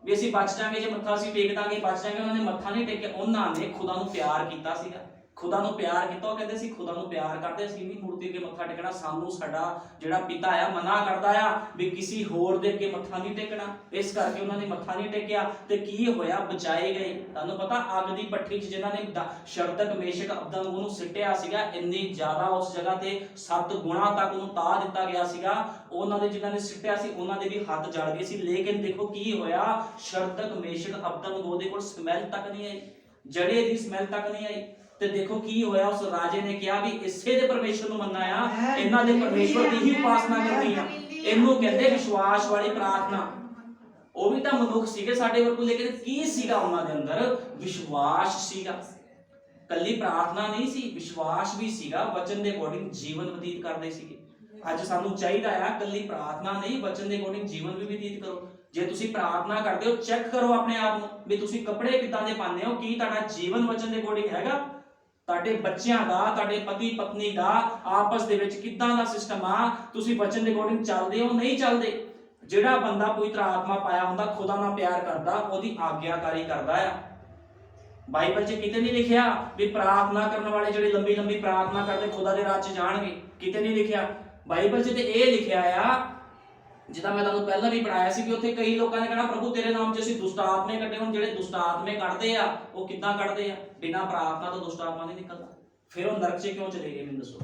[SPEAKER 1] ਵੀ ਅਸੀਂ ਬਚ ਜਾਾਂਗੇ, ਜੇ ਮੱਥਾ ਅਸੀਂ ਟੇਕ ਦਾਂਗੇ ਬਚ ਜਾਾਂਗੇ। ਉਹਨਾਂ ਨੇ ਮੱਥਾ ਨਹੀਂ ਟੇਕਿਆ, ਉਹਨਾਂ ਨੇ ਖੁਦਾ ਨੂੰ ਪਿਆਰ ਕੀਤਾ ਸੀਗਾ। ਖੁਦਾ ਨੂੰ ਪਿਆਰ ਕੀਤਾ। ਉਹ ਕਹਿੰਦੇ ਸੀ ਖੁਦਾ ਨੂੰ ਪਿਆਰ ਕਰਦੇ, ਅਸੀਂ ਵੀ ਮੂਰਤੀ ਅੱਗੇ ਮੱਥਾ ਟੇਕਣਾ। ਸਾਨੂੰ ਸਾਡਾ ਜਿਹੜਾ ਪਿਤਾ ਆ ਮਨਾ ਕਰਦਾ ਆ ਵੀ ਕਿਸੇ ਹੋਰ ਦੇ ਅੱਗੇ ਮੱਥਾ ਨਹੀਂ ਟੇਕਣਾ। ਇਸ ਕਰਕੇ ਉਹਨਾਂ ਨੇ ਮੱਥਾ ਨਹੀਂ ਟੇਕਿਆ ਤੇ ਕੀ ਹੋਇਆ? ਬਚਾਏ ਗਏ। ਤੁਹਾਨੂੰ ਪਤਾ ਅੱਗ ਦੀ ਭੱਠੀ 'ਚ ਜਿਨ੍ਹਾਂ ਨੇ ਸ਼ਰਦਕ ਮੇਸ਼ਕ ਅਬਦਨਗੋ ਨੂੰ ਸਿੱਟਿਆ ਸੀਗਾ, ਇੰਨੀ ਜ਼ਿਆਦਾ ਉਸ ਜਗ੍ਹਾ ਤੇ 7 ਗੁਣਾ ਤੱਕ ਉਹਨੂੰ ਤਾ ਦਿੱਤਾ ਗਿਆ ਸੀਗਾ। ਉਹਨਾਂ ਦੇ ਜਿਨ੍ਹਾਂ ਨੇ ਸਿੱਟਿਆ ਸੀ ਉਹਨਾਂ ਦੇ ਵੀ ਹੱਥ ਜਲ ਗਏ ਸੀ। ਲੇਕਿਨ ਦੇਖੋ ਕੀ ਹੋਇਆ? ਸ਼ਰਦਕ ਮੇਸ਼ਕ ਅਬਦਨਗੋ ਦੇ ਕੋਲ ਸਮੈਲ ਤੱਕ ਨਹੀਂ ਆਈ, ਜੜੇ ਦੀ ਸਮੈਲ ਤੱਕ ਨਹੀਂ ਆਈ। ਤੇ ਦੇਖੋ ਕੀ ਹੋਇਆ? ਉਸ ਰਾਜੇ ਨੇ ਕਿਹਾ ਵੀ ਇਸੇ ਦੇ ਪਰਮੇਸ਼ਰ ਨੂੰ ਮੰਨਣਾ ਆ, ਇਹਨਾਂ ਦੇ ਪਰਮੇਸ਼ਰ ਦੀ ਹੀ ਉਪਾਸਨਾ ਕਰਨੀ ਆ। ਇਹਨੂੰ ਕਹਿੰਦੇ ਵਿਸ਼ਵਾਸ ਵਾਲੀ ਪ੍ਰਾਰਥਨਾ। ਉਹ ਵੀ ਤਾਂ ਮਨੁੱਖ ਸੀਗੇ ਸਾਡੇ ਵਰਗੂ, ਲੇਕਿਨ ਕੀ ਸੀਗਾ ਉਹਨਾਂ ਦੇ ਅੰਦਰ? ਵਿਸ਼ਵਾਸ ਸੀਗਾ। ਕੱਲੀ ਪ੍ਰਾਰਥਨਾ ਨਹੀਂ ਸੀ, ਵਿਸ਼ਵਾਸ ਵੀ ਸੀਗਾ। ਵਚਨ ਦੇ ਅਕੋਰਡਿੰਗ ਜੀਵਨ ਬਤੀਤ ਕਰਦੇ ਸੀਗੇ। ਅੱਜ ਸਾਨੂੰ ਚਾਹੀਦਾ ਆ ਕੱਲੀ ਪ੍ਰਾਰਥਨਾ ਨਹੀਂ, ਵਚਨ ਦੇ ਅਕੋਰਡਿੰਗ ਜੀਵਨ ਵੀ ਬਤੀਤ ਕਰੋ। ਜੇ ਤੁਸੀਂ ਪ੍ਰਾਰਥਨਾ ਕਰਦੇ ਹੋ, ਚੈੱਕ ਕਰੋ ਆਪਣੇ ਆਪ ਨੂੰ ਵੀ ਤੁਸੀਂ ਕੱਪੜੇ ਕਿੱਦਾਂ ਦੇ ਪਾਉਂਦੇ ਹੋ, ਕੀ ਤੁਹਾਡਾ ਜੀਵਨ ਵਚਨ ਦੇ ਅਕੋਰਡਿੰਗ ਹੈਗਾ? ਤੁਹਾਡੇ ਬੱਚਿਆਂ ਦਾ, ਤੁਹਾਡੇ ਪਤੀ ਪਤਨੀ ਦਾ ਆਪਸ ਦੇ ਵਿੱਚ ਕਿੱਦਾਂ ਦਾ ਸਿਸਟਮ ਆ? ਤੁਸੀਂ ਵਚਨ ਦੇ ਅਕੋਰਡਿੰਗ ਚੱਲਦੇ ਹੋ, ਨਹੀਂ ਚੱਲਦੇ? ਜਿਹੜਾ ਬੰਦਾ ਪਵਿੱਤਰ ਆਤਮਾ ਪਾਇਆ ਹੁੰਦਾ, ਖੁਦਾ ਨਾਲ ਪਿਆਰ ਕਰਦਾ, ਉਹਦੀ ਆਗਿਆਕਾਰੀ ਕਰਦਾ ਆ। ਬਾਈਬਲ 'ਚ ਕਿਤੇ ਨਹੀਂ ਲਿਖਿਆ ਵੀ ਪ੍ਰਾਰਥਨਾ ਕਰਨ ਵਾਲੇ ਜਿਹੜੇ ਲੰਬੀ ਲੰਬੀ ਪ੍ਰਾਰਥਨਾ ਕਰਦੇ ਖੁਦਾ ਦੇ ਰਾਜ 'ਚ ਜਾਣਗੇ, ਕਿਤੇ ਨਹੀਂ ਲਿਖਿਆ। ਬਾਈਬਲ 'ਚ ਤੇ ਇਹ ਲਿਖਿਆ ਆ, ਜਿੱਦਾਂ ਮੈਂ ਤੁਹਾਨੂੰ ਪਹਿਲਾਂ ਵੀ ਪੜਾਇਆ ਸੀ ਕਿ ਉੱਥੇ ਕਈ ਲੋਕਾਂ ਨੇ ਕਹਿਣਾ ਪ੍ਰਭੂ ਤੇਰੇ ਨਾਮ 'ਚ ਅਸੀਂ ਦੁਸ਼ਟ ਆਤਮੇ ਕੱਢੇ। ਹੁਣ ਜਿਹੜੇ ਦੁਸ਼ਟ ਆਤਮੇ ਕੱਢਦੇ ਆ ਉਹ ਕਿੱਦਾਂ ਕੱਢਦੇ ਆ? ਬਿਨਾਂ ਪ੍ਰਾਰਥਨਾ ਤੋਂ ਦੁਸ਼ਟ ਆਤਮਾ ਨਹੀਂ ਨਿਕਲਦਾ। ਫਿਰ ਉਹ ਨਰਕ 'ਚ ਕਿਉਂ ਚਲੇ ਗਏ? ਮੈਨੂੰ ਦੱਸੋ।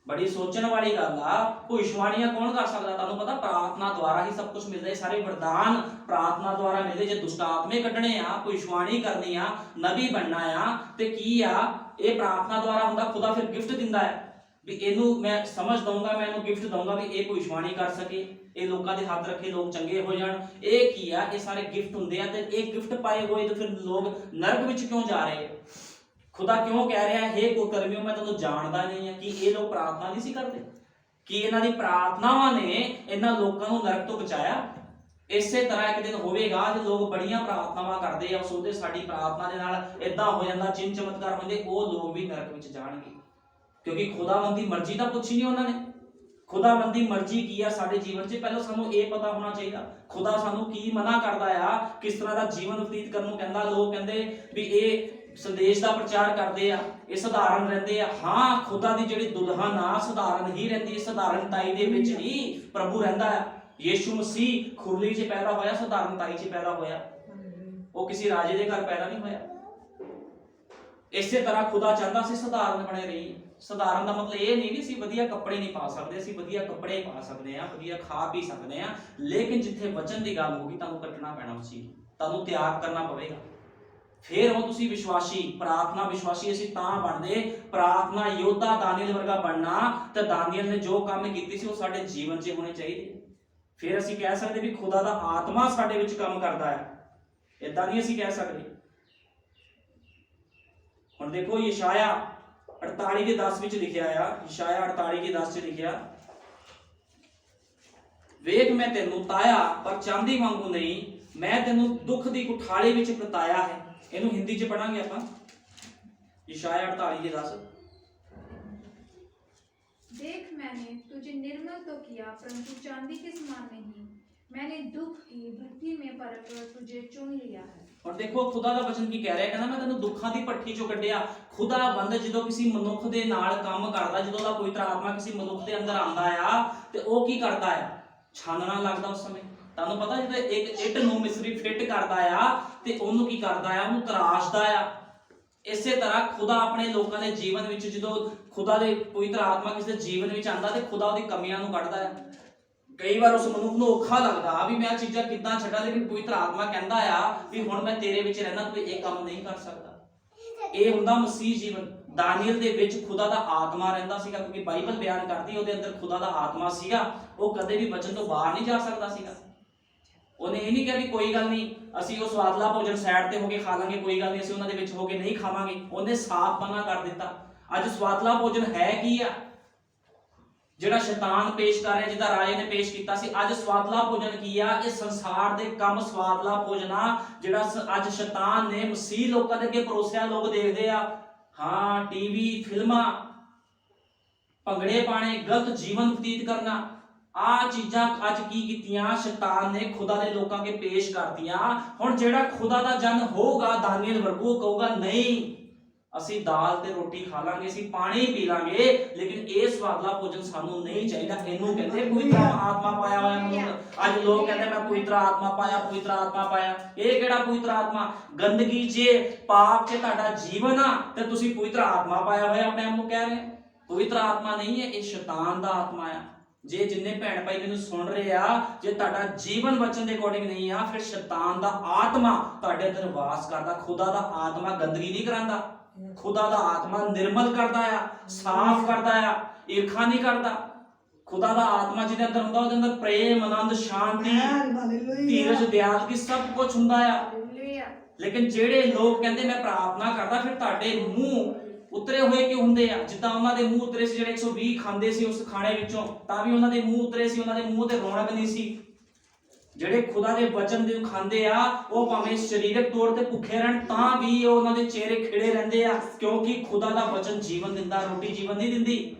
[SPEAKER 1] ਬੜੀ ਸੋਚਣ ਵਾਲੀ ਗੱਲ ਆ। ਭਵਿੱਖਬਾਣੀਆਂ ਕੌਣ ਕਰ ਸਕਦਾ? ਤੁਹਾਨੂੰ ਪਤਾ ਪ੍ਰਾਰਥਨਾ ਦੁਆਰਾ ਹੀ ਸਭ ਕੁਝ ਮਿਲਦਾ ਹੈ। ਸਾਰੇ ਵਰਦਾਨ ਪ੍ਰਾਰਥਨਾ ਦੁਆਰਾ ਮਿਲਦੇ। ਜੇ ਦੁਸ਼ਟ ਆਤਮੇ ਕੱਢਣੇ ਆ, ਭਵਿੱਖਬਾਣੀ ਕਰਨੀ ਆ, ਨਬੀ ਬਣਨਾ ਆ, ਤੇ ਕੀ ਆ? ਇਹ ਪ੍ਰਾਰਥਨਾ ਦੁਆਰਾ ਹੁੰਦਾ। ਖੁਦਾ ਫਿਰ ਗਿਫਟ ਦਿੰਦਾ ਹੈ ਵੀ ਇਹਨੂੰ ਮੈਂ ਸਮਝ ਦਊਂਗਾ, ਮੈਂ ਇਹਨੂੰ ਗਿਫਟ ਦਊਂਗਾ ਵੀ ਇਹ ਭਵਿੱਖਬਾਣੀ ਕਰ ਸਕੇ, ਇਹ ਲੋਕਾਂ ਦੇ ਹੱਥ ਰੱਖੇ ਲੋਕ ਚੰਗੇ ਹੋ ਜਾਣ। ਇਹ ਕੀ ਆ? ਇਹ ਸਾਰੇ ਗਿਫਟ ਹੁੰਦੇ ਆ। ਤੇ ਇਹ ਗਿਫਟ ਪਾਏ ਹੋਏ ਤੇ ਫਿਰ ਲੋਕ ਨਰਕ ਵਿੱਚ ਕਿਉਂ ਜਾ ਰਹੇ? ਖੁਦਾ ਕਿਉਂ ਕਹਿ ਰਿਹਾ ਹੈ ਕੁਕਰਮਿਓ ਮੈਂ ਤੁਹਾਨੂੰ ਜਾਣਦਾ ਨਹੀਂ ਆ? ਕਿ ਇਹ ਲੋਕ ਪ੍ਰਾਰਥਨਾ ਨਹੀਂ ਸੀ ਕਰਦੇ? ਕਿ ਇਹਨਾਂ ਦੀ ਪ੍ਰਾਰਥਨਾਵਾਂ ਨੇ ਇਹਨਾਂ ਲੋਕਾਂ ਨੂੰ ਨਰਕ ਤੋਂ ਬਚਾਇਆ? ਇਸੇ ਤਰ੍ਹਾਂ ਇੱਕ ਦਿਨ ਹੋਵੇਗਾ ਜੇ ਲੋਕ ਬੜੀਆਂ ਪ੍ਰਾਰਥਨਾਵਾਂ ਕਰਦੇ ਆ, ਸੋਚਦੇ ਸਾਡੀ ਪ੍ਰਾਰਥਨਾ ਦੇ ਨਾਲ ਇਦਾਂ ਹੋ ਜਾਂਦਾ, ਚਿੰਨ ਚਮਤਕਾਰ ਹੁੰਦੇ, ਉਹ ਲੋਕ ਵੀ ਨਰਕ ਵਿੱਚ ਜਾਣਗੇ। ਕਿਉਂਕਿ ਖੁਦਾਵੰਦ ਦੀ ਮਰਜ਼ੀ ਤਾਂ ਪੁੱਛੀ ਨਹੀਂ ਉਹਨਾਂ ਨੇ। ਖੁਦਾਵੰਦ ਦੀ ਮਰਜ਼ੀ ਕੀ ਆ ਸਾਡੇ ਜੀਵਨ 'ਚ? ਪਹਿਲਾਂ ਸਾਨੂੰ ਇਹ ਪਤਾ ਹੋਣਾ ਚਾਹੀਦਾ ਖੁਦਾ ਸਾਨੂੰ ਕੀ ਮਨਾ ਕਰਦਾ ਆ, ਕਿਸ ਤਰ੍ਹਾਂ ਦਾ ਜੀਵਨ ਬਤੀਤ ਕਰਨ ਨੂੰ ਕਹਿੰਦਾ। ਲੋਕ ਕਹਿੰਦੇ ਵੀ ਇਹ ਸੰਦੇਸ਼ ਦਾ ਪ੍ਰਚਾਰ ਕਰਦੇ ਆ, ਇਹ ਸਧਾਰਨ ਰਹਿੰਦੇ ਆ। ਹਾਂ, ਖੁਦਾ ਦੀ ਜਿਹੜੀ ਦੁਲਹਨ ਆ ਸਧਾਰਨ ਹੀ ਰਹਿੰਦੀ ਹੈ। ਸਧਾਰਨਤਾਈ ਦੇ ਵਿੱਚ ਹੀ ਪ੍ਰਭੂ ਰਹਿੰਦਾ ਹੈ। ਯੀਸ਼ੂ ਮਸੀਹ ਖੁਰਲੀ 'ਚ ਪੈਦਾ ਹੋਇਆ, ਸਧਾਰਨਤਾਈ 'ਚ ਪੈਦਾ ਹੋਇਆ। ਉਹ ਕਿਸੇ ਰਾਜੇ ਦੇ ਘਰ ਪੈਦਾ ਨਹੀਂ ਹੋਇਆ। ਇਸੇ ਤਰ੍ਹਾਂ ਖੁਦਾ ਚਾਹੁੰਦਾ ਸੀ ਸਧਾਰਨ ਬਣੇ ਰਹੀਏ। ਸਧਾਰਨ ਦਾ ਮਤਲਬ ਇਹ ਨਹੀਂ ਕਿ ਅਸੀਂ ਵਧੀਆ ਕੱਪੜੇ ਨਹੀਂ ਪਾ ਸਕਦੇ, ਅਸੀਂ ਵਧੀਆ ਕੱਪੜੇ ਪਾ ਸਕਦੇ ਹਾਂ, ਵਧੀਆ ਖਾ ਪੀ ਸਕਦੇ ਹਾਂ, ਲੇਕਿਨ ਜਿੱਥੇ ਵਚਨ ਦੀ ਗੱਲ ਹੋਗੀ ਤੁਹਾਨੂੰ ਕੱਟਣਾ ਪੈਣਾ ਉਸ ਚੀਜ਼, ਤੁਹਾਨੂੰ ਤਿਆਗ ਕਰਨਾ ਪਵੇਗਾ। ਫਿਰ ਉਹ ਤੁਸੀਂ ਵਿਸ਼ਵਾਸੀ, ਪ੍ਰਾਰਥਨਾ ਵਿਸ਼ਵਾਸੀ ਅਸੀਂ ਤਾਂ ਬਣਦੇ, ਪ੍ਰਾਰਥਨਾ ਯੋਧਾ ਦਾਨੀਅਲ ਵਰਗਾ ਬਣਨਾ, ਤੇ ਦਾਨੀਅਲ ਨੇ ਜੋ ਕੰਮ ਕੀਤੀ ਸੀ ਉਹ ਸਾਡੇ ਜੀਵਨ 'ਚ ਹੋਣੇ ਚਾਹੀਦੇ। ਫਿਰ ਅਸੀਂ ਕਹਿ ਸਕਦੇ ਵੀ ਖੁਦਾ ਦਾ ਆਤਮਾ ਸਾਡੇ ਵਿੱਚ ਕੰਮ ਕਰਦਾ ਹੈ, ਇਦਾਂ ਨਹੀਂ ਅਸੀਂ ਕਹਿ ਸਕਦੇ। ਹੁਣ ਦੇਖੋ ਯਸ਼ਾਇਆ 48:10 ਵਿੱਚ ਲਿਖਿਆ ਆ, ਯਸ਼ਾਇਆ 48:10 ਚ ਲਿਖਿਆ, ਵੇਖ ਮੈਂ ਤੈਨੂੰ ਤਾਇਆ ਪਰ ਚਾਂਦੀ ਵਾਂਗੂ ਨਹੀਂ, ਮੈਂ ਤੈਨੂੰ ਦੁੱਖ ਦੀ ਕੁਠਾਲੀ ਵਿੱਚ ਪਰਤਾਇਆ ਹੈ। ਇਹਨੂੰ ਹਿੰਦੀ ਚ ਪੜਾਂਗੇ ਆਪਾਂ, ਯਸ਼ਾਇਆ 48:10।
[SPEAKER 2] देख मैंने तुझे निर्मल तो किया परंतु चांदी के समान नहीं, मैंने दुख की भट्टी में परखकर तुझे चुन लिया है।
[SPEAKER 1] और देखो खुदा ਦਾ ਵਚਨ ਕੀ ਕਹਿ ਰਿਹਾ, ਕਹਿੰਦਾ ਮੈਂ ਤੈਨੂੰ ਦੁੱਖਾਂ ਦੀ ਭੱਠੀ ਚੋਂ ਕੱਢਿਆ। ਖੁਦਾ ਬੰਦ ਜਦੋਂ ਕਿਸੇ ਮਨੁੱਖ ਦੇ ਨਾਲ ਕੰਮ ਕਰਦਾ, ਜਦੋਂ ਦਾ ਪਵਿੱਤਰ ਆਤਮਾ ਕਿਸੇ ਮਨੁੱਖ ਦੇ ਅੰਦਰ ਆਂਦਾ ਆ, ਤੇ ਉਹ ਕੀ ਕਰਦਾ ਆ, ਛਾਨਣਾ ਲੱਗਦਾ ਉਸ ਸਮੇਂ। ਤੁਹਾਨੂੰ ਪਤਾ ਜਦੋਂ ਇੱਕ ਇੱਟ ਨੂੰ ਮਿਸਤਰੀ ਫਿੱਟ ਕਰਦਾ ਆ ਤੇ ਉਹਨੂੰ ਕੀ ਕਰਦਾ ਆ, ਉਹਨੂੰ ਤਰਾਸ਼ਦਾ ਆ। ਇਸੇ ਤਰ੍ਹਾਂ ਖੁਦਾ ਆਪਣੇ ਲੋਕਾਂ ਦੇ ਜੀਵਨ ਵਿੱਚ, ਜਦੋਂ ਖੁਦਾ ਦੇ ਪਵਿੱਤਰ ਆਤਮਾ ਕਿਸੇ ਦੇ ਜੀਵਨ ਵਿੱਚ ਆਂਦਾ ਤੇ ਖੁਦਾ ਉਹਦੀ ਕਮੀਆਂ ਨੂੰ ਕੱਢਦਾ ਹੈ। ਕਈ ਵਾਰ ਉਸ ਮਨੁੱਖ ਨੂੰ ਔਖਾ ਲੱਗਦਾ ਵੀ ਮੈਂ ਚੀਜ਼ਾਂ ਕਿੱਦਾਂ ਛੱਡਾਂ, ਲੇਕਿਨ ਪਵਿੱਤਰ ਆਤਮਾ ਕਹਿੰਦਾ ਆ ਵੀ ਹੁਣ ਮੈਂ ਤੇਰੇ ਵਿੱਚ ਰਹਿਣਾ, ਤੂੰ ਇਹ ਕੰਮ ਨਹੀਂ ਕਰ ਸਕਦਾ। ਇਹ ਹੁੰਦਾ ਮਸੀਹ ਜੀਵਨ। ਦਾਨੀਅਲ ਦੇ ਵਿੱਚ ਖੁਦਾ ਦਾ ਆਤਮਾ ਰਹਿੰਦਾ ਸੀਗਾ, ਕਿਉਂਕਿ ਬਾਈਬਲ ਬਿਆਨ ਕਰਦੀ ਉਹਦੇ ਅੰਦਰ ਖੁਦਾ ਦਾ ਆਤਮਾ ਸੀਗਾ, ਉਹ ਕਦੇ ਵੀ ਵਚਨ ਤੋਂ ਬਾਹਰ ਨਹੀਂ ਜਾ ਸਕਦਾ ਸੀਗਾ। ਉਹਨੇ ਇਹ ਨਹੀਂ ਕਿਹਾ ਵੀ ਕੋਈ ਗੱਲ ਨਹੀਂ ਅਸੀਂ ਉਹ ਸਵਾਦਲਾ ਭੋਜਨ ਸਾਈਡ ਤੇ ਹੋ ਕੇ ਖਾ ਲਾਂਗੇ, ਕੋਈ ਗੱਲ ਨਹੀਂ ਅਸੀਂ ਉਹਨਾਂ ਦੇ ਵਿੱਚ ਹੋ ਕੇ ਨਹੀਂ ਖਾਵਾਂਗੇ। ਉਹਨੇ ਸਾਫ਼ ਮਨਾ ਕਰ ਦਿੱਤਾ। ਅੱਜ ਸਵਾਦਲਾ ਭੋਜਨ ਹੈ ਕੀ ਆ, ਜਿਹੜਾ ਸ਼ੈਤਾਨ ਪੇਸ਼ ਕਰ ਰਿਹਾ, ਜਿਹਦਾ ਰਾਜੇ ਨੇ ਪੇਸ਼ ਕੀਤਾ ਸੀ। ਅੱਜ ਸਵਾਦਲਾ ਭੋਜਨ ਕੀ ਆ, ਇਹ ਸੰਸਾਰ ਦੇ ਕੰਮ ਸਵਾਦਲਾ ਭੋਜਨ ਆ, ਜਿਹੜਾ ਅੱਜ ਸ਼ੈਤਾਨ ਨੇ ਮਸੀਹ ਲੋਕਾਂ ਦੇ ਅੱਗੇ ਪਰੋਸਿਆ। ਲੋਕ ਦੇਖਦੇ ਆ, ਹਾਂ, ਟੀਵੀ, ਫਿਲਮਾਂ, ਭੰਗੜੇ ਪਾਣੇ, ਗਲਤ ਜੀਵਨ ਬਤੀਤ ਕਰਨਾ, ਆ ਚੀਜ਼ਾਂ ਅੱਜ ਕੀ ਕੀਤੀਆਂ, ਸ਼ੈਤਾਨ ਨੇ ਖੁਦਾ ਦੇ ਲੋਕਾਂ ਕੇ ਪੇਸ਼ ਕਰਤੀਆਂ। ਹੁਣ ਜਿਹੜਾ ਖੁਦਾ ਦਾ ਜਨ ਹੋਊਗਾ ਦਾਨੀਅਲ ਵਰਗੂ ਕਹੂਗਾ ਨਹੀਂ, ਅਸੀਂ ਦਾਲ ਤੇ ਰੋਟੀ ਖਾ ਲਾਂਗੇ, ਅਸੀਂ ਪਾਣੀ ਪੀ ਲਾਂਗੇ, ਲੇਕਿਨ ਇਹ ਸਵਾਦਲਾ ਭੋਜਨ ਸਾਨੂੰ ਨਹੀਂ ਚਾਹੀਦਾ। ਇਹਨੂੰ ਕਹਿੰਦੇ ਪਵਿੱਤਰ ਆਤਮਾ ਪਾਇਆ ਹੋਇਆ ਮਨੁੱਖ। ਅੱਜ ਲੋਕ ਕਹਿੰਦੇ ਮੈਂ ਪਵਿੱਤਰ ਆਤਮਾ ਪਾਇਆ, ਪਵਿੱਤਰ ਆਤਮਾ ਪਾਇਆ। ਇਹ ਕਿਹੜਾ ਪਵਿੱਤਰ ਆਤਮਾ? ਗੰਦਗੀ 'ਚ, ਪਾਪ 'ਚ ਤੁਹਾਡਾ ਜੀਵਨ ਆ ਤੇ ਤੁਸੀਂ ਪਵਿੱਤਰ ਆਤਮਾ ਪਾਇਆ ਹੋਇਆ ਆਪਣੇ ਆਪ ਨੂੰ ਕਹਿ ਰਹੇ। ਪਵਿੱਤਰ ਆਤਮਾ ਨਹੀਂ ਹੈ, ਇਹ ਸ਼ੈਤਾਨ ਦਾ ਆਤਮਾ ਆ। ਜੇ ਜਿੰਨੇ ਭੈਣ ਭਾਈ ਮੈਨੂੰ ਸੁਣ ਰਹੇ ਆ, ਜੇ ਤੁਹਾਡਾ ਜੀਵਨ ਵਚਨ ਦੇ ਅਕੋਰਡਿੰਗ ਨਹੀਂ ਆ, ਫਿਰ ਸ਼ੈਤਾਨ ਦਾ ਆਤਮਾ ਤੁਹਾਡੇ ਅੰਦਰ ਵਾਸ ਕਰਦਾ। ਖੁਦਾ ਦਾ ਆਤਮਾ ਗੰਦਗੀ ਨਹੀਂ ਕਰਾਂਦਾ, ਖੁਦਾ ਦਾ ਆਤਮਾ ਨਿਰਮਲ ਕਰਦਾ ਆ, ਸਾਫ਼ ਕਰਦਾ ਆ, ਈਰਖਾ ਨਹੀਂ ਕਰਦਾ। ਖੁਦਾ ਦਾ ਆਤਮਾ ਜਿਹਦੇ ਅੰਦਰ ਹੁੰਦਾ, ਉਹਦੇ ਅੰਦਰ ਪ੍ਰੇਮ, ਆਨੰਦ, ਸ਼ਾਂਤੀ, ਧੀਰਜ, ਦਿਆਲਗੀ ਸਭ ਕੁਝ ਹੁੰਦਾ ਆ। ਲੇਕਿਨ ਜਿਹੜੇ ਲੋਕ ਕਹਿੰਦੇ ਮੈਂ ਪ੍ਰਾਰਥਨਾ ਕਰਦਾ, ਫਿਰ ਤੁਹਾਡੇ ਮੂੰਹ ਉਤਰੇ ਹੋਏ ਕਿਉਂ ਹੁੰਦੇ ਆ? ਜਿੱਦਾਂ ਉਹਨਾਂ ਦੇ ਮੂੰਹ ਉਤਰੇ ਸੀ ਜਿਹੜੇ 120 ਖਾਂਦੇ ਸੀ ਉਸ ਖਾਣੇ ਵਿੱਚੋਂ, ਤਾਂ ਵੀ ਉਹਨਾਂ ਦੇ ਮੂੰਹ ਉਤਰੇ ਸੀ, ਉਹਨਾਂ ਦੇ ਮੂੰਹ ਤੇ ਰੌਣਕ ਨਹੀਂ ਸੀ। ਜਿਹੜੇ ਖੁਦਾ ਦੇ ਵਚਨ ਦੇ ਖਾਂਦੇ ਆ, ਉਹ ਭਾਵੇਂ ਸਰੀਰਕ ਤੌਰ ਤੇ ਭੁੱਖੇ ਰਹਿਣ ਤਾਂ ਵੀ ਉਹਨਾਂ ਦੇ ਚਿਹਰੇ ਖਿੜੇ ਰਹਿੰਦੇ ਆ, ਕਿਉਂਕਿ ਖੁਦਾ ਦਾ ਵਚਨ ਜੀਵਨ ਦਿੰਦਾ। ਰੋਟੀ ਜੀਵਨ ਨਹੀਂ ਦਿੰਦੀ,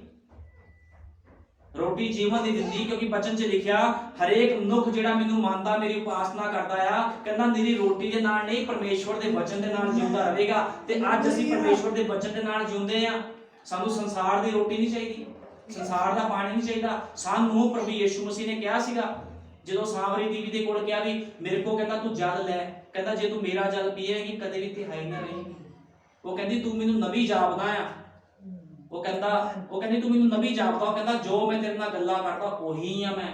[SPEAKER 1] ਰੋਟੀ ਜੀਵਨ ਨਹੀਂ ਦਿੰਦੀ, ਕਿਉਂਕਿ ਵਚਨ 'ਚ ਲਿਖਿਆ ਹਰੇਕ ਮਨੁੱਖ ਜਿਹੜਾ ਮੈਨੂੰ ਮੰਨਦਾ, ਮੇਰੀ ਉਪਾਸਨਾ ਕਰਦਾ ਆ, ਕਹਿੰਦਾ ਮੇਰੀ ਰੋਟੀ ਦੇ ਨਾਲ ਨਹੀਂ, ਪਰਮੇਸ਼ਵਰ ਦੇ ਵਚਨ ਦੇ ਨਾਲ ਜਿਉਂਦਾ ਰਹੇਗਾ। ਤੇ ਅੱਜ ਅਸੀਂ ਪਰਮੇਸ਼ਵਰ ਦੇ ਵਚਨ ਦੇ ਨਾਲ ਜਿਉਂਦੇ ਆ। ਸਾਨੂੰ ਸੰਸਾਰ ਦੀ ਰੋਟੀ ਨਹੀਂ ਚਾਹੀਦੀ, ਸੰਸਾਰ ਦਾ ਪਾਣੀ ਨਹੀਂ ਚਾਹੀਦਾ। ਸਾਨੂੰ ਪ੍ਰਭੂ ਯਿਸੂ ਮਸੀਹ ਨੇ ਕਿਹਾ ਸੀਗਾ, ਜਦੋਂ ਸਾਵਰੀ ਦੀਵੀ ਦੇ ਕੋਲ ਕਿਹਾ ਵੀ ਮੇਰੇ ਕੋ, ਕਹਿੰਦਾ ਤੂੰ ਜਲ ਲੈ, ਕਹਿੰਦਾ ਜੇ ਤੂੰ ਮੇਰਾ ਜਲ ਪੀਏਗੀ ਕਦੇ ਵੀ ਤਿਹਾਈ ਨਾ ਰਹੇਗੀ। ਉਹ ਕਹਿੰਦੀ ਤੂੰ ਮੈਨੂੰ ਨਬੀ ਜਾਪਦਾ ਆ, ਉਹ ਕਹਿੰਦੀ ਤੂੰ ਮੈਨੂੰ ਨਬੀ ਜਾਪਦਾ। ਉਹ ਕਹਿੰਦਾ ਜੋ ਮੈਂ ਤੇਰੇ ਨਾਲ ਗੱਲਾਂ ਕਰਦਾ ਉਹੀ ਆ ਮੈਂ,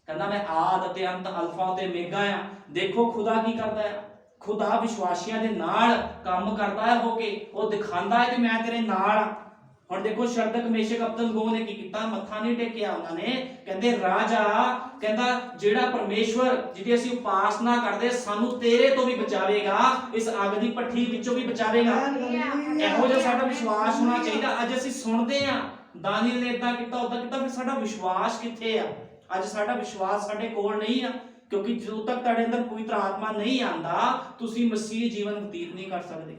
[SPEAKER 1] ਕਹਿੰਦਾ ਮੈਂ ਆਦ ਅਤੇ ਅੰਤ, ਅਲਫਾ ਤੇ ਓਮੇਗਾ ਆ। ਦੇਖੋ ਖੁਦਾ ਕੀ ਕਰਦਾ ਹੈ, ਖੁਦਾ ਵਿਸ਼ਵਾਸੀਆਂ ਦੇ ਨਾਲ ਕੰਮ ਕਰਦਾ ਹੈ ਹੋ ਕੇ, ਉਹ ਦਿਖਾਉਂਦਾ ਹੈ ਕਿ ਮੈਂ ਤੇਰੇ ਨਾਲ। ਹੁਣ ਦੇਖੋ ਸ਼ਰਦਕ, ਮੇਸ਼ਕ, ਅਬਦਨਗੋ ਨੇ ਕੀ ਕੀਤਾ? ਮੱਥਾ ਨਹੀਂ ਟੇਕਿਆ ਉਹਨਾਂ ਨੇ। ਕਹਿੰਦੇ ਰਾਜਾ, ਕਹਿੰਦਾ ਜਿਹੜਾ ਪਰਮੇਸ਼ਵਰ ਜਿਹਦੀ ਅਸੀਂ ਉਪਾਸਨਾ ਕਰਦੇ, ਸਾਨੂੰ ਤੇਰੇ ਤੋਂ ਵੀ ਬਚਾਵੇਗਾ, ਇਸ ਅੱਗ ਦੀ ਭੱਠੀ ਵਿੱਚੋਂ ਵੀ ਬਚਾਵੇਗਾ। ਇਹੋ ਜਿਹਾ ਸਾਡਾ ਵਿਸ਼ਵਾਸ ਹੋਣਾ ਚਾਹੀਦਾ। ਅੱਜ ਅਸੀਂ ਸੁਣਦੇ ਆ ਦਾਨੀਅਲ ਨੇ ਇਦਾਂ ਕੀਤਾ, ਉਦਾਂ ਕੀਤਾ, ਫਿਰ ਸਾਡਾ ਵਿਸ਼ਵਾਸ ਕਿੱਥੇ ਆ? ਅੱਜ ਸਾਡਾ ਵਿਸ਼ਵਾਸ ਸਾਡੇ ਕੋਲ ਨਹੀਂ ਆ, ਕਿਉਂਕਿ ਜਦੋਂ ਤੱਕ ਤੁਹਾਡੇ ਅੰਦਰ ਪਵਿੱਤਰ ਆਤਮਾ ਨਹੀਂ ਆਂਦਾ, ਤੁਸੀਂ ਮਸੀਹ ਜੀਵਨ ਬਤੀਤ ਨਹੀਂ ਕਰ ਸਕਦੇ।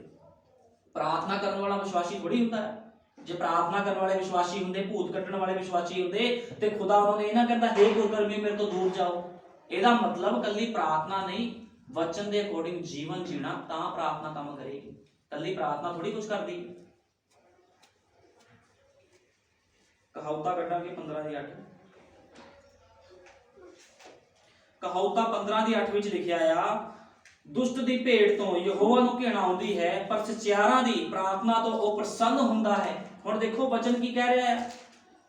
[SPEAKER 1] ਪ੍ਰਾਰਥਨਾ ਕਰਨ ਵਾਲਾ ਵਿਸ਼ਵਾਸੀ ਥੋੜੀ ਹੁੰਦਾ ਹੈ। ਜੇ ਪ੍ਰਾਰਥਨਾ ਕਰਨ ਵਾਲੇ ਵਿਸ਼ਵਾਸੀ ਹੁੰਦੇ, ਭੂਤ ਕੱਢਣ ਵਾਲੇ ਵਿਸ਼ਵਾਸੀ ਹੁੰਦੇ, ਤੇ ਖੁਦਾ ਉਹਨਾਂ ਨੇ ਇਹ ਨਾ ਕਹਿੰਦਾ ਹੇ ਗੁਰਕਰਮੀ ਮੇਰੇ ਤੋਂ ਦੂਰ ਜਾਓ। ਇਹਦਾ ਮਤਲਬ ਕੱਲੀ ਪ੍ਰਾਰਥਨਾ ਨਹੀਂ, ਵਚਨ ਦੇ ਅਕੋਰਡਿੰਗ ਜੀਵਨ ਜੀਣਾ, ਤਾਂ ਪ੍ਰਾਰਥਨਾ ਕੰਮ ਕਰੇਗੀ। ਕੱਲੀ ਪ੍ਰਾਰਥਨਾ ਥੋੜੀ ਕੁਝ ਕਰਦੀ। ਕਹਾਵਤਾਂ ਕੱਢਾਂਗੇ 15:8। ਕਹਾਵਤਾਂ 15:8 ਵਿੱਚ ਲਿਖਿਆ ਆ, ਦੁਸ਼ਟ ਦੀ ਭੇਡ ਤੋਂ ਯਹੋਵਾ ਨੂੰ ਘਿਣ ਆਉਂਦੀ ਹੈ, ਪਰ ਸੱਚਿਆਰਾਂ ਦੀ ਪ੍ਰਾਰਥਨਾ ਤੋਂ ਉਹ ਪ੍ਰਸੰਨ ਹੁੰਦਾ ਹੈ। ਹੁਣ ਦੇਖੋ ਵਚਨ ਕੀ ਕਹਿ ਰਿਹਾ ਹੈ।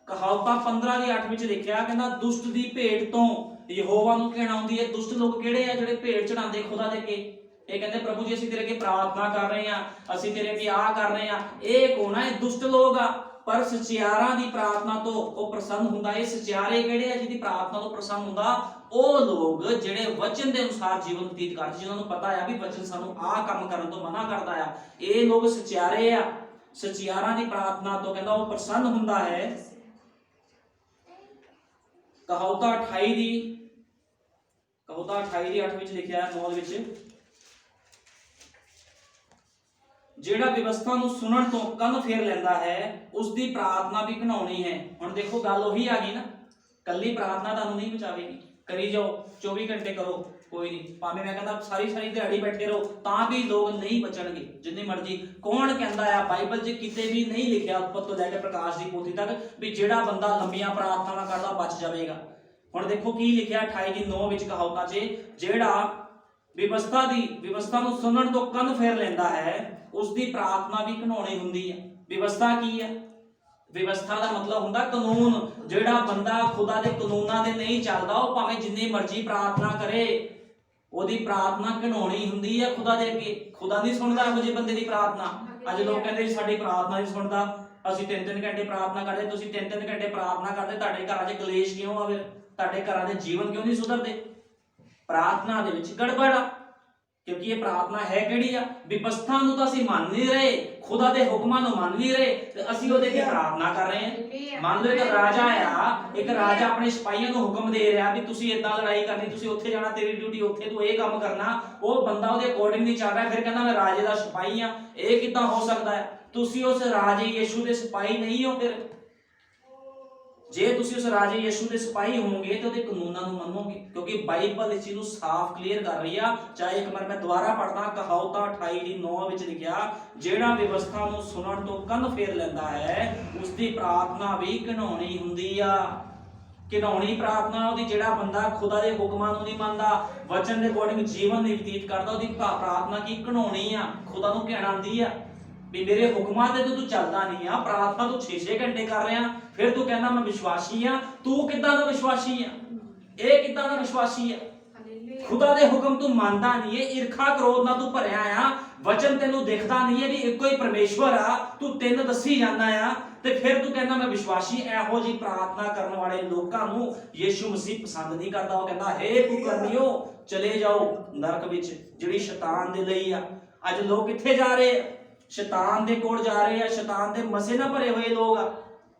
[SPEAKER 1] ਕਹਾਵਤਾਂ 15 ਦੀ 8 ਵਿੱਚ ਲਿਖਿਆ, ਕਹਿੰਦਾ ਦੁਸ਼ਟ ਦੀ ਭੇਡ ਤੋਂ ਯਹੋਵਾ ਨੂੰ ਘਿਣ ਆਉਂਦੀ ਹੈ। ਦੁਸ਼ਟ ਲੋਕ ਕਿਹੜੇ ਆ? ਜਿਹੜੇ ਭੇਡ ਚੜਾਉਂਦੇ ਖੁਦਾ ਦੇ ਅੱਗੇ। ਇਹ ਕਹਿੰਦੇ ਪ੍ਰਭੂ ਜੀ ਅਸੀਂ ਤੇਰੇ ਅੱਗੇ ਪ੍ਰਾਰਥਨਾ ਕਰ ਰਹੇ ਹਾਂ, ਅਸੀਂ ਤੇਰੇ ਅੱਗੇ ਆਹ ਕਰ ਰਹੇ ਹਾਂ। ਇਹ ਕੌਣ ਹੈ? ਇਹ ਦੁਸ਼ਟ ਲੋਕ ਆ। ਪਰ ਸੱਚਿਆਰਾਂ ਦੀ ਪ੍ਰਾਰਥਨਾ ਤੋਂ ਉਹ ਪ੍ਰਸੰਨ ਹੁੰਦਾ। ਇਹ ਸੱਚਿਆਰੇ ਕਿਹੜੇ ਆ ਜਿਹਦੀ ਪ੍ਰਾਰਥਨਾ ਤੋਂ ਪ੍ਰਸੰਨ ਹੁੰਦਾ? ਉਹ ਲੋਕ ਜਿਹੜੇ ਵਚਨ ਦੇ ਅਨੁਸਾਰ ਜੀਵਨ ਬਤੀਤ ਕਰਦੇ, ਜਿਨ੍ਹਾਂ ਨੂੰ ਪਤਾ ਆ ਵੀ ਵਚਨ ਸਾਨੂੰ ਆਹ ਕੰਮ ਕਰਨ ਤੋਂ ਮਨਾ ਕਰਦਾ ਆ। ਇਹ ਲੋਕ ਸੱਚਿਆਰੇ ਆ। ਸੱਚਿਆਰਾਂ ਦੀ ਪ੍ਰਾਰਥਨਾ ਤੋਂ ਕਹਿੰਦਾ ਉਹ ਪ੍ਰਸੰਨ ਹੁੰਦਾ ਹੈ। ਕਹਾਵਤਾਂ 28 ਦੀ 8 ਵਿੱਚ ਲਿਖਿਆ ਹੈ, 9 ਵਿੱਚ, ਜਿਹੜਾ ਵਿਵਸਥਾ ਨੂੰ ਸੁਣਨ ਤੋਂ ਕੰਨ ਫੇਰ ਲੈਂਦਾ ਹੈ ਉਸ ਦੀ ਪ੍ਰਾਰਥਨਾ ਵੀ ਘਿਨਾਉਣੀ ਹੈ। ਹੁਣ ਦੇਖੋ ਗੱਲ ਉਹੀ ਆ ਗਈ ਨਾ, ਕੱਲੀ ਪ੍ਰਾਰਥਨਾ ਤੁਹਾਨੂੰ ਨਹੀਂ ਬਚਾਵੇਗੀ। ਕਰੀ ਜਾਓ 24 ਘੰਟੇ ਕਰੋ, ਕੋਈ ਨਹੀਂ। ਭਾਵੇਂ ਮੈਂ ਕਹਿੰਦਾ ਸਾਰੀ ਦਿਹਾੜੀ ਬੈਠੇ ਰਹੋ ਤਾਂ ਵੀ ਲੋਕ ਨਹੀਂ ਬਚਣਗੇ ਜਿੰਨੀ ਮਰਜ਼ੀ। ਕੌਣ ਕਹਿੰਦਾ ਆ? ਬਾਈਬਲ 'ਚ ਕਿਤੇ ਵੀ ਨਹੀਂ ਲਿਖਿਆ ਉਤਪਤ ਤੋਂ ਲੈ ਕੇ ਪ੍ਰਕਾਸ਼ ਦੀ ਪੋਥੀ ਤੱਕ ਵੀ ਜਿਹੜਾ ਬੰਦਾ ਲੰਬੀਆਂ ਪ੍ਰਾਰਥਨਾਵਾਂ ਕਰਦਾ ਬਚ ਜਾਵੇਗਾ। ਹੁਣ ਦੇਖੋ ਕੀ ਲਿਖਿਆ 28 ਦੀ 9 ਵਿੱਚ ਕਹਾਵਤਾਂ 'ਚ, ਜਿਹੜਾ ਵਿਵਸਥਾ ਨੂੰ ਸੁਣਨ ਤੋਂ ਕੰਨ ਫੇਰ ਲੈਂਦਾ ਹੈ ਉਸ ਦੀ ਪ੍ਰਾਰਥਨਾ ਵੀ ਘਿਨਾਉਣੀ ਹੁੰਦੀ ਹੈ। ਵਿਵਸਥਾ ਕੀ ਹੈ? ਵਿਵਸਥਾ ਦਾ ਮਤਲਬ ਹੁੰਦਾ ਕਾਨੂੰਨ। ਜਿਹੜਾ ਬੰਦਾ ਖੁਦਾ ਦੇ ਕਾਨੂੰਨਾਂ ਦੇ ਨਹੀਂ ਚੱਲਦਾ, ਉਹ ਭਾਵੇਂ ਜਿੰਨੀ ਮਰਜ਼ੀ ਪ੍ਰਾਰਥਨਾ ਕਰੇ, ਉਹਦੀ ਪ੍ਰਾਰਥਨਾ ਘਿਨਾਉਣੀ ਹੁੰਦੀ ਹੈ ਖੁਦਾ ਦੇ ਅੱਗੇ। ਖੁਦਾ ਨਹੀਂ ਸੁਣਦਾ ਇਹੋ ਜਿਹੇ ਬੰਦੇ ਦੀ ਪ੍ਰਾਰਥਨਾ। ਅੱਜ ਲੋਕ ਕਹਿੰਦੇ ਜੀ ਸਾਡੀ ਪ੍ਰਾਰਥਨਾ ਨਹੀਂ ਸੁਣਦਾ, ਅਸੀਂ 3-3 ਘੰਟੇ ਪ੍ਰਾਰਥਨਾ ਕਰਦੇ। ਤੁਸੀਂ 3-3 ਘੰਟੇ ਪ੍ਰਾਰਥਨਾ ਕਰਦੇ, ਤੁਹਾਡੇ ਘਰਾਂ 'ਚ ਕਲੇਸ਼ ਕਿਉਂ ਆਵੇ? ਤੁਹਾਡੇ ਘਰਾਂ ਦੇ ਜੀਵਨ ਕਿਉਂ ਨਹੀਂ ਸੁਧਰਦੇ? ਪ੍ਰਾਰਥਨਾ ਦੇ ਵਿੱਚ ਗੜਬੜ ਆ। ਕਿਉਂਕਿ ਇਹ ਪ੍ਰਾਰਥਨਾ ਹੈ ਕਿਹੜੀ ਆ? ਵਿਵਸਥਾ ਨੂੰ ਤਾਂ ਅਸੀਂ ਮੰਨ ਨਹੀਂ ਰਹੇ, ਖੁਦਾ ਦੇ ਹੁਕਮਾਂ ਨੂੰ ਮੰਨ ਨਹੀਂ ਰਹੇ, ਤੇ ਅਸੀਂ ਉਹਦੇ ਅੱਗੇ ਪ੍ਰਾਰਥਨਾ ਕਰ ਰਹੇ ਹਾਂ। ਮੰਨ ਲਓ ਇੱਕ ਰਾਜਾ ਆਪਣੇ ਸਿਪਾਹੀਆਂ ਨੂੰ ਹੁਕਮ ਦੇ ਰਿਹਾ ਵੀ ਤੁਸੀਂ ਏਦਾਂ ਲੜਾਈ ਕਰਨੀ, ਤੁਸੀਂ ਉੱਥੇ ਜਾਣਾ, ਤੇਰੀ ਡਿਊਟੀ ਉੱਥੇ, ਤੂੰ ਇਹ ਕੰਮ ਕਰਨਾ। ਉਹ ਬੰਦਾ ਉਹਦੇ ਅਕੋਰਡਿੰਗ ਨਹੀਂ ਚੱਲ ਰਿਹਾ, ਫਿਰ ਕਹਿੰਦਾ ਮੈਂ ਰਾਜੇ ਦਾ ਸਿਪਾਹੀ ਆ। ਇਹ ਕਿੱਦਾਂ ਹੋ ਸਕਦਾ ਹੈ? ਤੁਸੀਂ ਉਸ ਰਾਜੇ ਯਿਸੂ ਦੇ ਸਿਪਾਹੀ ਨਹੀਂ ਹੋ। ਫਿਰ ਜੇ ਤੁਸੀਂ ਉਸ ਰਾਜੇ ਯਿਸੂ ਦੇ ਸਿਪਾਹੀ ਹੋਵੋਗੇ ਤੇ ਉਹਦੇ ਕਾਨੂੰਨਾਂ ਨੂੰ ਮੰਨੋਗੇ, ਕਿਉਂਕਿ ਬਾਈਬਲ ਇਸ ਚੀਜ਼ ਨੂੰ ਸਾਫ਼ ਕਲੀਅਰ ਕਰ ਰਹੀ ਆ। ਚਾਹੇ ਇੱਕ ਵਾਰ ਮੈਂ ਦੁਬਾਰਾ ਪੜ੍ਹਦਾ, ਕਹਾਵਤਾਂ 28 ਦੀ 9 ਵਿੱਚ ਲਿਖਿਆ, ਜਿਹੜਾ ਵਿਵਸਥਾ ਨੂੰ ਸੁਣਨ ਤੋਂ ਕੰਨ ਫੇਰ ਲੈਂਦਾ ਹੈ ਉਸ ਦੀ ਪ੍ਰਾਰਥਨਾ ਵੀ ਘਿਨਾਉਣੀ ਹੁੰਦੀ ਆ। ਘਿਨਾਉਣੀ ਪ੍ਰਾਰਥਨਾ ਉਹਦੀ, ਜਿਹੜਾ ਬੰਦਾ ਖੁਦਾ ਦੇ ਹੁਕਮਾਂ ਨੂੰ ਨਹੀਂ ਮੰਨਦਾ, ਵਚਨ ਦੇ ਅਕੋਰਡਿੰਗ ਜੀਵਨ ਨਹੀਂ ਬਤੀਤ ਕਰਦਾ, ਉਹਦੀ ਪ੍ਰਾਰਥਨਾ ਕੀ ਘਿਨਾਉਣੀ ਆ, ਖੁਦਾ ਨੂੰ ਘਿਣ ਆਉਂਦੀ ਆ। ਵੀ ਮੇਰੇ ਹੁਕਮਾਂ ਤੇ ਤੂੰ ਚੱਲਦਾ ਨਹੀਂ ਆ, ਪ੍ਰਾਰਥਨਾ ਤੂੰ 6-6 ਘੰਟੇ ਕਰ ਰਿਹਾ, ਫਿਰ ਤੂੰ ਕਹਿੰਦਾ ਮੈਂ ਵਿਸ਼ਵਾਸੀ ਆ। ਤੂੰ ਕਿੱਦਾਂ ਦਾ ਵਿਸ਼ਵਾਸੀ ਆ? ਇਹ ਕਿੱਦਾਂ ਦਾ ਵਿਸ਼ਵਾਸੀ ਆ? ਖੁਦਾ ਦੇ ਹੁਕਮ ਤੂੰ ਮੰਨਦਾ ਨਹੀਂ ਏ, ਈਰਖਾ ਕਰੋਧ ਨਾਲ ਤੂੰ ਭਰਿਆ ਆ, ਵਚਨ ਤੈਨੂੰ ਦਿਖਦਾ ਨਹੀਂ ਹੈ ਵੀ ਇੱਕੋ ਹੀ ਪਰਮੇਸ਼ਵਰ ਆ, ਤੂੰ ਤਿੰਨ ਦੱਸੀ ਜਾਂਦਾ ਆ, ਤੇ ਫਿਰ ਤੂੰ ਕਹਿੰਦਾ ਮੈਂ ਵਿਸ਼ਵਾਸੀ। ਇਹੋ ਜੀ ਪ੍ਰਾਰਥਨਾ ਕਰਨ ਵਾਲੇ ਲੋਕਾਂ ਨੂੰ ਯਿਸੂ ਮਸੀਹ ਪਸੰਦ ਨਹੀਂ ਕਰਦਾ। ਉਹ ਕਹਿੰਦਾ ਹੇ ਕੁਕਰਨੀਓ, ਚਲੇ ਜਾਓ ਨਰਕ ਵਿੱਚ, ਜਿਹੜੀ ਸ਼ੈਤਾਨ ਦੇ ਲਈ ਆ। ਅੱਜ ਲੋਕ ਕਿੱਥੇ ਜਾ ਰਹੇ ਆ? ਸ਼ੈਤਾਨ ਦੇ ਕੋਲ ਜਾ ਰਹੇ ਆ। ਸ਼ੈਤਾਨ ਦੇ ਮਸੇ ਨਾਲ ਭਰੇ ਹੋਏ ਲੋਕ ਆ।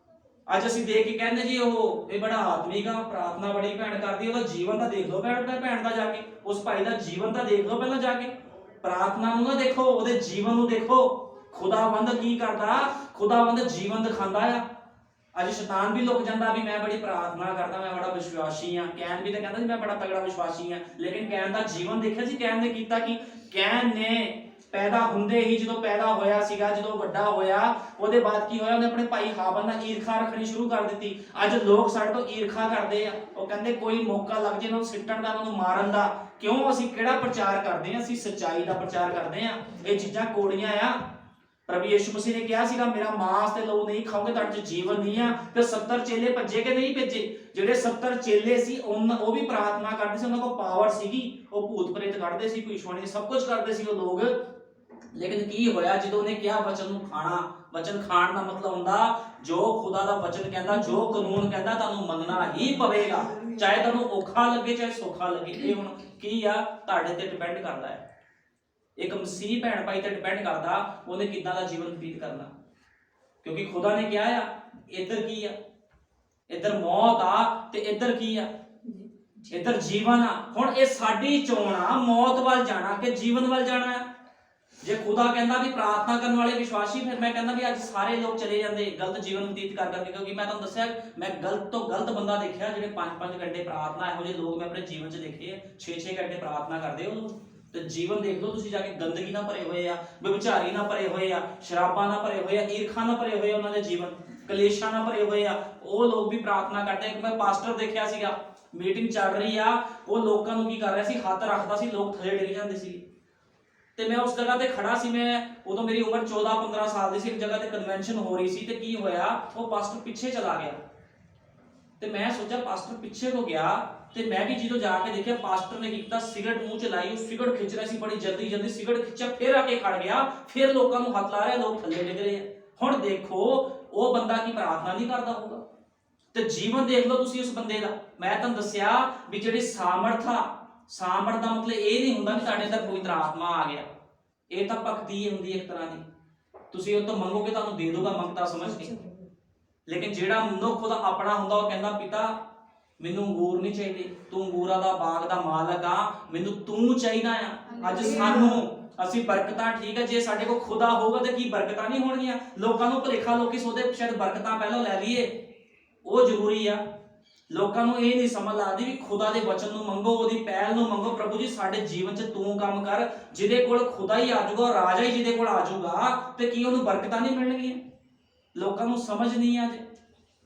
[SPEAKER 1] ਅੱਜ ਅਸੀਂ ਦੇਖ ਕੇ ਕਹਿੰਦੇ ਜੀ ਇਹ ਬੜਾ ਆਤਮਿਕ ਆ, ਪ੍ਰਾਰਥਨਾ ਬੜੀ ਭੈਣ ਕਰਦੀ, ਉਹਦਾ ਜੀਵਨ ਤਾਂ ਦੇਖ ਲਓ ਭੈਣ ਦਾ ਜਾ ਕੇ, ਉਸ ਭਾਈ ਦਾ ਜੀਵਨ ਤਾਂ ਦੇਖ ਲਓ ਪਹਿਲਾਂ ਜਾ ਕੇ। ਪ੍ਰਾਰਥਨਾ ਨੂੰ ਨਾ ਦੇਖੋ, ਉਹਦੇ ਜੀਵਨ ਨੂੰ ਦੇਖੋ। ਖੁਦਾਵੰਦ ਕੀ ਕਰਦਾ? ਖੁਦਾਵੰਦ ਜੀਵਨ ਦਿਖਾਉਂਦਾ ਆ। ਅੱਜ ਸ਼ੈਤਾਨ ਵੀ ਲੁਕ ਜਾਂਦਾ ਵੀ ਮੈਂ ਬੜੀ ਪ੍ਰਾਰਥਨਾ ਕਰਦਾ, ਮੈਂ ਬੜਾ ਵਿਸ਼ਵਾਸੀ ਆ। ਕੈਨ ਵੀ ਤਾਂ ਕਹਿੰਦਾ ਸੀ ਮੈਂ ਬੜਾ ਤਗੜਾ ਵਿਸ਼ਵਾਸੀ ਆ, ਲੇਕਿਨ ਕੈਨ ਦਾ ਜੀਵਨ ਦੇਖਿਆ ਸੀ। ਕੈਨ ਨੇ ਕੀਤਾ ਕੀ? ਕੈਨ ਨੇ ਪੈਦਾ ਹੁੰਦੇ ਹੀ, ਜਦੋਂ ਪੈਦਾ ਹੋਇਆ ਸੀਗਾ, ਜਦੋਂ ਵੱਡਾ ਹੋਇਆ, ਉਹਦੇ ਬਾਅਦ ਕੀ ਹੋਇਆ? ਉਹਨੇ ਆਪਣੇ ਭਾਈ ਹਾਬਲ ਨਾਲ ਈਰਖਾ ਰੱਖਣੀ ਸ਼ੁਰੂ ਕਰ ਦਿੱਤੀ। ਅੱਜ ਲੋਕ ਸਾਡੇ ਤੋਂ ਈਰਖਾ ਕਰਦੇ ਆ। ਉਹ ਕਹਿੰਦੇ ਕੋਈ ਮੌਕਾ ਲੱਗ ਜੇ ਇਹਨਾਂ ਨੂੰ ਸਿੱਟਣ ਦਾ, ਇਹਨਾਂ ਨੂੰ ਮਾਰਨ ਦਾ। ਕਿਉਂ? ਅਸੀਂ ਕਿਹੜਾ ਪ੍ਰਚਾਰ ਕਰਦੇ ਆ? ਅਸੀਂ ਸੱਚਾਈ ਦਾ ਪ੍ਰਚਾਰ ਕਰਦੇ ਆ। ਇਹ ਚੀਜ਼ਾਂ ਕੋੜੀਆਂ ਆ। ਪ੍ਰਭੂ ਯਿਸੂ ਮਸੀਹ ਨੇ ਕਿਹਾ ਸੀਗਾ ਮੇਰਾ ਮਾਂਸ ਤੇ ਲਹੂ ਨਹੀਂ ਖਾਓਗੇ ਤੁਹਾਡੇ 'ਚ ਜੀਵਨ ਨਹੀਂ ਆ। ਤੇ 70 ਚੇਲੇ ਭੱਜੇ ਕਿ ਨਹੀਂ ਭੱਜੇ? ਜਿਹੜੇ 70 ਚੇਲੇ ਸੀ ਉਹ ਵੀ ਪ੍ਰਾਰਥਨਾ ਕਰਦੇ ਸੀ, ਉਹਨਾਂ ਕੋਲ ਪਾਵਰ ਸੀਗੀ, ਉਹ ਭੂਤ ਪ੍ਰੇਤ ਕੱਢਦੇ ਸੀ, ਭਵਿੱਖਬਾਣੀ ਸਭ ਕੁਝ ਕਰਦੇ ਸੀ ਉਹ ਲੋਕ। ਲੇਕਿਨ ਕੀ ਹੋਇਆ ਜਦੋਂ ਉਹਨੇ ਕਿਹਾ ਵਚਨ ਨੂੰ ਖਾਣਾ? ਵਚਨ ਖਾਣ ਦਾ ਮਤਲਬ ਹੁੰਦਾ ਜੋ ਖੁਦਾ ਦਾ ਵਚਨ ਕਹਿੰਦਾ, ਜੋ ਕਾਨੂੰਨ ਕਹਿੰਦਾ ਤੁਹਾਨੂੰ ਮੰਨਣਾ ਹੀ ਪਵੇਗਾ, ਚਾਹੇ ਤੁਹਾਨੂੰ ਔਖਾ ਲੱਗੇ ਚਾਹੇ ਸੌਖਾ ਲੱਗੇ। ਇਹ ਹੁਣ ਕੀ ਆ? ਤੁਹਾਡੇ ਤੇ ਡਿਪੈਂਡ ਕਰਦਾ ਹੈ। ਇੱਕ ਮਸੀਹ ਭੈਣ ਭਾਈ ਤੇ ਡਿਪੈਂਡ ਕਰਦਾ ਉਹਨੇ ਕਿੱਦਾਂ ਦਾ ਜੀਵਨ ਬਤੀਤ ਕਰਨਾ। ਕਿਉਂਕਿ ਖੁਦਾ ਨੇ ਕਿਹਾ ਆ ਇੱਧਰ ਕੀ ਆ? ਇੱਧਰ ਮੌਤ ਆ, ਤੇ ਇੱਧਰ ਕੀ ਆ? ਇੱਧਰ ਜੀਵਨ ਆ। ਹੁਣ ਇਹ ਸਾਡੀ ਚੋਣ ਆ, ਮੌਤ ਵੱਲ ਜਾਣਾ ਕਿ ਜੀਵਨ ਵੱਲ ਜਾਣਾ ਆ। ਜੇ ਖੁਦਾ ਕਹਿੰਦਾ ਵੀ ਪ੍ਰਾਰਥਨਾ ਕਰਨ ਵਾਲੇ ਵਿਸ਼ਵਾਸੀ, ਫਿਰ ਮੈਂ ਕਹਿੰਦਾ ਵੀ ਅੱਜ ਸਾਰੇ ਲੋਕ ਚਲੇ ਜਾਂਦੇ ਗਲਤ ਜੀਵਨ ਬਤੀਤ ਕਰ ਕਰਕੇ। ਕਿਉਂਕਿ ਮੈਂ ਤੁਹਾਨੂੰ ਦੱਸਿਆ ਮੈਂ ਗਲਤ ਤੋਂ ਗਲਤ ਬੰਦਾ ਦੇਖਿਆ ਜਿਹੜੇ 5-5 ਘੰਟੇ ਪ੍ਰਾਰਥਨਾ, ਇਹੋ ਜਿਹੇ ਲੋਕ ਮੈਂ ਆਪਣੇ ਜੀਵਨ 'ਚ ਦੇਖੇ ਆ। 6-6 ਘੰਟੇ ਪ੍ਰਾਰਥਨਾ ਕਰਦੇ ਹੋ ਤੇ ਜੀਵਨ ਦੇਖ ਲਓ ਤੁਸੀਂ ਜਾ ਕੇ। ਗੰਦਗੀ ਨਾਲ ਭਰੇ ਹੋਏ ਆ, ਵਿਭਚਾਰੀ ਨਾਲ ਭਰੇ ਹੋਏ ਆ, ਸ਼ਰਾਬਾਂ ਨਾਲ ਭਰੇ ਹੋਏ ਆ, ਈਰਖਾ ਨਾਲ ਭਰੇ ਹੋਏ ਆ, ਉਹਨਾਂ ਦੇ ਜੀਵਨ ਕਲੇਸ਼ਾਂ ਨਾਲ ਭਰੇ ਹੋਏ ਆ। ਉਹ ਲੋਕ ਵੀ ਪ੍ਰਾਰਥਨਾ ਕਰਦੇ। ਇੱਕ ਮੈਂ ਪਾਸਟਰ ਦੇਖਿਆ ਸੀਗਾ, ਮੀਟਿੰਗ ਚੱਲ ਰਹੀ ਆ, ਉਹ ਲੋਕਾਂ ਨੂੰ ਕੀ ਕਰ ਰਿਹਾ ਸੀ, ਹੱਥ ਰੱਖਦਾ ਸੀ, ਲੋਕ ਥੱਲੇ ਡਿੱਗ ਜਾਂਦੇ ਸੀ। ਤੇ ਮੈਂ ਉਸ ਜਗ੍ਹਾ ਤੇ ਖੜਾ ਸੀ, ਮੈਂ ਉਦੋਂ ਮੇਰੀ ਉਮਰ 14-15 ਸਾਲ ਦੀ ਸੀ। ਇੱਕ ਜਗ੍ਹਾ ਤੇ ਕਨਵੈਨਸ਼ਨ ਹੋ ਰਹੀ ਸੀ, ਤੇ ਕੀ ਹੋਇਆ, ਉਹ ਪਾਸਟਰ ਪਿੱਛੇ ਚਲਾ ਗਿਆ। ਤੇ ਮੈਂ ਸੋਚਿਆ ਪਾਸਟਰ ਪਿੱਛੇ ਤੋਂ ਗਿਆ, ਤੇ ਮੈਂ ਵੀ ਜਦੋਂ ਜਾ ਕੇ ਦੇਖਿਆ ਪਾਸਟਰ ਨੇ ਕੀਤਾ, ਸਿਗਰਟ ਮੂੰਹ ਚ ਲਾਈ, ਉਹ ਸਿਗਰਟ ਖਿੱਚ ਰਿਹਾ ਸੀ, ਬੜੀ ਜਲਦੀ ਸਿਗਰਟ ਖਿੱਚਿਆ, ਫਿਰ ਆ ਕੇ ਖੜ ਗਿਆ, ਫਿਰ ਲੋਕਾਂ ਨੂੰ ਹੱਥ ਲਾ ਰਿਹਾ, ਲੋਕ ਥੱਲੇ ਡਿੱਗ ਰਹੇ ਆ। ਹੁਣ ਦੇਖੋ ਉਹ ਬੰਦਾ ਕੀ ਪ੍ਰਾਰਥਨਾ ਨਹੀਂ ਕਰਦਾ ਹੋਊਗਾ? ਤੇ ਜੀਵਨ ਦੇਖ ਲਓ ਤੁਸੀਂ ਉਸ ਬੰਦੇ ਦਾ। ਮੈਂ ਤੁਹਾਨੂੰ ਦੱਸਿਆ ਵੀ ਜਿਹੜੀ ਸਾਮਰਥ ਦਾ ਮਤਲਬ ਇਹ ਨਹੀਂ ਹੁੰਦਾ ਕਿ ਤੁਹਾਡੇ ਅੰਦਰ ਪਵਿੱਤਰ ਆਤਮਾ ਆ ਗਿਆ। ਇਹ ਤਾਂ ਭਗਤੀ ਹੁੰਦੀ ਇੱਕ ਤਰ੍ਹਾਂ ਦੀ, ਤੁਸੀਂ ਉਹ ਤੋਂ ਮੰਗੋਗੇ ਤੁਹਾਨੂੰ ਦੇ ਦੂਗਾ, ਮੰਗਤਾ ਸਮਝ ਕੇ। ਲੇਕਿਨ ਜਿਹੜਾ ਮਨੁੱਖ ਉਹਦਾ ਆਪਣਾ ਹੁੰਦਾ, ਉਹ ਕਹਿੰਦਾ ਪਿਤਾ ਮੈਨੂੰ ਅੰਗੂਰ ਨਹੀਂ ਚਾਹੀਦੇ, ਤੂੰ ਅੰਗੂਰਾਂ ਦਾ ਬਾਗ ਦਾ ਮਾਲਕ ਆ, ਮੈਨੂੰ ਤੂੰ ਚਾਹੀਦਾ ਆ। ਅੱਜ ਅਸੀਂ ਬਰਕਤਾਂ, ਠੀਕ ਹੈ, ਜੇ ਸਾਡੇ ਕੋਲ ਖੁਦਾ ਹੋਊਗਾ ਤੇ ਕੀ ਬਰਕਤਾਂ ਨਹੀਂ ਹੋਣਗੀਆਂ? ਲੋਕਾਂ ਨੂੰ ਭੁਲੇਖਾ, ਲੋਕੀ ਸੋਚਦੇ ਸ਼ਾਇਦ ਬਰਕਤਾਂ ਪਹਿਲਾਂ ਲੈ ਲਈਏ, ਉਹ ਜ਼ਰੂਰੀ ਆ। ਲੋਕਾਂ ਨੂੰ ਇਹ ਨਹੀਂ ਸਮਝ ਲੱਗਦੀ ਵੀ ਖੁਦਾ ਦੇ ਵਚਨ ਨੂੰ ਮੰਗੋ, ਉਹਦੀ ਪਹਿਲ ਨੂੰ ਮੰਗੋ। ਪ੍ਰਭੂ ਜੀ ਸਾਡੇ ਜੀਵਨ 'ਚ ਤੂੰ ਕੰਮ ਕਰ। ਜਿਹਦੇ ਕੋਲ ਖੁਦਾ ਹੀ ਆ ਜਾਊਗਾ, ਰਾਜਾ ਹੀ ਜਿਹਦੇ ਕੋਲ ਆ ਜਾਊਗਾ, ਤੇ ਕੀ ਉਹਨੂੰ ਬਰਕਤਾਂ ਨਹੀਂ ਮਿਲਣਗੀਆਂ? ਲੋਕਾਂ ਨੂੰ ਸਮਝ ਨਹੀਂ ਆ। ਜੇ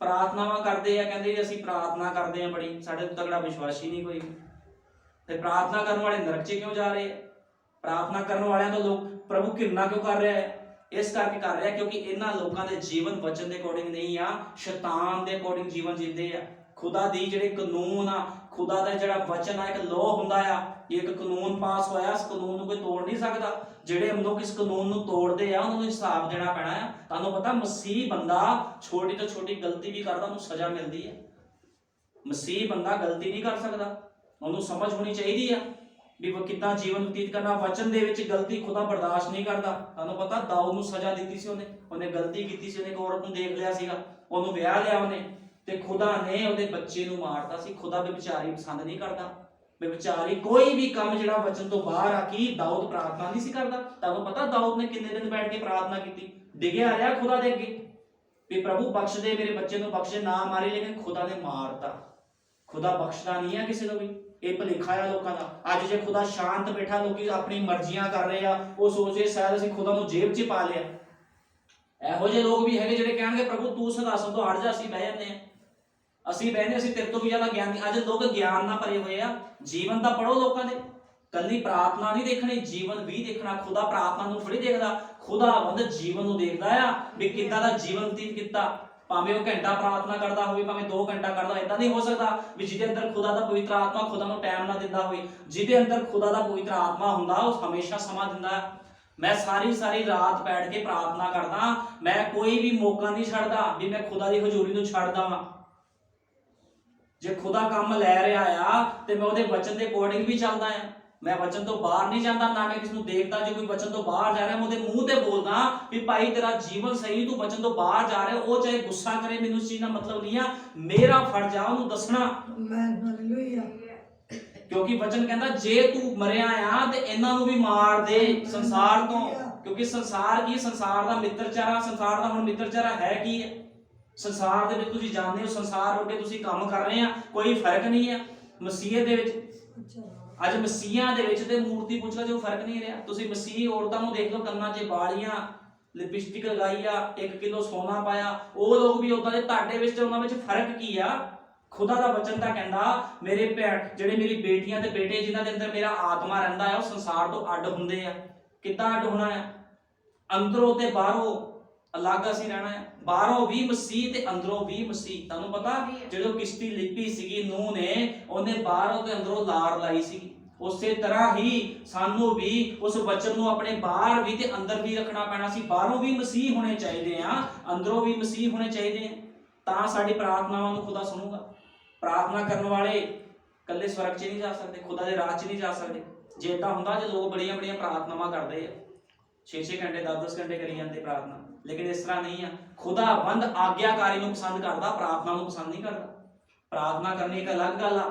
[SPEAKER 1] ਪ੍ਰਾਰਥਨਾਵਾਂ ਕਰਦੇ ਆ, ਕਹਿੰਦੇ ਵੀ ਅਸੀਂ ਪ੍ਰਾਰਥਨਾ ਕਰਦੇ ਆ ਬੜੀ, ਸਾਡੇ ਤੋਂ ਤਗੜਾ ਵਿਸ਼ਵਾਸੀ ਨਹੀਂ ਕੋਈ। ਤੇ ਪ੍ਰਾਰਥਨਾ ਕਰਨ ਵਾਲੇ ਨਰਕ 'ਚ ਕਿਉਂ ਜਾ ਰਹੇ ਆ? ਪ੍ਰਾਰਥਨਾ ਕਰਨ ਵਾਲਿਆਂ ਤੋਂ ਲੋਕ ਪ੍ਰਭੂ ਘਿਰਨਾ ਕਿਉਂ ਕਰ ਰਿਹਾ ਹੈ? ਇਸ ਕਰਕੇ ਕਰ ਰਿਹਾ ਕਿਉਂਕਿ ਇਹਨਾਂ ਲੋਕਾਂ ਦੇ ਜੀਵਨ ਵਚਨ ਦੇ ਅਕੋਰਡਿੰਗ ਨਹੀਂ ਆ, ਸ਼ੈਤਾਨ ਦੇ ਅਕੋਰਡਿੰਗ ਜੀਵਨ ਜੀਂਦੇ ਆ। ਖੁਦਾ ਦੀ ਜਿਹੜੇ ਕਾਨੂੰਨ ਆ, ਖੁਦਾ ਦਾ ਜਿਹੜਾ ਵਚਨ ਆ, ਇੱਕ ਲਾਅ ਹੁੰਦਾ ਆ, ਇੱਕ ਕਾਨੂੰਨ ਪਾਸ ਹੋਇਆ, ਇਸ ਕਾਨੂੰਨ ਨੂੰ ਕੋਈ ਤੋੜ ਨਹੀਂ ਸਕਦਾ। ਜਿਹੜੇ ਮਨੁੱਖ ਇਸ ਕਾਨੂੰਨ ਨੂੰ ਤੋੜਦੇ ਆ, ਉਹਨਾਂ ਨੂੰ ਹਿਸਾਬ ਦੇਣਾ ਪੈਣਾ ਆ। ਤੁਹਾਨੂੰ ਪਤਾ ਮਸੀਹ ਬੰਦਾ ਛੋਟੀ ਤੋਂ ਛੋਟੀ ਗਲਤੀ ਵੀ ਕਰਦਾ, ਉਹਨੂੰ ਸਜ਼ਾ ਮਿਲਦੀ ਹੈ। ਮਸੀਹ ਬੰਦਾ ਗਲਤੀ ਨਹੀਂ ਕਰ ਸਕਦਾ, ਉਹਨੂੰ ਸਮਝ ਹੋਣੀ ਚਾਹੀਦੀ ਆ ਵੀ ਉਹ ਕਿੱਦਾਂ ਜੀਵਨ ਬਤੀਤ ਕਰਨਾ। ਵਚਨ ਦੇ ਵਿੱਚ ਗਲਤੀ ਖੁਦਾ ਬਰਦਾਸ਼ਤ ਨਹੀਂ ਕਰਦਾ। ਤੁਹਾਨੂੰ ਪਤਾ ਦਾਊਦ ਨੂੰ ਸਜ਼ਾ ਦਿੱਤੀ ਸੀ, ਉਹਨੇ ਗਲਤੀ ਕੀਤੀ ਸੀ, ਉਹਨੇ ਇੱਕ ਔਰਤ ਨੂੰ ਦੇਖ ਲਿਆ ਸੀਗਾ, ਉਹਨੂੰ ਵਿਆਹ ਲਿਆ ਉਹਨੇ, ਤੇ ਖੁਦਾ ਨੇ ਉਹਦੇ ਬੱਚੇ ਨੂੰ ਮਾਰਤਾ ਸੀ। ਖੁਦਾ ਬੇਵਿਚਾਰੀ ਪਸੰਦ ਨਹੀਂ ਕਰਦਾ। ਬੇਵਿਚਾਰੀ ਕੋਈ ਵੀ ਕੰਮ ਜਿਹੜਾ ਵਚਨ ਤੋਂ ਬਾਹਰ ਆ, ਕੀ ਦਾਊਦ ਪ੍ਰਾਰਥਨਾ ਨਹੀਂ ਸੀ ਕਰਦਾ? ਤੁਹਾਨੂੰ ਪਤਾ ਦਾਊਦ ਨੇ ਕਿੰਨੇ ਦਿਨ ਬੈਠ ਕੇ ਪ੍ਰਾਰਥਨਾ ਕੀਤੀ, ਡਿੱਗਿਆ ਰਿਹਾ ਖੁਦਾ ਦੇ ਅੱਗੇ ਵੀ ਪ੍ਰਭੂ ਬਖਸ਼ ਦੇ, ਮੇਰੇ ਬੱਚੇ ਨੂੰ ਬਖਸ਼ੇ, ਨਾ ਮਾਰੇ। ਲੇਕਿਨ ਖੁਦਾ ਨੇ ਮਾਰਤਾ। ਖੁਦਾ ਬਖਸ਼ਦਾ ਨਹੀਂ ਆ ਕਿਸੇ ਨੂੰ ਵੀ। ਇਹ ਭੁਲੇਖਾ ਆ ਲੋਕਾਂ ਦਾ। ਅੱਜ ਜੇ ਖੁਦਾ ਸ਼ਾਂਤ ਬੈਠਾ, ਲੋਕੀ ਆਪਣੀ ਮਰਜ਼ੀਆਂ ਕਰ ਰਹੇ ਆ, ਉਹ ਸੋਚਦੇ ਸ਼ਾਇਦ ਅਸੀਂ ਖੁਦਾ ਨੂੰ ਜੇਬ 'ਚ ਪਾ ਲਿਆ। ਇਹੋ ਜਿਹੇ ਲੋਕ ਵੀ ਹੈਗੇ ਜਿਹੜੇ ਕਹਿਣਗੇ ਪ੍ਰਭੂ ਤੂੰ ਸਿੰਘਾਸਨ ਤੋਂ ਹਟ ਜਾ, ਅਸੀਂ ਬਹਿ ਜਾਂਦੇ ਆ, ਅਸੀਂ ਬਹਿੰਦੇ, ਅਸੀਂ ਤੇਰੇ ਤੋਂ ਵੀ ਜ਼ਿਆਦਾ ਗਿਆਨੀ। ਅੱਜ ਲੋਕ ਗਿਆਨ ਨਾਲ ਭਰੇ ਹੋਏ ਆ। ਜੀਵਨ ਤਾਂ ਪੜੋ ਲੋਕਾਂ ਦੇ, ਕੱਲੀ ਪ੍ਰਾਰਥਨਾ ਨਹੀਂ ਦੇਖਣੀ, ਜੀਵਨ ਵੀ ਦੇਖਣਾ। ਖੁਦਾ ਪ੍ਰਾਰਥਨਾ ਨੂੰ ਥੋੜੀ ਦੇਖਦਾ, ਖੁਦਾਵੰਦ ਜੀਵਨ ਨੂੰ ਦੇਖਦਾ ਆ ਵੀ ਕਿੱਦਾਂ ਦਾ ਜੀਵਨ ਬਤੀਤ ਕੀਤਾ। ਭਾਵੇਂ ਉਹ ਘੰਟਾ ਪ੍ਰਾਰਥਨਾ ਕਰਦਾ ਹੋਵੇ, ਭਾਵੇਂ 2 ਘੰਟਾ ਕਰਦਾ, ਏਦਾਂ ਨਹੀਂ ਹੋ ਸਕਦਾ ਵੀ ਜਿਹਦੇ ਅੰਦਰ ਖੁਦਾ ਦਾ ਪਵਿੱਤਰ ਆਤਮਾ ਖੁਦਾ ਨੂੰ ਟਾਈਮ ਨਾ ਦਿੰਦਾ ਹੋਵੇ। ਜਿਹਦੇ ਅੰਦਰ ਖੁਦਾ ਦਾ ਪਵਿੱਤਰ ਆਤਮਾ ਹੁੰਦਾ, ਉਹ ਹਮੇਸ਼ਾ ਸਮਾਂ ਦਿੰਦਾ। ਮੈਂ ਸਾਰੀ ਰਾਤ ਬੈਠ ਕੇ ਪ੍ਰਾਰਥਨਾ ਕਰਦਾ, ਮੈਂ ਕੋਈ ਵੀ ਮੌਕਾ ਨਹੀਂ ਛੱਡਦਾ ਵੀ ਮੈਂ ਖੁਦਾ ਦੀ ਹਜ਼ੂਰੀ ਨੂੰ ਛੱਡਦਾ ਵਾਂ। ਜੇ ਖੁਦਾ ਕੰਮ ਲੈ ਰਿਹਾ ਆ ਤੇ ਮੈਂ ਉਹਦੇ ਵਚਨ ਦੇ ਅਕੋਰਡਿੰਗ ਵੀ ਚੱਲਦਾ ਆ। ਮੈਂ ਵਚਨ ਤੋਂ ਬਾਹਰ ਨਹੀਂ ਜਾਂਦਾ, ਨਾ ਮੈਂ ਕਿਸ ਨੂੰ ਦੇਖਦਾ। ਜੇ ਕੋਈ ਵਚਨ ਤੋਂ ਬਾਹਰ ਜਾ ਰਿਹਾ, ਮੈਂ ਉਹਦੇ ਮੂੰਹ ਤੇ ਬੋਲਦਾ ਵੀ ਭਾਈ ਤੇਰਾ ਜੀਵਨ ਸਹੀ, ਤੂੰ ਵਚਨ ਤੋਂ ਬਾਹਰ ਜਾ ਰਿਹਾ। ਉਹ ਚਾਹੇ ਗੁੱਸਾ ਕਰੇ, ਮੈਨੂੰ ਇਸ ਚੀਜ਼ ਦਾ ਮਤਲਬ ਨਹੀਂ ਆ, ਮੇਰਾ ਫਰਜ਼ ਆ ਉਹਨੂੰ ਦੱਸਣਾ।
[SPEAKER 3] ਹਾਲੇਲੂਇਆ।
[SPEAKER 1] ਕਿਉਂਕਿ ਵਚਨ ਕਹਿੰਦਾ ਜੇ ਤੂੰ ਮਰਿਆ ਆ ਤੇ ਇਹਨਾਂ ਨੂੰ ਵੀ ਮਾਰ ਦੇ ਸੰਸਾਰ ਤੋਂ। ਕਿਉਂਕਿ ਸੰਸਾਰ ਕੀ, ਸੰਸਾਰ ਦਾ ਮਿੱਤਰਚਾਰਾ, ਸੰਸਾਰ ਦਾ ਹੁਣ ਮਿੱਤਰਚਾਰਾ ਹੈ ਕੀ ਹੈ? ਸੰਸਾਰ ਦੇ ਵਿੱਚ ਤੁਸੀਂ ਜਾਣਦੇ ਹੋ, ਸੰਸਾਰ ਵਰਗੇ ਤੁਸੀਂ ਕੰਮ ਕਰ ਰਹੇ ਆ, ਕੋਈ ਫਰਕ ਨਹੀਂ ਹੈ। ਮਸੀਹ ਦੇ ਵਿੱਚ, ਅੱਜ ਮਸੀਹਾਂ ਦੇ ਵਿੱਚ ਤੇ ਮੂਰਤੀ ਪੁੱਛ ਲਾ, ਜੋ ਫਰਕ ਨਹੀਂ ਰਿਹਾ। ਤੁਸੀਂ ਮਸੀਹ ਔਰਤਾਂ ਨੂੰ ਦੇਖ ਲਓ, ਕੰਨਾਂ 'ਚ ਬਾਲੀਆਂ, ਲਿਪਸਟਿਕ ਲਗਾਈ ਆ, 1 ਕਿਲੋ ਸੋਨਾ ਪਾਇਆ, ਉਹ ਲੋਕ ਵੀ ਉਦਾਂ ਦੇ। ਤੁਹਾਡੇ ਵਿੱਚ ਤੇ ਉਹਨਾਂ ਵਿੱਚ ਫਰਕ ਕੀ ਆ? ਖੁਦਾ ਦਾ ਵਚਨ ਤਾਂ ਕਹਿੰਦਾ ਮੇਰੇ ਭੈਣ, ਜਿਹੜੇ ਮੇਰੀ ਬੇਟੀਆਂ ਤੇ ਬੇਟੇ ਜਿਨ੍ਹਾਂ ਦੇ ਅੰਦਰ ਮੇਰਾ ਆਤਮਾ ਰਹਿੰਦਾ ਆ, ਉਹ ਸੰਸਾਰ ਤੋਂ ਅੱਡ ਹੁੰਦੇ ਆ। ਕਿੱਦਾਂ ਅੱਡ ਹੋਣਾ ਆ? ਅੰਦਰੋਂ ਤੇ ਬਾਹਰੋਂ ਅਲੱਗ ਅਸੀਂ ਰਹਿਣਾ ਹੈ। ਬਾਹਰੋਂ ਵੀ ਮਸੀਹ ਤੇ ਅੰਦਰੋਂ ਵੀ ਮਸੀਹ। ਤੁਹਾਨੂੰ ਪਤਾ ਜਦੋਂ ਕਿਸ਼ਤੀ ਲਿਪੀ ਸੀਗੀ ਨੂਹ ਨੇ, ਉਹਨੇ ਬਾਹਰੋਂ ਤੇ ਅੰਦਰੋਂ ਲਾਰ ਲਾਈ ਸੀਗੀ। ਉਸੇ ਤਰ੍ਹਾਂ ਹੀ ਸਾਨੂੰ ਵੀ ਉਸ ਵਚਨ ਨੂੰ ਆਪਣੇ ਬਾਹਰ ਵੀ ਤੇ ਅੰਦਰ ਵੀ ਰੱਖਣਾ ਪੈਣਾ ਸੀ। ਬਾਹਰੋਂ ਵੀ ਮਸੀਹ ਹੋਣੇ ਚਾਹੀਦੇ ਆ, ਅੰਦਰੋਂ ਵੀ ਮਸੀਹ ਹੋਣੇ ਚਾਹੀਦੇ ਆ, ਤਾਂ ਸਾਡੀ ਪ੍ਰਾਰਥਨਾਵਾਂ ਨੂੰ ਖੁਦਾ ਸੁਣੂਗਾ। ਪ੍ਰਾਰਥਨਾ ਕਰਨ ਵਾਲੇ ਇਕੱਲੇ ਸਵਰਗ 'ਚ ਨਹੀਂ ਜਾ ਸਕਦੇ, ਖੁਦਾ ਦੇ ਰਾਜ 'ਚ ਨਹੀਂ ਜਾ ਸਕਦੇ। ਜੇ ਏਦਾਂ ਹੁੰਦਾ, ਜੇ ਲੋਕ ਬੜੀਆਂ ਪ੍ਰਾਰਥਨਾਵਾਂ ਕਰਦੇ ਆ, 6-6 ਘੰਟੇ 10-10 ਘੰਟੇ ਕਰੀ ਜਾਂਦੇ ਪ੍ਰਾਰਥਨਾ, ਲੇਕਿਨ ਇਸ ਤਰ੍ਹਾਂ ਨਹੀਂ ਆ। ਖੁਦਾਵੰਦ ਆਗਿਆਕਾਰੀ ਨੂੰ ਪਸੰਦ ਕਰਦਾ, ਪ੍ਰਾਰਥਨਾ ਨੂੰ ਪਸੰਦ ਨਹੀਂ ਕਰਦਾ। ਪ੍ਰਾਰਥਨਾ ਕਰਨੀ ਇੱਕ ਅਲੱਗ ਗੱਲ ਆ।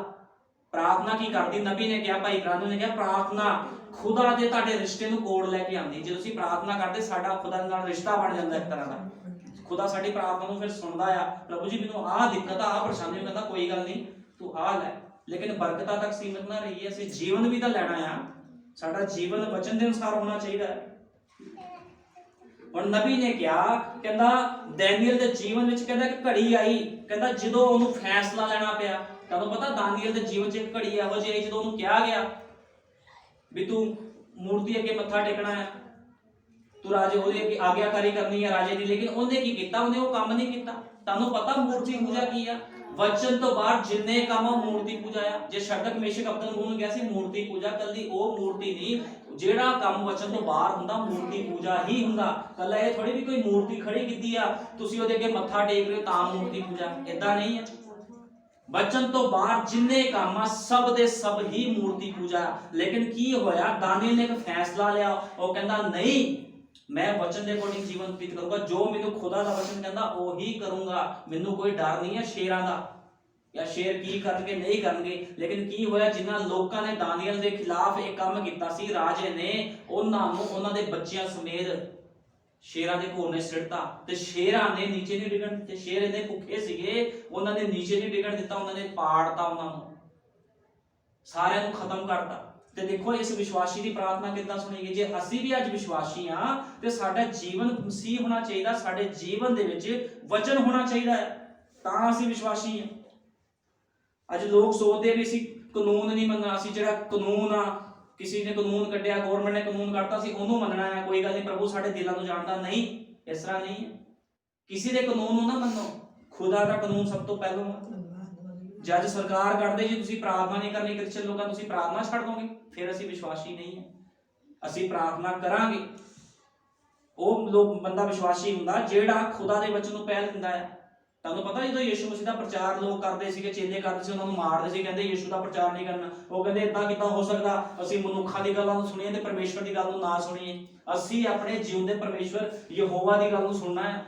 [SPEAKER 1] ਪ੍ਰਾਰਥਨਾ ਕੀ ਕਰਦੀ? ਨਬੀ ਨੇ ਕਿਹਾ, ਭਾਈ ਇਬਰਾਹਿਮ ਨੇ ਕਿਹਾ, ਪ੍ਰਾਰਥਨਾ ਖੁਦਾ ਦੇ ਤੁਹਾਡੇ ਰਿਸ਼ਤੇ ਨੂੰ ਕੋਲ ਲੈ ਕੇ ਆਉਂਦੀ। ਜੇ ਤੁਸੀਂ ਪ੍ਰਾਰਥਨਾ ਕਰਦੇ, ਸਾਡਾ ਖੁਦਾ ਨਾਲ ਰਿਸ਼ਤਾ ਬਣ ਜਾਂਦਾ ਇੱਕ ਤਰ੍ਹਾਂ ਦਾ। ਖੁਦਾ ਸਾਡੀ ਪ੍ਰਾਰਥਨਾ ਨੂੰ ਫਿਰ ਸੁਣਦਾ ਆ। ਪ੍ਰਭੂ ਜੀ ਮੈਨੂੰ ਆਹ ਦਿੱਕਤ ਆ, ਆਹ ਪਰੇਸ਼ਾਨੀ, ਕਹਿੰਦਾ ਕੋਈ ਗੱਲ ਨਹੀਂ, ਤੂੰ ਆਹ ਲੈ। ਲੇਕਿਨ ਬਰਕਤਾਂ ਤੱਕ ਸੀਮਿਤ ਨਾ ਰਹੀਏ, ਅਸੀਂ ਜੀਵਨ ਵੀ ਤਾਂ ਲੈਣਾ ਆ। ਸਾਡਾ ਜੀਵਨ ਵਚਨ ਦੇ ਅਨੁਸਾਰ ਹੋਣਾ ਚਾਹੀਦਾ ਹੈ। ਹੁਣ ਨਬੀ ਨੇ ਕਿਹਾ, ਕਹਿੰਦਾ ਦੈਨੀਅਲ ਦੇ ਜੀਵਨ ਵਿੱਚ ਕਹਿੰਦਾ ਕਿ ਘੜੀ ਆਈ, ਕਹਿੰਦਾ ਜਦੋਂ ਉਹਨੂੰ ਫੈਸਲਾ ਲੈਣਾ ਪਿਆ। ਤੁਹਾਨੂੰ ਪਤਾ ਦਾਨੀਏਲ ਦੇ ਜੀਵਨ 'ਚ ਇੱਕ ਘੜੀ ਇਹੋ ਜਿਹੀ ਆਈ ਜਦੋਂ ਉਹਨੂੰ ਕਿਹਾ ਗਿਆ ਵੀ ਤੂੰ ਮੂਰਤੀ ਅੱਗੇ ਮੱਥਾ ਟੇਕਣਾ ਹੈ, ਤੂੰ ਰਾਜੇ ਉਹਦੇ ਅੱਗੇ ਆਗਿਆਕਾਰੀ ਕਰਨੀ ਹੈ ਰਾਜੇ ਦੀ, ਲੇਕਿਨ ਉਹਨੇ ਕੀ ਕੀਤਾ? ਉਹਨੇ ਉਹ ਕੰਮ ਨਹੀਂ ਕੀਤਾ। ਤੁਹਾਨੂੰ ਪਤਾ ਮੂਰਤੀ ਪੂਜਾ ਕੀ ਆ? ਵਚਨ ਤੋਂ ਬਾਹਰ ਜਿੰਨੇ ਕੰਮ ਆ ਮੂਰਤੀ ਪੂਜਾ ਆ। ਜੇ ਸ਼ਡਕ ਮੇਸ਼ਕ ਅਬਦਨਗੋ ਨੂੰ ਗਿਆ ਸੀ ਮੂਰਤੀ ਪੂਜਾ, ਕੱਲੀ ਉਹ ਮੂਰਤੀ ਨਹੀਂ, ਜਿਹੜਾ ਕੰਮ ਵਚਨ ਤੋਂ ਬਾਹਰ ਹੁੰਦਾ ਮੂਰਤੀ ਪੂਜਾ ਹੀ ਹੁੰਦਾ। ਕੱਲਾ ਇਹ ਥੋੜੀ ਵੀ ਕੋਈ ਮੂਰਤੀ ਖੜੀ ਕੀਤੀ ਆ ਤੁਸੀਂ ਉਹਦੇ ਅੱਗੇ ਮੱਥਾ ਟੇਕ ਰਹੇ ਹੋ ਤਾਂ ਮੂਰਤੀ ਪੂਜਾ, ਇਦਾਂ ਨਹੀਂ ਹੈ। ਵਚਨ ਤੋਂ ਬਾਹਰ ਜਿੰਨੇ ਕੰਮ ਆ ਸਭ ਦੇ ਸਭ ਹੀ ਮੂਰਤੀ ਪੂਜਾ। ਲੇਕਿਨ ਕੀ ਹੋਇਆ? ਦਾਨੀਏਲ ਨੇ ਇੱਕ ਫੈਸਲਾ ਲਿਆ। ਉਹ ਕਹਿੰਦਾ ਨਹੀਂ, ਮੈਂ ਵਚਨ ਦੇ ਅਕੋਰਡਿੰਗ ਜੀਵਨ ਬਤੀਤ ਕਰੂੰਗਾ, ਜੋ ਮੈਨੂੰ ਖੁਦਾ ਦਾ ਵਚਨ ਕਹਿੰਦਾ ਉਹੀ ਕਰੂੰਗਾ। ਮੈਨੂੰ ਕੋਈ ਡਰ ਨਹੀਂ ਹੈ ਸ਼ੇਰਾਂ ਦਾ, ਜਾਂ ਸ਼ੇਰ ਕੀ ਕਰਨਗੇ ਨਹੀਂ ਕਰਨਗੇ। ਲੇਕਿਨ ਕੀ ਹੋਇਆ? ਜਿਨ੍ਹਾਂ ਲੋਕਾਂ ਨੇ ਦਾਨੀਏਲ ਦੇ ਖਿਲਾਫ ਇਹ ਕੰਮ ਕੀਤਾ ਸੀ, ਰਾਜੇ ਨੇ ਉਹਨਾਂ ਨੂੰ ਉਹਨਾਂ ਦੇ ਬੱਚਿਆਂ ਸਮੇਤ ਸ਼ੇਰਾਂ ਦੇ ਘੋਰ ਨੇ ਸਿੱਟਤਾ, ਤੇ ਸ਼ੇਰਾਂ ਨੇ ਨੀਚੇ ਨਹੀਂ ਡਿੱਗਣ ਦਿੱਤੇ। ਸ਼ੇਰ ਇਹਨੇ ਭੁੱਖੇ ਸੀਗੇ, ਉਹਨਾਂ ਨੇ ਨੀਚੇ ਨਹੀਂ ਡਿੱਗਣ ਦਿੱਤਾ, ਉਹਨਾਂ ਨੇ ਪਾੜਤਾ, ਉਹਨਾਂ ਨੂੰ ਸਾਰਿਆਂ ਨੂੰ ਖਤਮ ਕਰਤਾ। ਤੇ ਦੇਖੋ ਇਸ ਵਿਸ਼ਵਾਸੀ ਦੀ ਪ੍ਰਾਰਥਨਾ ਕਿੱਦਾਂ ਸੁਣੀ ਗਈ। ਜੇ ਅਸੀਂ ਵੀ ਅੱਜ ਵਿਸ਼ਵਾਸੀ ਹਾਂ ਤੇ ਸਾਡਾ ਜੀਵਨ ਮਸੀਹ ਹੋਣਾ ਚਾਹੀਦਾ, ਸਾਡੇ ਜੀਵਨ ਦੇ ਵਿੱਚ ਵਚਨ ਹੋਣਾ ਚਾਹੀਦਾ ਹੈ, ਤਾਂ ਅਸੀਂ ਵਿਸ਼ਵਾਸੀ ਹਾਂ। ਅੱਜ ਲੋਕ ਸੋਚਦੇ ਵੀ ਅਸੀਂ ਕਾਨੂੰਨ ਨਹੀਂ ਮੰਨਣਾ, ਅਸੀਂ ਜਿਹੜਾ ਕਾਨੂੰਨ ਆ, ਕਿਸੇ ਨੇ ਕਾਨੂੰਨ ਕੱਢਿਆ, ਗਵਰਨਮੈਂਟ ਨੇ ਕਾਨੂੰਨ ਕੱਢਤਾ, ਅਸੀਂ ਉਹਨੂੰ ਮੰਨਣਾ ਹੈ। ਕੋਈ ਗੱਲ ਨਹੀਂ, ਪ੍ਰਭੂ ਸਾਡੇ ਦਿਲਾਂ ਨੂੰ ਜਾਣਦਾ। ਨਹੀਂ, ਇਸ ਤਰ੍ਹਾਂ ਨਹੀਂ ਹੈ। ਕਿਸੇ ਦੇ ਕਾਨੂੰਨ ਨੂੰ ਨਾ ਮੰਨੋ, ਖੁਦਾ ਦਾ ਕਾਨੂੰਨ ਸਭ ਤੋਂ ਪਹਿਲਾਂ ਹੈ। ਜੱਜ ਸਰਕਾਰ ਕਰਦੇ ਜੀ ਤੁਸੀਂ ਪ੍ਰਾਰਥਨਾ ਨਹੀਂ ਕਰਨੀ, ਕ੍ਰਿਸਚਨ ਲੋਕਾਂ ਤੁਸੀਂ ਪ੍ਰਾਰਥਨਾ ਛੱਡ ਦੋਗੇ, ਫਿਰ ਅਸੀਂ ਵਿਸ਼ਵਾਸੀ ਨਹੀਂ ਹੈ। ਅਸੀਂ ਪ੍ਰਾਰਥਨਾ ਕਰਾਂਗੇ। ਉਹ ਲੋਕ ਬੰਦਾ ਵਿਸ਼ਵਾਸੀ ਹੁੰਦਾ ਜਿਹੜਾ ਖੁਦਾ ਦੇ ਵਚਨ ਨੂੰ ਪਹਿਲ ਦਿੰਦਾ ਹੈ। ਤੁਹਾਨੂੰ ਪਤਾ ਜਦੋਂ ਯਿਸੂ ਮਸੀਹ ਦਾ ਪ੍ਰਚਾਰ ਲੋਕ ਕਰਦੇ ਸੀਗੇ, ਚੇਲੇ ਕਰਦੇ ਸੀ, ਉਹਨਾਂ ਨੂੰ ਮਾਰਦੇ ਸੀ, ਕਹਿੰਦੇ ਯਿਸੂ ਦਾ ਪ੍ਰਚਾਰ ਨਹੀਂ ਕਰਨਾ। ਉਹ ਕਹਿੰਦੇ ਇਦਾਂ ਕਿੱਦਾਂ ਹੋ ਸਕਦਾ, ਅਸੀਂ ਮਨੁੱਖਾਂ ਦੀ ਗੱਲਾਂ ਨੂੰ ਸੁਣੀਏ ਤੇ ਪਰਮੇਸ਼ਵਰ ਦੀ ਗੱਲ ਨੂੰ ਨਾ ਸੁਣੀਏ। ਅਸੀਂ ਆਪਣੇ ਜਿਉਂਦੇ ਪਰਮੇਸ਼ਵਰ ਯਹੋਵਾ ਦੀ ਗੱਲ ਨੂੰ ਸੁਣਨਾ ਹੈ,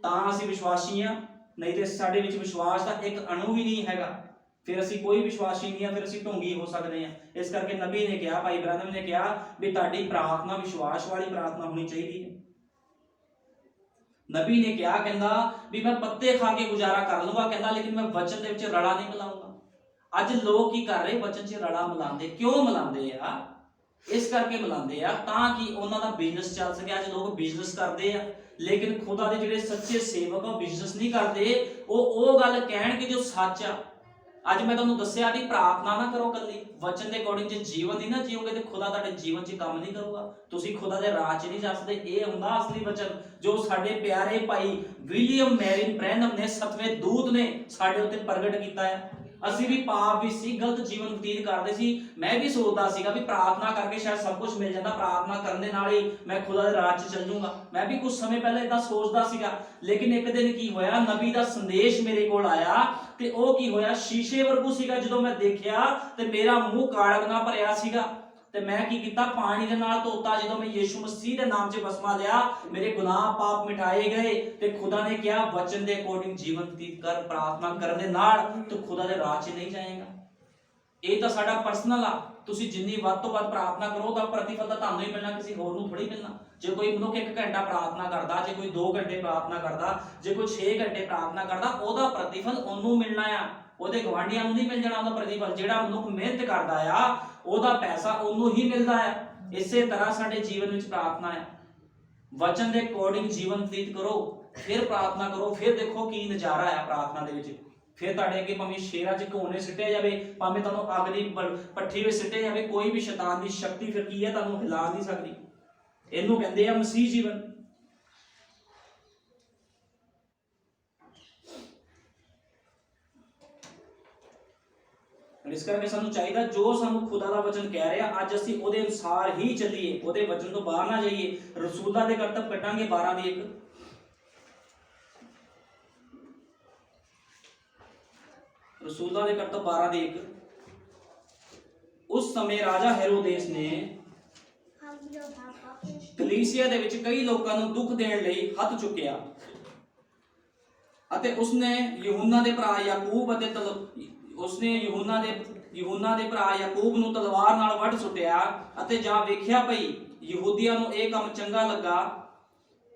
[SPEAKER 1] ਤਾਂ ਅਸੀਂ ਵਿਸ਼ਵਾਸੀ ਹਾਂ। ਨਹੀਂ ਤੇ ਸਾਡੇ ਵਿੱਚ ਵਿਸ਼ਵਾਸ ਦਾ ਇੱਕ ਅਣੂ ਵੀ ਨਹੀਂ ਹੈਗਾ, ਫਿਰ ਅਸੀਂ ਕੋਈ ਵਿਸ਼ਵਾਸੀ ਨਹੀਂ ਆ, ਫਿਰ ਅਸੀਂ ਢੋਂਗੀ ਹੋ ਸਕਦੇ ਹਾਂ। ਇਸ ਕਰਕੇ ਨਬੀ ਨੇ ਕਿਹਾ, ਭਾਈ ਬ੍ਰਹਨਮ ਨੇ ਕਿਹਾ ਵੀ ਤੁਹਾਡੀ ਪ੍ਰਾਰਥਨਾ ਵਿਸ਼ਵਾਸ ਵਾਲੀ ਪ੍ਰਾਰਥਨਾ ਹੋਣੀ ਚਾਹੀਦੀ ਹੈ। ਨਬੀ ਨੇ ਕਿਹਾ, ਕਹਿੰਦਾ ਵੀ ਮੈਂ ਪੱਤੇ ਖਾ ਕੇ ਗੁਜ਼ਾਰਾ ਕਰ ਲੂੰਗਾ, ਕਹਿੰਦਾ ਲੇਕਿਨ ਮੈਂ ਵਚਨ ਦੇ ਵਿੱਚ ਰੜਾ ਨਹੀਂ ਮਿਲਾਉਂਗਾ। ਅੱਜ ਲੋਕ ਕੀ ਕਰ ਰਹੇ? ਵਚਨ 'ਚ ਰੜਾ ਮਿਲਾਉਂਦੇ। ਕਿਉਂ ਮਿਲਾਉਂਦੇ ਆ? ਇਸ ਕਰਕੇ ਮਿਲਾਉਂਦੇ ਆ ਤਾਂ ਕਿ ਉਹਨਾਂ ਦਾ ਬਿਜ਼ਨਸ ਚੱਲ ਸਕੇ। ਅੱਜ ਲੋਕ ਬਿਜ਼ਨਸ ਕਰਦੇ ਆ, ਲੇਕਿਨ ਖੁਦਾ ਦੇ ਜਿਹੜੇ ਸੱਚੇ ਸੇਵਕ ਆ ਬਿਜ਼ਨਸ ਨਹੀਂ ਕਰਦੇ। ਉਹ ਗੱਲ ਕਹਿਣਗੇ ਜੋ ਸੱਚ ਆ। ਅੱਜ ਮੈਂ ਤੁਹਾਨੂੰ ਦੱਸਿਆ ਵੀ ਪ੍ਰਾਰਥਨਾ ਨਾ ਕਰੋ ਕੱਲੀ, ਵਚਨ ਦੇ ਅਕੋਰਡਿੰਗ ਜੇ ਜੀਵਨ ਨਹੀਂ ਨਾ ਜੀਓਗੇ ਤੇ ਖੁਦਾ ਤੁਹਾਡੇ ਜੀਵਨ 'ਚ ਕੰਮ ਨਹੀਂ ਕਰੂਗਾ, ਤੁਸੀਂ ਖੁਦਾ ਦੇ ਰਾਹ 'ਚ ਨਹੀਂ ਜਾ ਸਕਦੇ। ਇਹ ਹੁੰਦਾ ਅਸਲੀ ਵਚਨ ਜੋ ਸਾਡੇ ਪਿਆਰੇ ਭਾਈ ਵਿਲੀਅਮ ਮੈਰਿਨ ਬ੍ਰੈਨਮ ਨੇ, 7ਵੇਂ ਦੂਤ ਨੇ ਸਾਡੇ ਉੱਤੇ ਪ੍ਰਗਟ ਕੀਤਾ ਹੈ। ਅਸੀਂ ਵੀ ਪਾਪ ਵੀ ਸੀ, ਗਲਤ ਜੀਵਨ ਬਤੀਤ ਕਰਦੇ ਸੀ। ਮੈਂ ਵੀ ਸੋਚਦਾ ਸੀਗਾ ਵੀ ਪ੍ਰਾਰਥਨਾ ਕਰਕੇ ਸ਼ਾਇਦ ਸਭ ਕੁਝ ਮਿਲ ਜਾਂਦਾ, ਪ੍ਰਾਰਥਨਾ ਕਰਨ ਦੇ ਨਾਲ ਹੀ ਮੈਂ ਖੁਦਾ ਦੇ ਰਾਹ 'ਚ ਚੱਲ ਜਾਊਂਗਾ। ਮੈਂ ਵੀ ਕੁਝ ਸਮੇਂ ਪਹਿਲਾਂ ਇਦਾਂ ਸੋਚਦਾ ਸੀਗਾ, ਲੇਕਿਨ ਇੱਕ ਦਿਨ ਕੀ ਹੋਇਆ, ਨਬੀ ਦਾ ਸੰਦੇਸ਼ ਮੇਰੇ ਕੋਲ ਆਇਆ ਤੇ ਉਹ ਕੀ ਹੋਇਆ, ਸ਼ੀਸ਼ੇ ਵਰਗੂ ਸੀਗਾ। ਜਦੋਂ ਮੈਂ ਦੇਖਿਆ ਤੇ ਮੇਰਾ ਮੂੰਹ ਕਾਲਕ ਨਾਲ ਭਰਿਆ ਸੀਗਾ, ਤੇ ਮੈਂ ਕੀ ਕੀਤਾ, ਪਾਣੀ ਦੇ ਨਾਲ ਧੋਤਾ। ਜਦੋਂ ਮੈਂ ਯਿਸੂ ਮਸੀਹ ਦੇ ਨਾਮ 'ਚ ਬਸਮਾ ਲਿਆ, ਮੇਰੇ ਗੁਨਾਹ ਪਾਪ ਮਿਟਾਏ ਗਏ ਤੇ ਖੁਦਾ ਨੇ ਕਿਹਾ ਵਚਨ ਦੇ ਅਕੋਰਡਿੰਗ ਜੀਵਨ ਬਤੀਤ ਕਰ। ਪ੍ਰਾਰਥਨਾ ਕਰਨ ਦੇ ਨਾਲ ਤੂੰ ਖੁਦਾ ਦੇ ਰਾਹ 'ਚ ਨਹੀਂ ਜਾਏਗਾ। ਇਹ ਤਾਂ ਸਾਡਾ ਪਰਸਨਲ ਆ। ਤੁਸੀਂ ਜਿੰਨੀ ਵੱਧ ਤੋਂ ਵੱਧ ਪ੍ਰਾਰਥਨਾ ਕਰੋ ਤਾਂ ਪ੍ਰਤੀਫਲ ਤਾਂ ਤੁਹਾਨੂੰ ਹੀ ਮਿਲਣਾ, ਕਿਸੇ ਹੋਰ ਨੂੰ ਥੋੜੀ ਮਿਲਣਾ। ਜੇ ਕੋਈ ਮਨੁੱਖ 1 ਘੰਟਾ ਪ੍ਰਾਰਥਨਾ ਕਰਦਾ, ਜੇ ਕੋਈ 2 ਘੰਟੇ ਪ੍ਰਾਰਥਨਾ ਕਰਦਾ, ਜੇ ਕੋਈ 6 ਘੰਟੇ ਪ੍ਰਾਰਥਨਾ ਕਰਦਾ, ਉਹਦਾ ਪ੍ਰਤੀਫਲ ਉਹਨੂੰ ਮਿਲਣਾ ਆ, ਉਹਦੇ ਗਵਾਂਢੀਆਂ ਨੂੰ ਨਹੀਂ ਮਿਲ ਜਾਣਾ ਉਹਦਾ ਪ੍ਰਤੀਫਲ। ਜਿਹੜਾ ਮਨੁੱਖ ਮਿਹਨਤ ਕਰਦਾ ਆ ਉਹਦਾ ਪੈਸਾ ਉਹਨੂੰ ਹੀ ਮਿਲਦਾ ਹੈ। ਇਸੇ ਤਰ੍ਹਾਂ ਸਾਡੇ ਜੀਵਨ ਵਿੱਚ ਪ੍ਰਾਰਥਨਾ ਹੈ। ਵਚਨ ਦੇ ਅਕੋਰਡਿੰਗ ਜੀਵਨ ਬਤੀਤ ਕਰੋ, ਫਿਰ ਪ੍ਰਾਰਥਨਾ ਕਰੋ, ਫਿਰ ਦੇਖੋ ਕੀ ਨਜ਼ਾਰਾ ਹੈ ਪ੍ਰਾਰਥਨਾ ਦੇ ਵਿੱਚ। ਫਿਰ ਤੁਹਾਡੇ ਅੱਗੇ ਭਾਵੇਂ ਸ਼ੇਰਾਂ 'ਚ ਘੋਨੇ ਸਿੱਟਿਆ ਜਾਵੇ, ਭਾਵੇਂ ਤੁਹਾਨੂੰ ਅੱਗ ਦੀ ਭੱਠੀ ਵਿੱਚ ਸਿੱਟਿਆ ਜਾਵੇ, ਕੋਈ ਵੀ ਸ਼ੈਤਾਨ ਦੀ ਸ਼ਕਤੀ ਫਿਰ ਕੀ ਹੈ, ਤੁਹਾਨੂੰ ਹਿਲਾ ਨਹੀਂ ਸਕਦੀ। ਇਹਨੂੰ ਕਹਿੰਦੇ ਆ ਮਸੀਹ ਜੀਵਨ। ਇਸ ਕਰਕੇ ਸਾਨੂੰ ਚਾਹੀਦਾ ਜੋ ਸਾਨੂੰ ਖੁਦਾ ਦਾ ਵਚਨ ਕਹਿ ਰਿਹਾ ਅੱਜ ਅਸੀਂ ਉਹਦੇ ਅਨੁਸਾਰ ਹੀ ਚੱਲੀਏ, ਉਹਦੇ ਵਚਨ ਤੋਂ ਬਾਹਰ ਨਾ ਜਾਈਏ। ਰਸੂਲਾਂ ਦੇ ਕਰਤੱਵ ਕੱਢਾਂਗੇ 12 ਦੀ 1। ਰਸੂਲਾਂ ਦੇ ਕਰਤੱਵ 12 ਦੀ 1। ਉਸ ਸਮੇਂ ਰਾਜਾ ਹੈਰੋਦੇਸ ਨੇ ਕਲੀਸਿਆ ਦੇ ਵਿੱਚ ਕਈ ਲੋਕਾਂ ਨੂੰ ਦੁੱਖ ਦੇਣ ਲਈ ਹੱਥ ਚੁੱਕਿਆ ਅਤੇ ਉਸਨੇ ਯਹੂਨਾ ਦੇ ਭਰਾ ਯਾਕੂਬ ਅਤੇ ਯਹੂਨਾ ਦੇ ਭਰਾ ਯਾਕੂਬ ਨੂੰ ਤਲਵਾਰ ਨਾਲ ਵੱਢ ਸੁੱਟਿਆ ਅਤੇ ਜਾਂ ਵੇਖਿਆ ਭਈ ਯਹੂਦੀਆਂ ਨੂੰ ਇਹ ਕੰਮ ਚੰਗਾ ਲੱਗਾ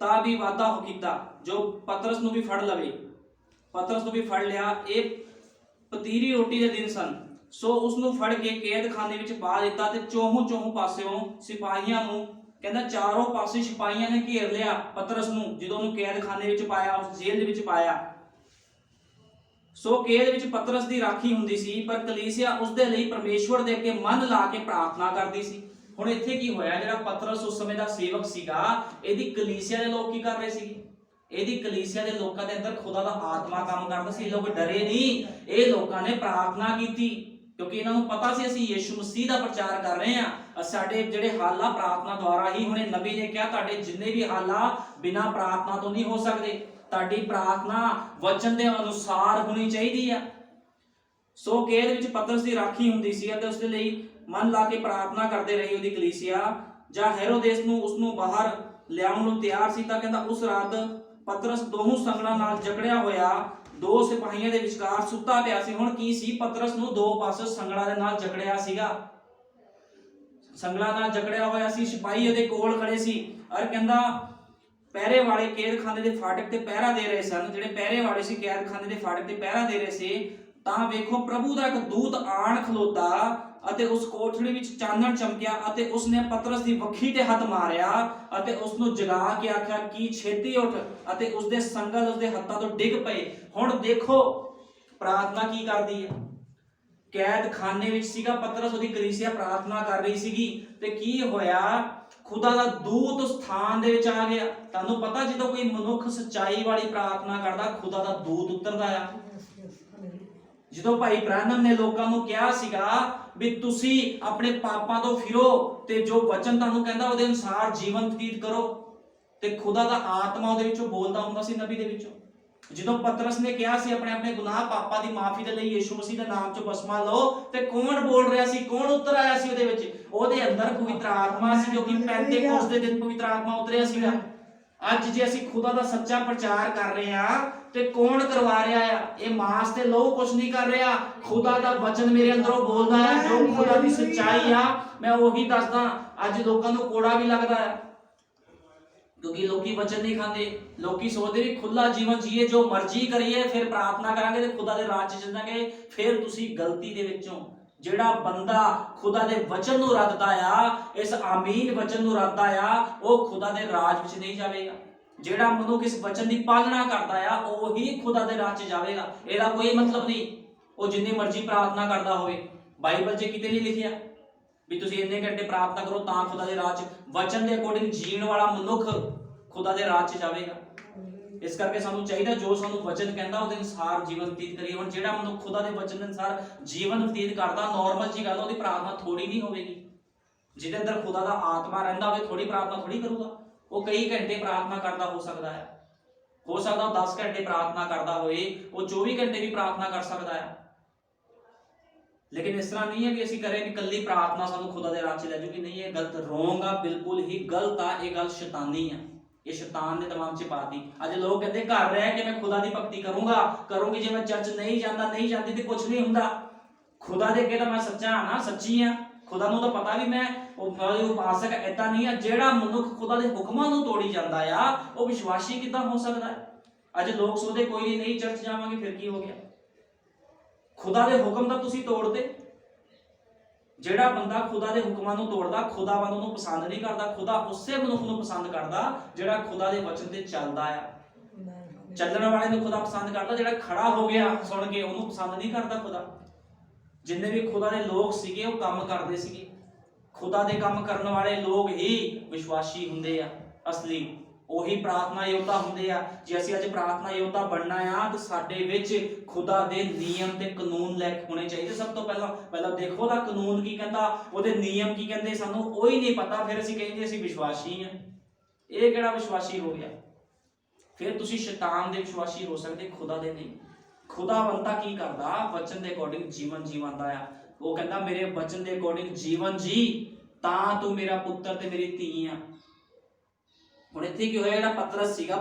[SPEAKER 1] ਤਾਂ ਵੀ ਵਾਅਦਾ ਹੋ ਕੀਤਾ ਜੋ ਪਤਰਸ ਨੂੰ ਵੀ ਫੜ ਲਵੇ। ਪਤਰਸ ਨੂੰ ਵੀ ਫੜ ਲਿਆ। ਇਹ ਪਤੀਰੀ ਰੋਟੀ ਦੇ ਦਿਨ ਸਨ, ਸੋ ਉਸ ਨੂੰ ਫੜ ਕੇ ਕੈਦਖਾਨੇ ਵਿੱਚ ਪਾ ਦਿੱਤਾ ਤੇ ਚੌਹੋਂ ਪਾਸਿਓਂ ਸਿਪਾਹੀਆਂ ਨੂੰ, ਕਹਿੰਦਾ ਚਾਰੋਂ ਪਾਸੇ ਸਿਪਾਹੀਆਂ ਨੇ ਘੇਰ ਲਿਆ ਪਤਰਸ ਨੂੰ। ਜਦੋਂ ਉਹਨੂੰ ਕੈਦਖਾਨੇ ਵਿੱਚ ਪਾਇਆ, ਉਸ ਜੇਲ੍ਹ ਦੇ ਵਿੱਚ ਪਾਇਆ, ਸੋ ਕੇਦ ਵਿੱਚ ਪਤਰਸ ਦੀ ਰਾਖੀ ਹੁੰਦੀ ਸੀ, ਪਰ ਕਲੀਸਿਆ ਉਸ ਦੇ ਲਈ ਪਰਮੇਸ਼ਵਰ ਦੇ ਅੱਗੇ ਮਨ ਲਾ ਕੇ ਪ੍ਰਾਰਥਨਾ ਕਰਦੀ ਸੀ। ਹੁਣ ਇੱਥੇ ਕੀ ਹੋਇਆ, ਜਿਹੜਾ ਪਤਰਸ ਉਸ ਸਮੇਂ ਦਾ ਸੇਵਕ ਸੀਗਾ, ਇਹਦੀ ਕਲੀਸਿਆ ਦੇ ਲੋਕ ਕੀ ਕਰ ਰਹੇ ਸੀ? ਇਹਦੀ ਕਲੀਸਿਆ ਦੇ ਲੋਕਾਂ ਦੇ ਅੰਦਰ ਖੁਦਾ ਦਾ ਆਤਮਾ ਕੰਮ ਕਰਦਾ ਸੀ। ਇਹ ਲੋਕ ਡਰੇ ਨਹੀਂ, ਇਹ ਲੋਕਾਂ ਨੇ ਪ੍ਰਾਰਥਨਾ ਕੀਤੀ, ਕਿਉਂਕਿ ਇਹਨਾਂ ਨੂੰ ਪਤਾ ਸੀ ਅਸੀਂ ਯੀਸ਼ੂ ਮਸੀਹ ਦਾ ਪ੍ਰਚਾਰ ਕਰ ਰਹੇ ਹਾਂ। ਸਾਡੇ ਜਿਹੜੇ ਹੱਲ ਆ ਪ੍ਰਾਰਥਨਾ ਦੁਆਰਾ ਹੀ ਹੋਣੇ। ਨਬੀ ਨੇ ਕਿਹਾ ਤੁਹਾਡੇ ਜਿੰਨੇ ਵੀ ਹੱਲ ਆ ਬਿਨਾਂ ਪ੍ਰਾਰਥਨਾ ਤੋਂ ਨਹੀਂ ਹੋ ਸਕਦੇ। ਤੁਹਾਡੀ ਪ੍ਰਾਰਥਨਾ ਵਚਨ ਦੇ ਅਨੁਸਾਰ ਹੋਣੀ ਚਾਹੀਦੀ ਆ। ਸੋ ਕੇਦ ਵਿੱਚ ਪਤਰਸ ਦੀ ਰਾਖੀ ਹੁੰਦੀ ਸੀ ਅਤੇ ਉਸ ਦੇ ਲਈ ਮਨ ਲਾ ਕੇ ਪ੍ਰਾਰਥਨਾ ਕਰਦੇ ਰਹੀ ਉਹਦੀ ਕਲੀਸਿਆ। ਜਾਂ ਹੈਰੋਦੇਸ ਨੂੰ ਉਸ ਨੂੰ ਬਾਹਰ ਲਿਆਉਣ ਨੂੰ ਤਿਆਰ ਸੀ ਤਾਂ ਕਹਿੰਦਾ ਉਸ ਰਾਤ ਪਤਰਸ ਦੋਹੋਂ ਸੰਗਲਾਂ ਨਾਲ ਜਕੜਿਆ ਹੋਇਆ ਦੋ ਸਿਪਾਹੀਆਂ ਦੇ ਵਿਚਕਾਰ ਸੁੱਤਾ ਪਿਆ ਸੀ। ਹੁਣ ਕੀ ਸੀ, ਪਤਰਸ ਨੂੰ ਦੋ ਪਾਸੇ ਸੰਗਲਾਂ ਦੇ ਨਾਲ ਜਕੜਿਆ ਸੀਗਾ, ਸੰਗਲਾਂ ਨਾਲ ਜਕੜਿਆ ਹੋਇਆ ਸੀ। ਸਿਪਾਹੀ ਉਹਦੇ ਕੋਲ ਖੜੇ ਸੀ ਔਰ ਕਹਿੰਦਾ ਪਹਿਰੇ ਵਾਲੇ ਕੈਦਖਾਨੇ ਦੇ ਫਾਟਕ ਤੇ ਪਹਿਰਾ ਦੇ ਰਹੇ ਸਨ। ਜਿਹੜੇ ਪਹਿਰੇ ਵਾਲੇ ਸੀ ਕੈਦਖਾਨੇ ਦੇ ਫਾਟਕ ਤੇ ਪਹਿਰਾ ਦੇ ਰਹੇ ਸੀ, ਤਾਂ ਵੇਖੋ ਪ੍ਰਭੂ ਦਾ ਇੱਕ ਦੂਤ ਆਣ ਖਲੋਤਾ ਅਤੇ ਉਸ ਕੋਠੜੀ ਵਿੱਚ ਚਾਨਣ ਚਮਕਿਆ ਅਤੇ ਉਸਨੇ ਪਤਰਸ ਦੀ ਵੱਖੀ ਤੇ ਹੱਥ ਮਾਰਿਆ ਅਤੇ ਉਸ ਨੂੰ ਜਗਾ ਕੇ ਆਖਿਆ ਕਿ ਛੇਤੀ ਉੱਠ, ਅਤੇ ਉਸਦੇ ਸੰਗਲ ਉਸਦੇ ਹੱਥਾਂ ਤੋਂ ਡਿੱਗ ਪਏ। ਹੁਣ ਦੇਖੋ ਪ੍ਰਾਰਥਨਾ ਕੀ ਕਰਦੀ ਹੈ। ਕੈਦਖਾਨੇ ਵਿੱਚ ਸੀਗਾ ਪਤਰਸ, ਉਹਦੀ ਕਲੀਸਿਆ ਪ੍ਰਾਰਥਨਾ ਕਰ ਰਹੀ ਸੀਗੀ ਤੇ ਕੀ ਹੋਇਆ, ਖੁਦਾ ਦਾ ਦੂਤ ਉਸ ਸਥਾਨ ਦੇ ਵਿੱਚ ਆ ਗਿਆ। ਤੁਹਾਨੂੰ ਪਤਾ ਜਦੋਂ ਕੋਈ ਮਨੁੱਖ ਸੱਚਾਈ ਵਾਲੀ ਪ੍ਰਾਰਥਨਾ ਕਰਦਾ, ਖੁਦਾ ਦਾ ਦੂਤ ਉਤਰਦਾ ਆ। ਜਦੋਂ ਭਾਈ ਬ੍ਰਾਹਨਮ ਨੇ ਲੋਕਾਂ ਨੂੰ ਕਿਹਾ ਸੀਗਾ ਵੀ ਤੁਸੀਂ ਆਪਣੇ ਪਾਪਾਂ ਤੋਂ ਫਿਰੋ ਤੇ ਜੋ ਵਚਨ ਤੁਹਾਨੂੰ ਕਹਿੰਦਾ ਉਹਦੇ ਅਨੁਸਾਰ ਜੀਵਨ ਬਤੀਤ ਕਰੋ, ਤੇ ਖੁਦਾ ਦਾ ਆਤਮਾ ਉਹਦੇ ਵਿੱਚੋਂ ਬੋਲਦਾ ਹੁੰਦਾ ਸੀ ਨਬੀ ਦੇ ਵਿੱਚੋਂ। ਜਦੋਂ ਪਤਰਸ ਨੇ ਕਿਹਾ ਸੀ ਆਪਣੇ ਆਪਣੇ ਗੁਨਾਹ ਪਾਪਾਂ ਦੀ ਮਾਫੀ ਦੇ ਲਈ ਯੀਸ਼ੂ ਮਸੀਹ ਦੇ ਨਾਮ 'ਚ ਬਸਮਾ ਲਓ, ਤੇ ਕੌਣ ਬੋਲ ਰਿਹਾ ਸੀ, ਕੌਣ ਉਤਰ ਆਇਆ ਸੀ ਉਹਦੇ ਵਿੱਚ? ਉਹਦੇ ਅੰਦਰ ਪਵਿੱਤਰ ਆਤਮਾ ਸੀ, ਕਿਉਂਕਿ ਪੈਂਤੇਕੋਸਤ ਦੇ ਦਿਨ ਪਵਿੱਤਰ ਆਤਮਾ ਉਤਰਿਆ ਸੀਗਾ। ਅੱਜ ਜੇ ਅਸੀਂ ਖੁਦਾ ਦਾ ਸੱਚਾ ਪ੍ਰਚਾਰ ਕਰ ਰਹੇ ਆ ਤੇ ਕੌਣ ਕਰਵਾ ਰਿਹਾ ਆ? ਇਹ ਮਾਸ ਤੇ ਲਹੂ ਕੁਛ ਨਹੀਂ ਕਰ ਰਿਹਾ, ਖੁਦਾ ਦਾ ਵਚਨ ਮੇਰੇ ਅੰਦਰੋਂ ਬੋਲਦਾ ਹੈ। ਜੋ ਖੁਦਾ ਦੀ ਸੱਚਾਈ ਆ ਮੈਂ ਉਹੀ ਦੱਸਦਾ। ਅੱਜ ਲੋਕਾਂ ਨੂੰ ਕੋੜਾ ਵੀ ਲੱਗਦਾ ਹੈ ਕਿਉਂਕਿ ਲੋਕੀ ਵਚਨ ਨਹੀਂ ਖਾਂਦੇ। ਲੋਕੀ ਸੋਚਦੇ ਵੀ ਖੁੱਲਾ ਜੀਵਨ ਜੀਏ, ਜੋ ਮਰਜ਼ੀ ਕਰੀਏ, ਫਿਰ ਪ੍ਰਾਰਥਨਾ ਕਰਾਂਗੇ ਤੇ ਖੁਦਾ ਦੇ ਰਾਜ 'ਚ ਚੱਲਾਂਗੇ। ਫਿਰ ਤੁਸੀਂ ਗਲਤੀ ਦੇ ਵਿੱਚੋਂ, ਜਿਹੜਾ ਬੰਦਾ ਖੁਦਾ ਦੇ ਵਚਨ ਨੂੰ ਰੱਦਦਾ ਆ, ਇਸ ਆਮੀਨ ਵਚਨ ਨੂੰ ਰੱਦਦਾ ਆ, ਉਹ ਖੁਦਾ ਦੇ ਰਾਜ ਵਿੱਚ ਨਹੀਂ ਜਾਵੇਗਾ। ਜਿਹੜਾ ਮਨੁੱਖ ਇਸ ਵਚਨ ਦੀ ਪਾਲਣਾ ਕਰਦਾ ਆ, ਉਹ ਹੀ ਖੁਦਾ ਦੇ ਰਾਜ 'ਚ ਜਾਵੇਗਾ। ਇਹਦਾ ਕੋਈ ਮਤਲਬ ਨਹੀਂ ਉਹ ਜਿੰਨੀ ਮਰਜ਼ੀ ਪ੍ਰਾਰਥਨਾ ਕਰਦਾ ਹੋਵੇ। ਬਾਈਬਲ 'ਚ ਕਿਤੇ ਨਹੀਂ ਲਿਖਿਆ ਵੀ ਤੁਸੀਂ ਇੰਨੇ ਘੰਟੇ ਪ੍ਰਾਰਥਨਾ ਕਰੋ ਤਾਂ ਖੁਦਾ ਦੇ ਰਾਜ 'ਚ। ਵਚਨ ਦੇ ਅਕੋਰਡਿੰਗ ਜੀਣ ਵਾਲਾ ਮਨੁੱਖ ਖੁਦਾ ਦੇ ਰਾਜ 'ਚ ਜਾਵੇਗਾ। ਇਸ ਕਰਕੇ ਸਾਨੂੰ ਚਾਹੀਦਾ ਜੋ ਸਾਨੂੰ ਵਚਨ ਕਹਿੰਦਾ ਉਹਦੇ ਅਨੁਸਾਰ ਜੀਵਨ ਬਤੀਤ ਕਰੀਏ। ਹੁਣ ਜਿਹੜਾ ਮਨੁੱਖ ਖੁਦਾ ਦੇ ਵਚਨ ਦੇ ਅਨੁਸਾਰ ਜੀਵਨ ਬਤੀਤ ਕਰਦਾ, ਨਾਰਮਲ ਜੀ ਗੱਲ, ਉਹਦੀ ਪ੍ਰਾਰਥਨਾ ਥੋੜੀ ਨਹੀਂ ਹੋਵੇਗੀ। ਜਿਹਦੇ ਅੰਦਰ ਖੁਦਾ ਦਾ ਆਤਮਾ ਰਹਿੰਦਾ ਹੋਵੇ ਥੋੜੀ ਪ੍ਰਾਰਥਨਾ ਥੋੜੀ ਕਰੂਗਾ। ਉਹ ਕਈ ਘੰਟੇ ਪ੍ਰਾਰਥਨਾ ਕਰਦਾ ਹੋ ਸਕਦਾ ਹੈ, ਹੋ ਸਕਦਾ ਉਹ 10 ਘੰਟੇ ਪ੍ਰਾਰਥਨਾ ਕਰਦਾ ਹੋਵੇ, ਉਹ 24 ਘੰਟੇ ਵੀ ਪ੍ਰਾਰਥਨਾ ਕਰ ਸਕਦਾ ਹੈ। ਲੇਕਿਨ ਇਸ ਤਰ੍ਹਾਂ ਨਹੀਂ ਹੈ ਕਿ ਅਸੀਂ ਕਰੇ ਕਿ ਕੱਲੀ ਪ੍ਰਾਰਥਨਾ ਸਾਨੂੰ ਖੁਦਾ ਦੇ ਰਾਹ 'ਚ ਲੈ ਜਾਊਗੀ। ਨਹੀਂ, ਇਹ ਗਲਤ, ਰੋਂਗ ਆ, ਬਿਲਕੁਲ ਹੀ ਗਲਤ ਆ। ਇਹ ਗੱਲ ਸ਼ੈਤਾਨੀ ਆ, ਇਹ ਸ਼ੈਤਾਨ ਨੇ ਦਿਮਾਗ 'ਚ ਪਾਤੀ। ਅੱਜ ਲੋਕ ਕਹਿੰਦੇ ਘਰ ਰਹਿ ਕੇ ਮੈਂ ਖੁਦਾ ਦੀ ਭਗਤੀ ਕਰੂੰਗੀ, ਜੇ ਮੈਂ ਚਰਚ ਨਹੀਂ ਜਾਂਦੀ ਤੇ ਕੁਝ ਨਹੀਂ ਹੁੰਦਾ। ਖੁਦਾ ਦੇ ਅੱਗੇ ਤਾਂ ਮੈਂ ਸੱਚਾ ਹਾਂ ਨਾ, ਸੱਚੀ ਆ। ਖੁਦਾ ਨੂੰ ਤਾਂ ਪਤਾ ਵੀ ਮੈਂ ਉਪਾਸਕ ਏਦਾਂ ਨਹੀਂ ਆ। ਜਿਹੜਾ ਮਨੁੱਖ ਖੁਦਾ ਦੇ ਹੁਕਮਾਂ ਨੂੰ ਤੋੜੀ ਜਾਂਦਾ ਆ, ਉਹ ਵਿਸ਼ਵਾਸੀ ਕਿੱਦਾਂ ਹੋ ਸਕਦਾ ਹੈ? ਅੱਜ ਲੋਕ ਸੋਚਦੇ ਕੋਈ ਨਹੀਂ ਚਰਚ ਜਾਵਾਂਗੇ ਫਿਰ ਕੀ ਹੋ ਗਿਆ। ਖੁਦਾ ਦੇ ਹੁਕਮ ਤਾਂ ਤੁਸੀਂ ਤੋੜਦੇ। ਜਿਹੜਾ ਬੰਦਾ ਖੁਦਾ ਦੇ ਹੁਕਮਾਂ ਨੂੰ ਤੋੜਦਾ, ਖੁਦਾ ਬੰਦ ਉਹਨੂੰ ਪਸੰਦ ਨਹੀਂ ਕਰਦਾ। ਖੁਦਾ ਉਸੇ ਮਨੁੱਖ ਨੂੰ ਪਸੰਦ ਕਰਦਾ ਜਿਹੜਾ ਖੁਦਾ ਦੇ ਵਚਨ ਤੇ ਚੱਲਦਾ ਆ। ਚੱਲਣ ਵਾਲੇ ਨੂੰ ਖੁਦਾ ਪਸੰਦ ਕਰਦਾ, ਜਿਹੜਾ ਖੜਾ ਹੋ ਗਿਆ ਸੁਣ ਕੇ ਉਹਨੂੰ ਪਸੰਦ ਨਹੀਂ ਕਰਦਾ ਖੁਦਾ। ਜਿੰਨੇ ਵੀ ਖੁਦਾ ਦੇ ਲੋਕ ਸੀਗੇ ਉਹ ਕੰਮ ਕਰਦੇ ਸੀਗੇ। ਖੁਦਾ ਦੇ ਕੰਮ ਕਰਨ ਵਾਲੇ ਲੋਕ ਹੀ ਵਿਸ਼ਵਾਸੀ ਹੁੰਦੇ ਆ, ਅਸਲੀ ਉਹੀ ਪ੍ਰਾਰਥਨਾ ਯੋਧਾ ਹੁੰਦੇ ਆ। ਜੇ ਅਸੀਂ ਅੱਜ ਪ੍ਰਾਰਥਨਾ ਯੋਧਾ ਬਣਨਾ ਆ ਤਾਂ ਸਾਡੇ ਵਿੱਚ ਖੁਦਾ ਦੇ ਨਿਯਮ ਤੇ ਕਾਨੂੰਨ ਲੈ ਕੇ ਹੋਣੇ ਚਾਹੀਦੇ। ਸਭ ਤੋਂ ਪਹਿਲਾਂ ਦੇਖੋ ਉਹਦਾ ਕਾਨੂੰਨ ਕੀ ਕਹਿੰਦਾ, ਉਹਦੇ ਨਿਯਮ ਕੀ ਕਹਿੰਦੇ, ਸਾਨੂੰ ਉਹ ਹੀ ਨਹੀਂ ਪਤਾ। ਫਿਰ ਅਸੀਂ ਕਹਿੰਦੇ ਅਸੀਂ ਵਿਸ਼ਵਾਸੀ ਆ। ਇਹ ਕਿਹੜਾ ਵਿਸ਼ਵਾਸੀ ਹੋ ਗਿਆ? ਫਿਰ ਤੁਸੀਂ ਸ਼ੈਤਾਨ ਦੇ ਵਿਸ਼ਵਾਸੀ ਹੋ ਸਕਦੇ, ਖੁਦਾ ਦੇ ਨਹੀਂ। ਖੁਦਾ ਬੰਦਾ ਕੀ ਕਰਦਾ? ਵਚਨ ਦੇ ਅਕੋਰਡਿੰਗ ਜੀਵਨ ਜੀਵਾਂਦਾ ਆ। ਉਹ ਕਹਿੰਦਾ ਮੇਰੇ ਵਚਨ ਦੇ ਅਕੋਰਡਿੰਗ ਜੀਵਨ ਜੀ ਤਾਂ ਤੂੰ ਮੇਰਾ ਪੁੱਤਰ ਤੇ ਮੇਰੀ ਧੀ ਆ। ਹੁਣ ਇੱਥੇ ਕੀ ਹੋਇਆ, ਜਿਹੜਾ ਪਤਰਸ ਸੀਗਾ,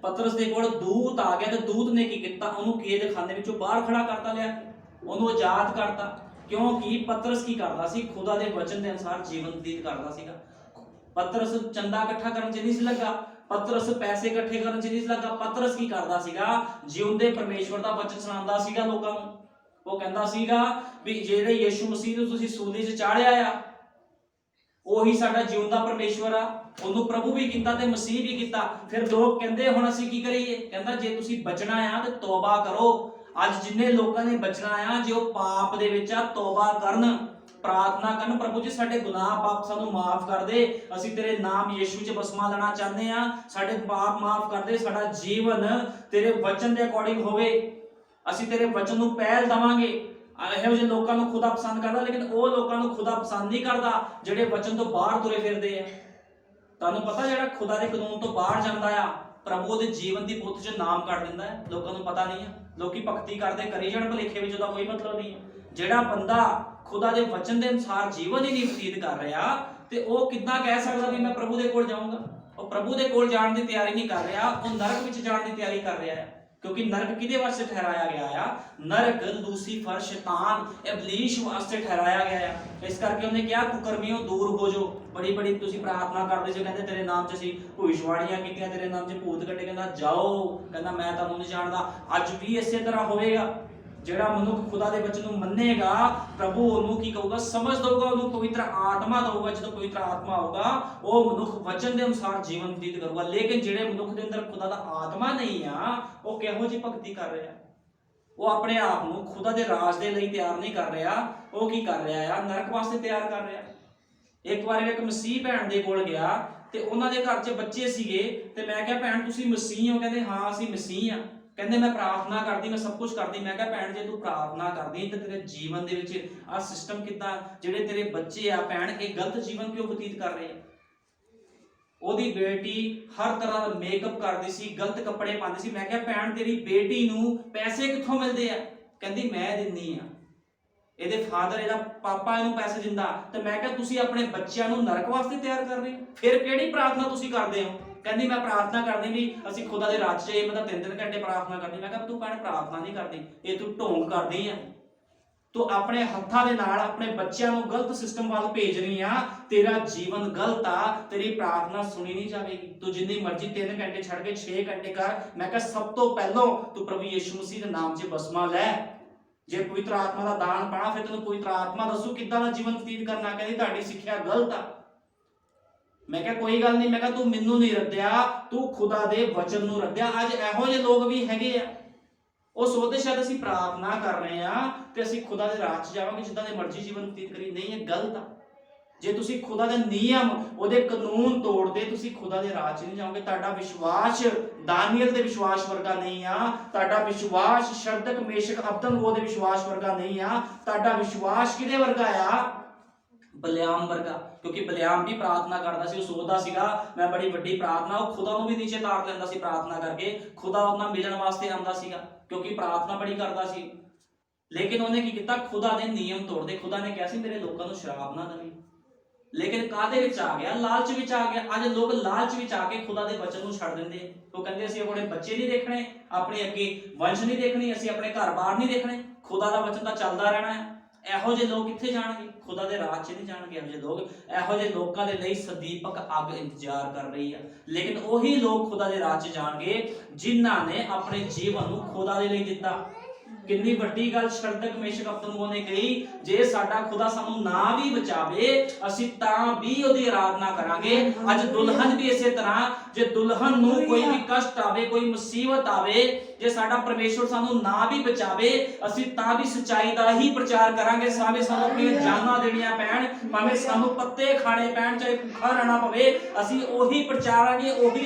[SPEAKER 1] ਪਤਰਸ ਦੇ ਕੋਲ ਦੂਤ ਆ ਗਿਆ ਤੇ ਦੂਤ ਨੇ ਕੀ ਕੀਤਾ? ਉਹਨੂੰ ਕੈਦਖਾਨੇ ਵਿੱਚੋਂ ਬਾਹਰ ਖੜਾ ਕਰਤਾ, ਲਿਆ ਉਹਨੂੰ ਆਜ਼ਾਦ ਕਰਤਾ। ਕਿਉਂਕਿ ਪਤਰਸ ਕੀ ਕਰਦਾ ਸੀ? ਖੁਦਾ ਦੇ ਵਚਨ ਦੇ ਅਨੁਸਾਰ ਜੀਵਨ ਬਤੀਤ ਕਰਦਾ ਸੀਗਾ। ਪਤਰਸ ਚੰਦਾ ਇਕੱਠਾ ਕਰਨ 'ਚ ਨਹੀਂ ਸੀ ਲੱਗਾ, ਪਤਰਸ ਪੈਸੇ ਇਕੱਠੇ ਕਰਨ 'ਚ ਨਹੀਂ ਸੀ ਲੱਗਾ। ਪਤਰਸ ਕੀ ਕਰਦਾ ਸੀਗਾ? ਜਿਉਂਦੇ ਪਰਮੇਸ਼ਵਰ ਦਾ ਵਚਨ ਸੁਣਾਉਂਦਾ ਸੀਗਾ ਲੋਕਾਂ ਨੂੰ। ਉਹ ਕਹਿੰਦਾ ਸੀਗਾ ਵੀ ਜਿਹੜੇ ਯੀਸ਼ੂ ਮਸੀਹ ਨੂੰ ਤੁਸੀਂ ਸੂਲੀ 'ਚ ਚਾੜਿਆ ਆ, ਉਹੀ ਸਾਡਾ ਜਿਉਂਦਾ ਪਰਮੇਸ਼ਵਰ ਆ। ਉਹਨੂੰ ਪ੍ਰਭੂ ਵੀ ਕੀਤਾ ਤੇ ਮਸੀਹ ਵੀ ਕੀਤਾ। ਫਿਰ ਲੋਕ ਕਹਿੰਦੇ ਹੁਣ ਅਸੀਂ ਕੀ ਕਰੀਏ? ਕਹਿੰਦਾ ਜੇ ਤੁਸੀਂ ਬਚਣਾ ਆ ਤੇ ਤੌਬਾ ਕਰੋ, ਅੱਜ ਜਿੰਨੇ ਲੋਕਾਂ ਨੇ ਬਚਣਾ ਆ, ਜੇ ਉਹ ਪਾਪ ਦੇ ਵਿੱਚ ਆ, ਤੌਬਾ ਕਰਨ, ਪ੍ਰਾਰਥਨਾ ਕਰਨ, ਪ੍ਰਭੂ ਜੀ ਸਾਡੇ ਗੁਨਾਹ ਪਾਪ ਸਾਨੂੰ ਮਾਫ ਕਰ ਦੇ, ਅਸੀਂ ਤੇਰੇ ਨਾਮ ਯੀਸ਼ੂ 'ਚ ਬਸਮਾ ਲੈਣਾ ਚਾਹੁੰਦੇ ਆ, ਸਾਡੇ ਪਾਪ ਮਾਫ ਕਰ ਦੇ, ਸਾਡਾ ਜੀਵਨ ਤੇਰੇ ਵਚਨ ਦੇ ਅਕੋਰਡਿੰਗ ਹੋਵੇ, ਅਸੀਂ ਤੇਰੇ ਵਚਨ ਨੂੰ ਪਹਿਲ ਦੇਵਾਂਗੇ। ਇਹੋ ਜਿਹੇ ਲੋਕਾਂ ਨੂੰ ਖੁਦਾ ਪਸੰਦ ਕਰਦਾ, ਲੇਕਿਨ ਉਹ ਲੋਕਾਂ ਨੂੰ ਖੁਦਾ ਪਸੰਦ ਨਹੀਂ ਕਰਦਾ ਜਿਹੜੇ ਵਚਨ ਤੋਂ ਬਾਹਰ ਤੁਰੇ ਫਿਰਦੇ ਆ। ਤੁਹਾਨੂੰ ਪਤਾ ਜਿਹੜਾ ਖੁਦਾ ਦੇ ਕਾਨੂੰਨ ਤੋਂ ਬਾਹਰ ਜਾਂਦਾ ਆ, ਪ੍ਰਭੂ ਦੇ ਜੀਵਨ ਦੀ ਪੁੱਤ 'ਚ ਨਾਮ ਕੱਢ ਦਿੰਦਾ ਹੈ। ਲੋਕਾਂ ਨੂੰ ਪਤਾ ਨਹੀਂ ਆ, ਲੋਕੀ ਭਗਤੀ ਕਰਦੇ ਕਰੀ ਜਾਣ, ਭਲੇਖੇ ਵਿੱਚ ਉਹਦਾ ਕੋਈ ਮਤਲਬ ਨਹੀਂ ਹੈ। ਜਿਹੜਾ ਬੰਦਾ ਖੁਦਾ ਦੇ ਵਚਨ ਦੇ ਅਨੁਸਾਰ ਜੀਵਨ ਹੀ ਨਹੀਂ ਬਤੀਤ ਕਰ ਰਿਹਾ, ਤੇ ਉਹ ਕਿੱਦਾਂ ਕਹਿ ਸਕਦਾ ਵੀ ਮੈਂ ਪ੍ਰਭੂ ਦੇ ਕੋਲ ਜਾਊਂਗਾ? ਉਹ ਪ੍ਰਭੂ ਦੇ ਕੋਲ ਜਾਣ ਦੀ ਤਿਆਰੀ ਨਹੀਂ ਕਰ ਰਿਹਾ, ਉਹ ਨਰਕ ਵਿੱਚ ਜਾਣ ਦੀ ਤਿਆਰੀ ਕਰ ਰਿਹਾ ਹੈ। ਕਿਉਂਕਿ ਨਰਕ ਕਿਹਦੇ ਵਾਸਤੇ ਠਹਿਰਾਇਆ ਗਿਆ ਆ? ਨਰਕ ਲੂਸੀਫਰ, ਸ਼ੈਤਾਨ, ਇਬਲੀਸ ਵਾਸਤੇ ਠਹਿਰਾਇਆ ਗਿਆ ਆ। ਇਸ ਕਰਕੇ ਉਹਨੇ ਕਿਹਾ ਕੁਕਰਮੀਓ ਦੂਰ ਹੋ ਜਾਓ। ਬੜੀ ਤੁਸੀਂ ਪ੍ਰਾਰਥਨਾ ਕਰਦੇ ਸੀ, ਕਹਿੰਦੇ ਤੇਰੇ ਨਾਮ 'ਚ ਅਸੀਂ ਭਵਿਸ਼ਵਾਣੀਆਂ ਕੀਤੀਆਂ, ਤੇਰੇ ਨਾਮ 'ਚ ਭੂਤ ਕੱਢੇ, ਕਹਿੰਦਾ ਜਾਓ, ਕਹਿੰਦਾ ਮੈਂ ਤੁਹਾਨੂੰ ਨਹੀਂ ਜਾਣਦਾ। ਅੱਜ ਵੀ ਇਸੇ ਤਰ੍ਹਾਂ ਹੋਵੇਗਾ। ਜਿਹੜਾ ਮਨੁੱਖ ਖੁਦਾ ਦੇ ਵਚਨ ਨੂੰ ਮੰਨੇਗਾ, ਪ੍ਰਭੂ ਉਹਨੂੰ ਕੀ ਕਹੂਗਾ? ਸਮਝ ਦਊਗਾ, ਉਹਨੂੰ ਪਵਿੱਤਰ ਆਤਮਾ ਦਊਗਾ। ਜਦੋਂ ਪਵਿੱਤਰ ਆਤਮਾ ਆਊਗਾ, ਉਹ ਮਨੁੱਖ ਵਚਨ ਦੇ ਅਨੁਸਾਰ ਜੀਵਨ ਬਤੀਤ ਕਰੂਗਾ। ਲੇਕਿਨ ਜਿਹੜੇ ਮਨੁੱਖ ਦੇ ਅੰਦਰ ਖੁਦਾ ਦਾ ਆਤਮਾ ਨਹੀਂ ਆ, ਉਹ ਕਿਹੋ ਜਿਹੀ ਭਗਤੀ ਕਰ ਰਿਹਾ? ਉਹ ਆਪਣੇ ਆਪ ਨੂੰ ਖੁਦਾ ਦੇ ਰਾਜ ਦੇ ਲਈ ਤਿਆਰ ਨਹੀਂ ਕਰ ਰਿਹਾ, ਉਹ ਕੀ ਕਰ ਰਿਹਾ ਆ? ਨਰਕ ਵਾਸਤੇ ਤਿਆਰ ਕਰ ਰਿਹਾ। ਇੱਕ ਵਾਰ ਇੱਕ ਮਸੀਹ ਭੈਣ ਦੇ ਕੋਲ ਗਿਆ ਤੇ ਉਹਨਾਂ ਦੇ ਘਰ 'ਚ ਬੱਚੇ ਸੀਗੇ, ਤੇ ਮੈਂ ਕਿਹਾ ਭੈਣ ਤੁਸੀਂ ਮਸੀਹ ਹੋ? ਕਹਿੰਦੇ ਹਾਂ ਅਸੀਂ ਮਸੀਹ ਆ। ਕਹਿੰਦੇ ਮੈਂ ਪ੍ਰਾਰਥਨਾ ਕਰਦੀ, ਮੈਂ ਸਭ ਕੁਝ ਕਰਦੀ। ਮੈਂ ਕਿਹਾ ਭੈਣ ਜੇ ਤੂੰ ਪ੍ਰਾਰਥਨਾ ਕਰਦੀ ਤੇ ਤੇਰੇ ਜੀਵਨ ਦੇ ਵਿੱਚ ਆਹ ਸਿਸਟਮ ਕਿੱਦਾਂ? ਜਿਹੜੇ ਤੇਰੇ ਬੱਚੇ ਆ ਭੈਣ, ਇਹ ਗਲਤ ਜੀਵਨ ਕਿਉਂ ਬਤੀਤ ਕਰ ਰਹੇ ਆ? ਉਹਦੀ ਬੇਟੀ ਹਰ ਤਰ੍ਹਾਂ ਦਾ ਮੇਕਅਪ ਕਰਦੀ ਸੀ, ਗਲਤ ਕੱਪੜੇ ਪਾਉਂਦੀ ਸੀ। ਮੈਂ ਕਿਹਾ ਭੈਣ ਤੇਰੀ ਬੇਟੀ ਨੂੰ ਪੈਸੇ ਕਿੱਥੋਂ ਮਿਲਦੇ ਆ? ਕਹਿੰਦੀ ਮੈਂ ਦਿੰਦੀ ਆ, ਇਹਦੇ ਫਾਦਰ, ਇਹਦਾ ਪਾਪਾ ਇਹਨੂੰ ਪੈਸੇ ਦਿੰਦਾ। ਤੇ ਮੈਂ ਕਿਹਾ ਤੁਸੀਂ ਆਪਣੇ ਬੱਚਿਆਂ ਨੂੰ ਨਰਕ ਵਾਸਤੇ ਤਿਆਰ ਕਰ ਰਹੇ ਹੋ, ਫਿਰ ਕਿਹੜੀ ਪ੍ਰਾਰਥਨਾ ਤੁਸੀਂ ਕਰਦੇ ਹੋ? ਕਹਿੰਦੀ ਮੈਂ ਪ੍ਰਾਰਥਨਾ ਕਰਦੀ ਵੀ ਅਸੀਂ ਖੁਦਾ ਦੇ ਰਾਜ 'ਚ ਜਾਈਏ, ਮੈਂ ਤਾਂ 3-3 ਘੰਟੇ ਪ੍ਰਾਰਥਨਾ ਕਰਦੀ। ਮੈਂ ਕਿਹਾ ਤੂੰ ਭੈਣ ਪ੍ਰਾਰਥਨਾ ਨਹੀਂ ਕਰਦੀ, ਇਹ ਤੂੰ ਢੋਂਗ ਕਰਦੀ ਆ। ਤੂੰ ਆਪਣੇ ਹੱਥਾਂ ਦੇ ਨਾਲ ਆਪਣੇ ਬੱਚਿਆਂ ਨੂੰ ਗਲਤ ਸਿਸਟਮ ਵੱਲ ਭੇਜ ਰਹੀ ਆ। ਤੇਰਾ ਜੀਵਨ ਗਲਤ ਆ, ਤੇਰੀ ਪ੍ਰਾਰਥਨਾ ਸੁਣੀ ਨਹੀਂ ਜਾਵੇਗੀ। ਤੂੰ ਜਿੰਨੀ ਮਰਜ਼ੀ 3 ਘੰਟੇ ਛੱਡ ਕੇ 6 ਘੰਟੇ ਕਰ। ਮੈਂ ਕਿਹਾ ਸਭ ਤੋਂ ਪਹਿਲਾਂ ਤੂੰ ਪ੍ਰਭੂ ਯਿਸੂ ਮਸੀਹ ਦੇ ਨਾਮ 'ਚ ਬਸਮਾ ਲੈ। ਜੇ ਪਵਿੱਤਰ ਆਤਮਾ ਦਾ ਦਾਨ ਪਾਣਾ, ਫਿਰ ਤੈਨੂੰ ਪਵਿੱਤਰ ਆਤਮਾ ਦੱਸੂ ਕਿੱਦਾਂ ਦਾ ਜੀਵਨ ਬਤੀਤ ਕਰਨਾ। ਕਹਿੰਦੀ ਤੁਹਾਡੀ ਸਿੱਖਿਆ ਗਲਤ ਆ। ਮੈਂ ਕਿਹਾ ਕੋਈ ਗੱਲ ਨਹੀਂ, ਮੈਂ ਕਿਹਾ ਤੂੰ ਮੈਨੂੰ ਨਹੀਂ ਰੱਦਿਆ, ਤੂੰ ਖੁਦਾ ਦੇ ਵਚਨ ਨੂੰ ਰੱਦਿਆ। ਅੱਜ ਇਹੋ ਜਿਹੇ ਲੋਕ ਵੀ ਹੈਗੇ ਆ, ਉਹ ਸੋਚਦੇ ਸ਼ਾਇਦ ਅਸੀਂ ਪ੍ਰਾਰਥਨਾ ਕਰ ਰਹੇ ਆ ਤੇ ਅਸੀਂ ਖੁਦਾ ਦੇ ਰਾਜ 'ਚ ਜਾਵਾਂਗੇ, ਜਿੱਦਾਂ ਦੇ ਮਰਜ਼ੀ ਜੀਵਨ ਬਤੀਤ ਕਰੀ। ਨਹੀਂ, ਇਹ ਗਲਤ ਆ। ਜੇ ਤੁਸੀਂ ਖੁਦਾ ਦੇ ਨਿਯਮ, ਉਹਦੇ ਕਾਨੂੰਨ ਤੋੜਦੇ, ਤੁਸੀਂ ਖੁਦਾ ਦੇ ਰਾਜ 'ਚ ਨਹੀਂ ਜਾਓਗੇ। ਤੁਹਾਡਾ ਵਿਸ਼ਵਾਸ ਦਾਨੀਏਲ ਦੇ ਵਿਸ਼ਵਾਸ ਵਰਗਾ ਨਹੀਂ ਆ। ਤੁਹਾਡਾ ਵਿਸ਼ਵਾਸ ਸ਼ਰਦਕ, ਮੇਸ਼ਕ, ਅਬਦਨਗੋ ਦੇ ਵਿਸ਼ਵਾਸ ਵਰਗਾ ਨਹੀਂ ਆ। ਤੁਹਾਡਾ ਵਿਸ਼ਵਾਸ ਕਿਹਦੇ ਵਰਗਾ ਆ? ਬਲਿਆਮ ਵਰਗਾ। ਕਿਉਂਕਿ ਬਲਿਆਮ ਵੀ ਪ੍ਰਾਰਥਨਾ ਕਰਦਾ ਸੀ। ਉਹ ਸੋਚਦਾ ਸੀਗਾ ਮੈਂ ਬੜੀ ਵੱਡੀ ਪ੍ਰਾਰਥਨਾ, ਉਹ ਖੁਦਾ ਨੂੰ ਵੀ ਨੀਚੇ ਤਾਰ ਲੈਂਦਾ ਸੀ ਪ੍ਰਾਰਥਨਾ ਕਰਕੇ। ਖੁਦਾ ਉਹਨਾਂ ਮਿਲਣ ਵਾਸਤੇ ਆਉਂਦਾ ਸੀਗਾ ਕਿਉਂਕਿ ਪ੍ਰਾਰਥਨਾ ਬੜੀ ਕਰਦਾ ਸੀ। ਲੇਕਿਨ ਉਹਨੇ ਕੀ ਕੀਤਾ? ਖੁਦਾ ਦੇ ਨਿਯਮ ਤੋੜਦੇ। ਖੁਦਾ ਨੇ ਕਿਹਾ ਸੀ ਮੇਰੇ ਲੋਕਾਂ ਨੂੰ ਸ਼ਰਾਬ ਨਾ ਦੇਵੀਂ, ਲੇਕਿਨ ਕਾਹਦੇ ਵਿੱਚ ਆ ਗਿਆ? ਲਾਲਚ ਵਿੱਚ ਆ ਗਿਆ। ਅੱਜ ਲੋਕ ਲਾਲਚ ਵਿੱਚ ਆ ਕੇ ਖੁਦਾ ਦੇ ਵਚਨ ਨੂੰ ਛੱਡ ਦਿੰਦੇ। ਉਹ ਕਹਿੰਦੇ ਅਸੀਂ ਆਪਣੇ ਬੱਚੇ ਨਹੀਂ ਦੇਖਣੇ, ਆਪਣੇ ਅੱਗੇ ਵੰਸ਼ ਨਹੀਂ ਦੇਖਣੀ, ਅਸੀਂ ਆਪਣੇ ਘਰ-ਬਾਰ ਨਹੀਂ ਦੇਖਣੇ, ਖੁਦਾ ਦਾ ਵਚਨ ਤਾਂ ਚੱਲਦਾ ਰਹਿਣਾ ਹੈ। ਇਹੋ ਜਿਹੇ ਲੋਕ ਕਿੱਥੇ ਜਾਣਗੇ? ਖੁਦਾ ਦੇ ਰਾਜ 'ਚ ਨਹੀਂ ਜਾਣਗੇ। ਇਹੋ ਜਿਹੇ ਲੋਕਾਂ ਦੇ ਲਈ ਸਦੀਪਕ ਅੱਗ ਇੰਤਜ਼ਾਰ ਕਰ ਰਹੀ ਆ। ਲੇਕਿਨ ਉਹੀ ਲੋਕ ਖੁਦਾ ਦੇ ਰਾਜ 'ਚ ਜਾਣਗੇ ਜਿਨ੍ਹਾਂ ਨੇ ਆਪਣੇ ਜੀਵਨ ਨੂੰ ਖੁਦਾ ਦੇ ਲਈ ਦਿੱਤਾ। ਕਿੰਨੀ ਵੱਡੀ ਗੱਲ ਸ਼ਰਦਕ, ਮੇਸ਼ਕ, ਅਬਦਨਗੋ ਨੇ ਕਹੀ, ਜੇ ਸਾਡਾ ਖੁਦਾ ਸਾਨੂੰ ਨਾ ਵੀ ਬਚਾਵੇ, ਅਸੀਂ ਤਾਂ ਵੀ ਉਹਦੀ ਆਰਾਧਨਾ ਕਰਾਂਗੇ। ਅੱਜ ਦੁਲਹਨ ਵੀ ਇਸੇ ਤਰ੍ਹਾਂ, ਜੇ ਦੁਲਹਨ ਨੂੰ ਕੋਈ ਵੀ ਕਸ਼ਟ ਆਵੇ, ਕੋਈ ਮੁਸੀਬਤ ਆਵੇ, ਜੇ ਸਾਡਾ ਪਰਮੇਸ਼ਵਰ ਸਾਨੂੰ ਨਾ ਵੀ ਬਚਾਵੇ, ਅਸੀਂ ਤਾਂ ਵੀ ਸੱਚਾਈ ਦਾ ਹੀ ਪ੍ਰਚਾਰ ਕਰਾਂਗੇ। ਸਾਨੂੰ ਆਪਣੀਆਂ ਜਾਨਾਂ ਦੇਣੀਆਂ ਪੈਣ, ਭਾਵੇਂ ਸਾਨੂੰ ਪੱਤੇ ਖਾਣੇ ਪੈਣ, ਚਾਹੇ ਭੁੱਖਾ ਰਹਿਣਾ ਪਵੇ, ਅਸੀਂ ਉਹੀ ਪ੍ਰਚਾਰਾਂਗੇ, ਉਹੀ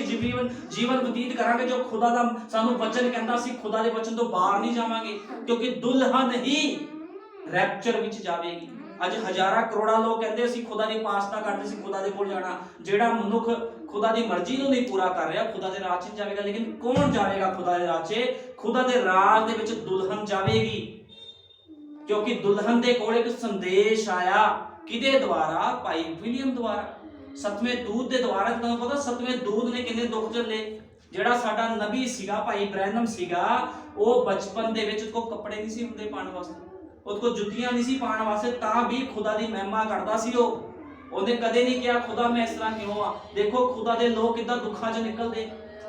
[SPEAKER 1] ਜੀਵਨ ਬਤੀਤ ਕਰਾਂਗੇ ਜੋ ਖੁਦਾ ਦਾ ਸਾਨੂੰ ਵਚਨ ਕਹਿੰਦਾ। ਅਸੀਂ ਖੁਦਾ ਦੇ ਵਚਨ ਤੋਂ ਬਾਹਰ ਨਹੀਂ ਜਾਵਾਂਗੇ, ਕਿਉਂਕਿ ਦੁਲਹਨ ਹੀ ਰੈਪਚਰ ਵਿੱਚ ਜਾਵੇਗੀ। ਅੱਜ ਹਜ਼ਾਰਾਂ ਕਰੋੜਾਂ ਲੋਕ ਕਹਿੰਦੇ ਅਸੀਂ ਖੁਦਾ ਦੀ ਉਪਾਸਨਾ ਕਰਦੇ ਸੀ, ਖੁਦਾ ਦੇ ਕੋਲ ਜਾਣਾ। ਜਿਹੜਾ ਮਨੁੱਖ ਖੁਦਾ ਦੀ ਮਰਜ਼ੀ ਨੂੰ ਨਹੀਂ ਪੂਰਾ ਕਰ ਰਿਹਾ, ਖੁਦਾ ਦੇ ਰਾਜ 'ਚ ਜਾਵੇਗਾ। ਲੇਕਿਨ ਕੌਣ ਜਾਵੇਗਾ ਖੁਦਾ ਦੇ ਰਾਜ 'ਚ? ਖੁਦਾ ਦੇ ਰਾਜ ਦੇ ਵਿੱਚ ਦੁਲਹਨ ਜਾਵੇਗੀ, ਕਿਉਂਕਿ ਦੁਲਹਨ ਦੇ ਕੋਲ ਇੱਕ ਸੰਦੇਸ਼ ਆਇਆ। ਕਿਹਦੇ ਦੁਆਰਾ? ਭਾਈ ਵਿਲੀਅਮ ਦੁਆਰਾ, 7ਵੇਂ ਦੂਤ ਦੇ ਦੁਆਰਾ। ਤੁਹਾਨੂੰ ਪਤਾ 7ਵੇਂ ਦੂਤ ਨੇ ਕਿੰਨੇ ਦੁੱਖ ਝੱਲੇ। ਜਿਹੜਾ ਸਾਡਾ ਨਬੀ ਸੀਗਾ, ਭਾਈ ਬ੍ਰੈਨਮ ਸੀਗਾ, ਉਹ ਬਚਪਨ ਦੇ ਵਿੱਚ ਕੋ ਕੱਪੜੇ ਨਹੀਂ ਸੀ ਹੁੰਦੇ ਪਾਉਣ ਵਾਸਤੇ, ਉਹਦੇ ਕੋਲ ਜੁੱਤੀਆਂ ਨਹੀਂ ਸੀ ਪਾਉਣ ਵਾਸਤੇ, ਤਾਂ ਵੀ ਖੁਦਾ ਦੀ ਮਹਿਮਾ ਕਰਦਾ ਸੀ। ਉਹਨੇ ਕਦੇ ਨਹੀਂ ਕਿਹਾ ਖੁਦਾ ਮੈਂ ਇਸ ਤਰ੍ਹਾਂ ਕਿਉਂ ਆ। ਦੇਖੋ ਖੁਦਾ ਦੇ ਲੋਕ ਕਿੱਦਾਂ ਦੁੱਖਾਂ 'ਚ ਨਿਕਲਦੇ।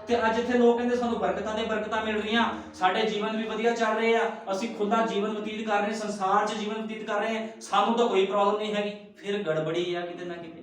[SPEAKER 1] ਤੇ ਅੱਜ ਇੱਥੇ ਲੋਕ ਕਹਿੰਦੇ ਸਾਨੂੰ ਬਰਕਤਾਂ ਦੇ ਬਰਕਤਾਂ ਮਿਲ ਰਹੀਆਂ, ਸਾਡੇ ਜੀਵਨ ਵੀ ਵਧੀਆ ਚੱਲ ਰਹੇ ਆ, ਅਸੀਂ ਖੁਦਾ ਜੀਵਨ ਬਤੀਤ ਕਰ ਰਹੇ, ਸੰਸਾਰ 'ਚ ਜੀਵਨ ਬਤੀਤ ਕਰ ਰਹੇ, ਸਾਨੂੰ ਤਾਂ ਕੋਈ ਪ੍ਰੋਬਲਮ ਨਹੀਂ ਹੈਗੀ। ਫਿਰ ਗੜਬੜੀ ਆ ਕਿਤੇ ਨਾ ਕਿਤੇ।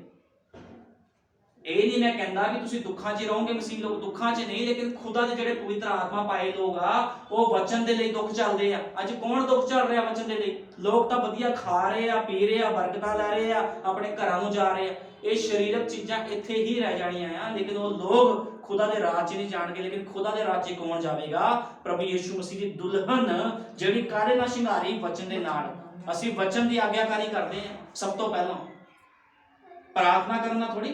[SPEAKER 1] ਇਹ ਨਹੀਂ ਮੈਂ ਕਹਿੰਦਾ ਵੀ ਤੁਸੀਂ ਦੁੱਖਾਂ 'ਚ ਰਹੋਗੇ, ਮਸੀਹ ਲੋਕ ਦੁੱਖਾਂ 'ਚ ਨਹੀਂ, ਲੇਕਿਨ ਖੁਦਾ ਦੇ ਜਿਹੜੇ ਪਵਿੱਤਰ ਆਤਮਾ ਪਾਏ ਲੋਕ ਆ ਉਹ ਵਚਨ ਦੇ ਲਈ ਦੁੱਖ ਚੱਲਦੇ ਆ। ਅੱਜ ਕੌਣ ਦੁੱਖ ਚੱਲ ਰਿਹਾ ਵਚਨ ਦੇ ਲਈ? ਲੋਕ ਤਾਂ ਵਧੀਆ ਖਾ ਰਹੇ ਆ, ਪੀ ਰਹੇ ਆ, ਬਰਕਤਾਂ ਲੈ ਰਹੇ ਆ, ਆਪਣੇ ਘਰਾਂ ਨੂੰ ਜਾ ਰਹੇ ਆ। ਇਹ ਸਰੀਰਕ ਚੀਜ਼ਾਂ ਇੱਥੇ ਹੀ ਰਹਿ ਜਾਣੀਆਂ ਆ, ਲੇਕਿਨ ਉਹ ਲੋਕ ਖੁਦਾ ਦੇ ਰਾਜ 'ਚ ਨਹੀਂ ਜਾਣਗੇ। ਲੇਕਿਨ ਖੁਦਾ ਦੇ ਰਾਜ 'ਚ ਕੌਣ ਜਾਵੇਗਾ? ਪ੍ਰਭੂ ਯਿਸੂ ਮਸੀਹ ਦੀ ਦੁਲਹਨ ਜਿਹੜੀ ਕਾਹਦੇ ਨਾਲ ਸ਼ਿੰਗਾਰੀ? ਵਚਨ ਦੇ ਨਾਲ। ਅਸੀਂ ਵਚਨ ਦੀ ਆਗਿਆਕਾਰੀ ਕਰਦੇ ਆ ਸਭ ਤੋਂ ਪਹਿਲਾਂ। ਪ੍ਰਾਰਥਨਾ ਕਰਨਾ ਥੋੜੀ,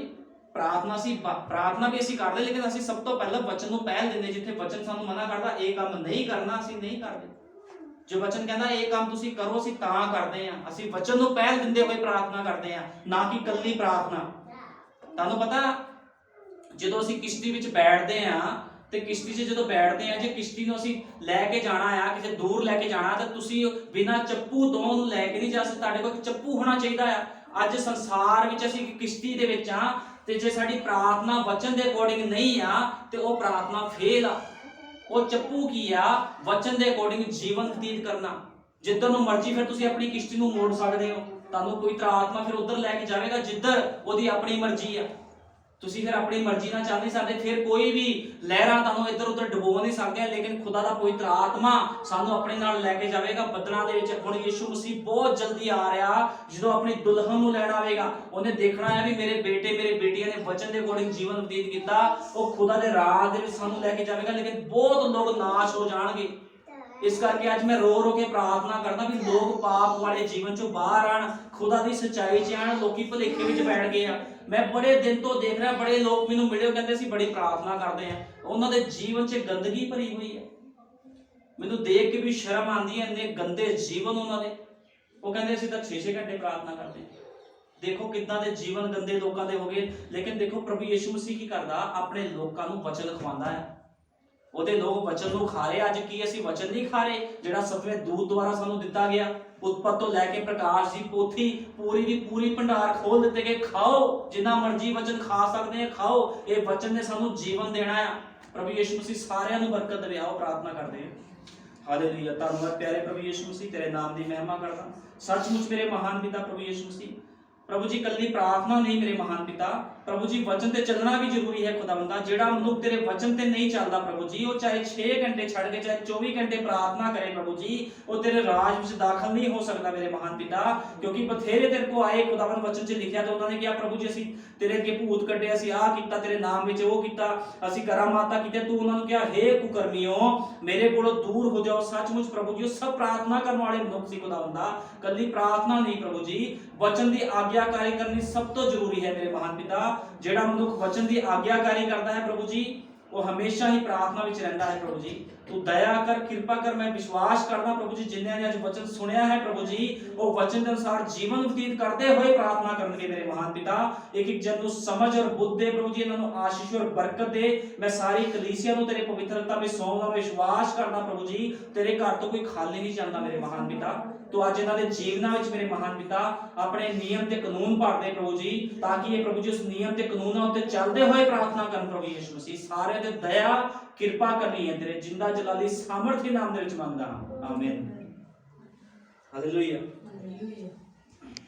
[SPEAKER 1] ਪ੍ਰਾਰਥਨਾ ਵੀ ਅਸੀਂ ਕਰਦੇ, ਲੇਕਿਨ ਅਸੀਂ ਸਭ ਤੋਂ ਪਹਿਲਾਂ ਵਚਨ ਨੂੰ ਪਹਿਲ ਦਿੰਦੇ। ਜਿੱਥੇ ਵਚਨ ਸਾਨੂੰ ਮਨਾ ਕਰਦਾ ਇਹ ਕੰਮ ਨਹੀਂ ਕਰਨਾ, ਅਸੀਂ ਨਹੀਂ ਕਰਦੇ। ਜੋ ਵਚਨ ਕਹਿੰਦਾ ਇਹ ਕੰਮ ਤੁਸੀਂ ਕਰੋ, ਅਸੀਂ ਤਾਂ ਕਰਦੇ ਆ। ਅਸੀਂ ਵਚਨ ਨੂੰ ਪਹਿਲ ਦਿੰਦੇ ਹੋਏ ਪ੍ਰਾਰਥਨਾ ਕਰਦੇ ਆ, ਨਾ ਕਿ ਇਕੱਲੀ ਪ੍ਰਾਰਥਨਾ। ਤੁਹਾਨੂੰ ਪਤਾ ਜਦੋਂ ਅਸੀਂ ਕਿਸ਼ਤੀ ਵਿੱਚ ਬੈਠਦੇ ਆ ਤੇ ਕਿਸ਼ਤੀ 'ਚ ਜਦੋਂ ਬੈਠਦੇ ਆ, ਜੇ ਕਿਸ਼ਤੀ ਨੂੰ ਅਸੀਂ ਲੈ ਕੇ ਜਾਣਾ ਆ, ਕਿਸੇ ਦੂਰ ਲੈ ਕੇ ਜਾਣਾ, ਤਾਂ ਤੁਸੀਂ ਬਿਨਾਂ ਚੱਪੂ ਤੋਂ ਉਹਨੂੰ ਲੈ ਕੇ ਨਹੀਂ ਜਾ ਸਕਦੇ। ਤੁਹਾਡੇ ਕੋਲ ਇੱਕ ਚੱਪੂ ਹੋਣਾ ਚਾਹੀਦਾ ਆ। ਅੱਜ ਸੰਸਾਰ ਵਿੱਚ ਅਸੀਂ ਕਿਸ਼ਤੀ ਦੇ ਵਿੱਚ ਆ, ਤੇ ਜੇ ਸਾਡੀ ਪ੍ਰਾਰਥਨਾ ਵਚਨ ਦੇ ਅਕੋਰਡਿੰਗ ਨਹੀਂ ਆ ਤੇ ਉਹ ਪ੍ਰਾਰਥਨਾ ਫੇਲ ਆ। ਉਹ ਚੱਪੂ ਕੀ ਆ? ਵਚਨ ਦੇ ਅਕੋਰਡਿੰਗ ਜੀਵਨ ਬਤੀਤ ਕਰਨਾ। ਜਿੱਧਰ ਨੂੰ ਮਰਜ਼ੀ ਫਿਰ ਤੁਸੀਂ ਆਪਣੀ ਕਿਸ਼ਤੀ ਨੂੰ ਮੋੜ ਸਕਦੇ ਹੋ। ਤੁਹਾਨੂੰ ਕੋਈ ਆਤਮਾ ਫਿਰ ਉਧਰ ਲੈ ਕੇ ਜਾਵੇਗਾ ਜਿੱਧਰ ਉਹਦੀ ਆਪਣੀ ਮਰਜ਼ੀ ਆ। ਤੁਸੀਂ ਫਿਰ ਆਪਣੀ ਮਰਜ਼ੀ ਨਾਲ ਚੱਲ ਨਹੀਂ ਸਕਦੇ। ਫਿਰ ਕੋਈ ਵੀ ਲਹਿਰਾਂ ਤੁਹਾਨੂੰ ਇੱਧਰ ਉੱਧਰ ਡੁਬੋ ਨਹੀਂ ਸਕਦੀਆਂ, ਲੇਕਿਨ ਖੁਦਾ ਦਾ ਪਵਿੱਤਰ ਆਤਮਾ ਸਾਨੂੰ ਆਪਣੇ ਨਾਲ ਲੈ ਕੇ ਜਾਵੇਗਾ ਬੱਦਲਾਂ ਦੇ ਵਿੱਚ। ਹੁਣ ਯਿਸੂ ਮਸੀਹ ਬਹੁਤ ਜਲਦੀ ਆ ਰਿਹਾ। ਜਦੋਂ ਆਪਣੀ ਦੁਲਹਨ ਨੂੰ ਲੈਣ ਆਵੇਗਾ, ਉਹਨੇ ਦੇਖਣਾ ਹੈ ਵੀ ਮੇਰੇ ਬੇਟੇ ਮੇਰੇ ਬੇਟੀਆਂ ਨੇ ਵਚਨ ਦੇ ਅਕੋਰਡਿੰਗ ਜੀਵਨ ਬਤੀਤ ਕੀਤਾ। ਉਹ ਖੁਦਾ ਦੇ ਰਾਜ ਦੇ ਵਿੱਚ ਸਾਨੂੰ ਲੈ ਕੇ ਜਾਵੇਗਾ, ਲੇਕਿਨ ਬਹੁਤ ਲੋਕ ਨਾਸ਼ ਹੋ ਜਾਣਗੇ। ਇਸ ਕਰਕੇ ਅੱਜ ਮੈਂ ਰੋ ਰੋ ਕੇ ਪ੍ਰਾਰਥਨਾ ਕਰਦਾ ਵੀ ਲੋਕ ਪਾਪ ਵਾਲੇ ਜੀਵਨ ਚੋਂ ਬਾਹਰ ਆਣ, ਖੁਦਾ ਦੀ ਸੱਚਾਈ 'ਚ ਆਣ। ਲੋਕੀ ਭੁਲੇਖੇ ਵਿੱਚ ਬੈਠ ਗਏ ਆ। ਮੈਂ ਬੜੇ ਦਿਨ ਤੋਂ ਦੇਖ ਰਿਹਾ, ਬੜੇ ਲੋਕ ਮੈਨੂੰ ਮਿਲੇ, ਉਹ ਕਹਿੰਦੇ ਅਸੀਂ ਬੜੀ ਪ੍ਰਾਰਥਨਾ ਕਰਦੇ ਆ, ਉਹਨਾਂ ਦੇ ਜੀਵਨ 'ਚ ਗੰਦਗੀ ਭਰੀ ਹੋਈ ਹੈ। ਮੈਨੂੰ ਦੇਖ ਕੇ ਵੀ ਸ਼ਰਮ ਆਉਂਦੀ ਹੈ, ਇੰਨੇ ਗੰਦੇ ਜੀਵਨ ਉਹਨਾਂ ਦੇ। ਉਹ ਕਹਿੰਦੇ ਅਸੀਂ ਤਾਂ 6-6 ਘੰਟੇ ਪ੍ਰਾਰਥਨਾ ਕਰਦੇ ਹਾਂ। ਦੇਖੋ ਕਿੱਦਾਂ ਦੇ ਜੀਵਨ ਗੰਦੇ ਲੋਕਾਂ ਦੇ ਹੋ ਗਏ। ਲੇਕਿਨ ਦੇਖੋ ਪ੍ਰਭੂ ਯਿਸੂ ਮਸੀਹ ਕੀ ਕਰਦਾ? ਆਪਣੇ ਲੋਕਾਂ ਨੂੰ ਵਚਨ ਖਵਾਉਂਦਾ ਹੈ। ਉਹਦੇ ਲੋਕ ਵਚਨ ਨੂੰ ਖਾ ਰਹੇ। ਅੱਜ ਕੀ ਅਸੀਂ ਵਚਨ ਨਹੀਂ ਖਾ ਰਹੇ ਜਿਹੜਾ ਸਤਵੇਂ ਦੂਤ ਦੁਆਰਾ ਸਾਨੂੰ ਦਿੱਤਾ ਗਿਆ? ਉਤਪਤ ਤੋਂ ਲੈ ਕੇ ਪ੍ਰਕਾਸ਼ ਦੀ ਪੋਥੀ ਪੂਰੀ ਦੀ ਪੂਰੀ ਭੰਡਾਰ ਖੋਲ ਦਿੱਤੇ ਗਏ। ਖਾਓ, ਜਿੰਨਾ ਮਰਜ਼ੀ ਵਚਨ ਖਾ ਸਕਦੇ ਆ, ਖਾਓ। ਇਹ ਵਚਨ ਨੇ ਸਾਨੂੰ ਜੀਵਨ ਦੇਣਾ ਆ। ਪ੍ਰਭੂ ਯਿਸੂ ਮਸੀਹ ਸਾਰਿਆਂ ਨੂੰ ਬਰਕਤ ਦੇਵੇ। ਆਓ ਪ੍ਰਾਰਥਨਾ ਕਰਦੇ ਹਾਂ। ਹਾਲੇਲੂਇਆ। ਧੰਨਵਾਦ ਪਿਆਰੇ ਪ੍ਰਭੂ ਯਿਸੂ ਮਸੀਹ, ਤੇਰੇ ਨਾਮ ਦੀ ਮਹਿਮਾ ਕਰਦਾ। ਸੱਚਮੁੱਚ ਮੇਰੇ ਮਹਾਨ ਪਿਤਾ ਪ੍ਰਭੂ ਯਿਸੂ ਮਸੀਹ, ਪ੍ਰਭੂ ਜੀ ਕੱਲੀ ਪ੍ਰਾਰਥਨਾ ਨਹੀਂ ਮੇਰੇ ਮਹਾਨ ਪਿਤਾ, ਪ੍ਰਭੂ ਜੀ ਵਚਨ ਤੇ ਚੱਲਣਾ ਵੀ ਜ਼ਰੂਰੀ ਹੈ। ਖੁਦਾਵੰਦਾ ਜਿਹੜਾ ਮਨੁੱਖ ਤੇਰੇ ਵਚਨ ਤੇ ਨਹੀਂ ਚੱਲਦਾ ਪ੍ਰਭੂ ਜੀ, ਉਹ ਚਾਹੇ 6 ਘੰਟੇ ਛੱਡ ਕੇ ਚਾਹੇ 24 ਘੰਟੇ ਪ੍ਰਾਰਥਨਾ ਕਰੇ ਪ੍ਰਭੂ ਜੀ, ਉਹ ਤੇਰੇ ਰਾਜ ਵਿੱਚ ਦਾਖਲ ਨਹੀਂ ਹੋ ਸਕਦਾ ਮੇਰੇ ਮਹਾਨ ਪਿਤਾ। ਕਿਉਂਕਿ ਬਥੇਰੇ ਤੇਰੇ ਕੋ ਆਏ, ਖੁਦਾਵੰਦ ਵਚਨ 'ਚ ਲਿਖਿਆ, ਤੇ ਉਹਨਾਂ ਨੇ ਕਿਹਾ ਪ੍ਰਭੂ ਜੀ ਅਸੀਂ ਤੇਰੇ ਅੱਗੇ ਭੂਤ ਕੱਢੇ, ਅਸੀਂ ਆਹ ਕੀਤਾ ਤੇਰੇ ਨਾਮ ਵਿੱਚ, ਉਹ ਕੀਤਾ, ਅਸੀਂ ਕਰਾਮਾਤਾਂ ਕੀਤੇ। ਤੂੰ ਉਹਨਾਂ ਨੂੰ ਕਿਹਾ ਹੇ ਕੁਕਰਮੀਓ ਮੇਰੇ ਕੋਲੋਂ ਦੂਰ ਹੋ ਜਾਓ। ਸੱਚਮੁੱਚ ਪ੍ਰਭੂ ਜੀ ਉਹ ਸਭ ਪ੍ਰਾਰਥਨਾ ਕਰਨ ਵਾਲੇ ਮਨੁੱਖ ਸੀ ਖੁਦਾਵੰਦਾ। ਕੱਲੀ ਪ੍ਰਾਰਥਨਾ ਨਹੀਂ ਪ੍ਰਭੂ ਜੀ, ਵਚਨ ਦੀ ਆਗਿਆਕਾਰੀ ਕਰਨੀ ਸਭ ਤੋਂ ਜ਼ਰੂਰੀ ਹੈ ਮੇਰੇ ਮਹਾਨ ਪਿਤਾ। ਜਿਹੜਾ ਮਨੁੱਖ ਵਚਨ ਦੀ ਆਗਿਆਕਾਰੀ ਕਰਦਾ ਹੈ ਪ੍ਰਭੂ ਜੀ, ਉਹ ਹਮੇਸ਼ਾ ਹੀ ਪ੍ਰਾਰਥਨਾ ਵਿੱਚ ਰਹਿੰਦਾ ਹੈ ਪ੍ਰਭੂ ਜੀ। ਤੂੰ ਦਇਆ ਕਰ, ਕਿਰਪਾ ਕਰ। ਮੈਂ ਵਿਸ਼ਵਾਸ ਕਰਦਾ ਪ੍ਰਭੂ ਜੀ ਜਿਨ੍ਹਾਂ ਨੇ ਅੱਜ ਵਚਨ ਸੁਣਿਆ ਹੈ ਪ੍ਰਭੂ ਜੀ, ਉਹ ਵਚਨ ਦੇ ਅਨੁਸਾਰ ਜੀਵਨ ਬਤੀਤ ਕਰਦੇ ਹੋਏ ਪ੍ਰਾਰਥਨਾ ਕਰਨਗੇ ਮੇਰੇ ਮਹਾਨ ਪਿਤਾ। ਇੱਕ ਇੱਕ ਜਨ ਨੂੰ ਸਮਝ ਔਰ ਬੁੱਧ ਦੇ ਪ੍ਰਭੂ ਜੀ, ਇਹਨਾਂ ਨੂੰ ਆਸ਼ੀਸ਼ ਔਰ ਬਰਕਤ ਦੇ। ਮੈਂ ਸਾਰੀ ਕਲੀਸਿਆ ਨੂੰ ਤੇਰੇ ਪਵਿੱਤਰਤਾ ਵਿੱਚ ਸੌਂਪਦਾ, ਵਿਸ਼ਵਾਸ ਕਰਦਾ ਪ੍ਰਭੂ ਜੀ ਤੇਰੇ ਘਰ ਤੋਂ ਕੋਈ ਖਾਲੀ ਨਹੀਂ ਜਾਂਦਾ ਮੇਰੇ ਮਹਾਨ ਪਿਤਾ। ਤੂੰ ਅੱਜ ਇਹਨਾਂ ਦੇ ਜੀਵਨਾਂ ਵਿੱਚ ਮੇਰੇ ਮਹਾਨ ਪਿਤਾ ਆਪਣੇ ਨਿਯਮ ਤੇ ਕਾਨੂੰਨ ਭਰਦੇ ਪ੍ਰਭੂ ਜੀ, ਤਾਂ ਕਿ ਇਹ ਪ੍ਰਭੂ ਜੀ ਉਸ ਨਿਯਮ ਤੇ ਕਾਨੂੰਨਾਂ ਉੱਤੇ ਚੱਲਦੇ ਹੋਏ ਪ੍ਰਾਰਥਨਾ ਕਰਨ ਪ੍ਰਭੂ ਯਿਸੂ ਮਸੀਹ। ਸਾਰਿਆਂ ਤੇ ਦਇਆ ਕਿਰਪਾ ਕਰਨੀ ਹੈ ਤੇਰੇ ਜਿੰਦਾ ਜਲਾਲੀ ਸਾਮਰਥੀ ਨਾਮ ਦੇ ਵਿੱਚ ਮੰਗਦਾ ਹਾਂ, ਆਮੀਨ। ਹਾਲੇਲੂਇਆ।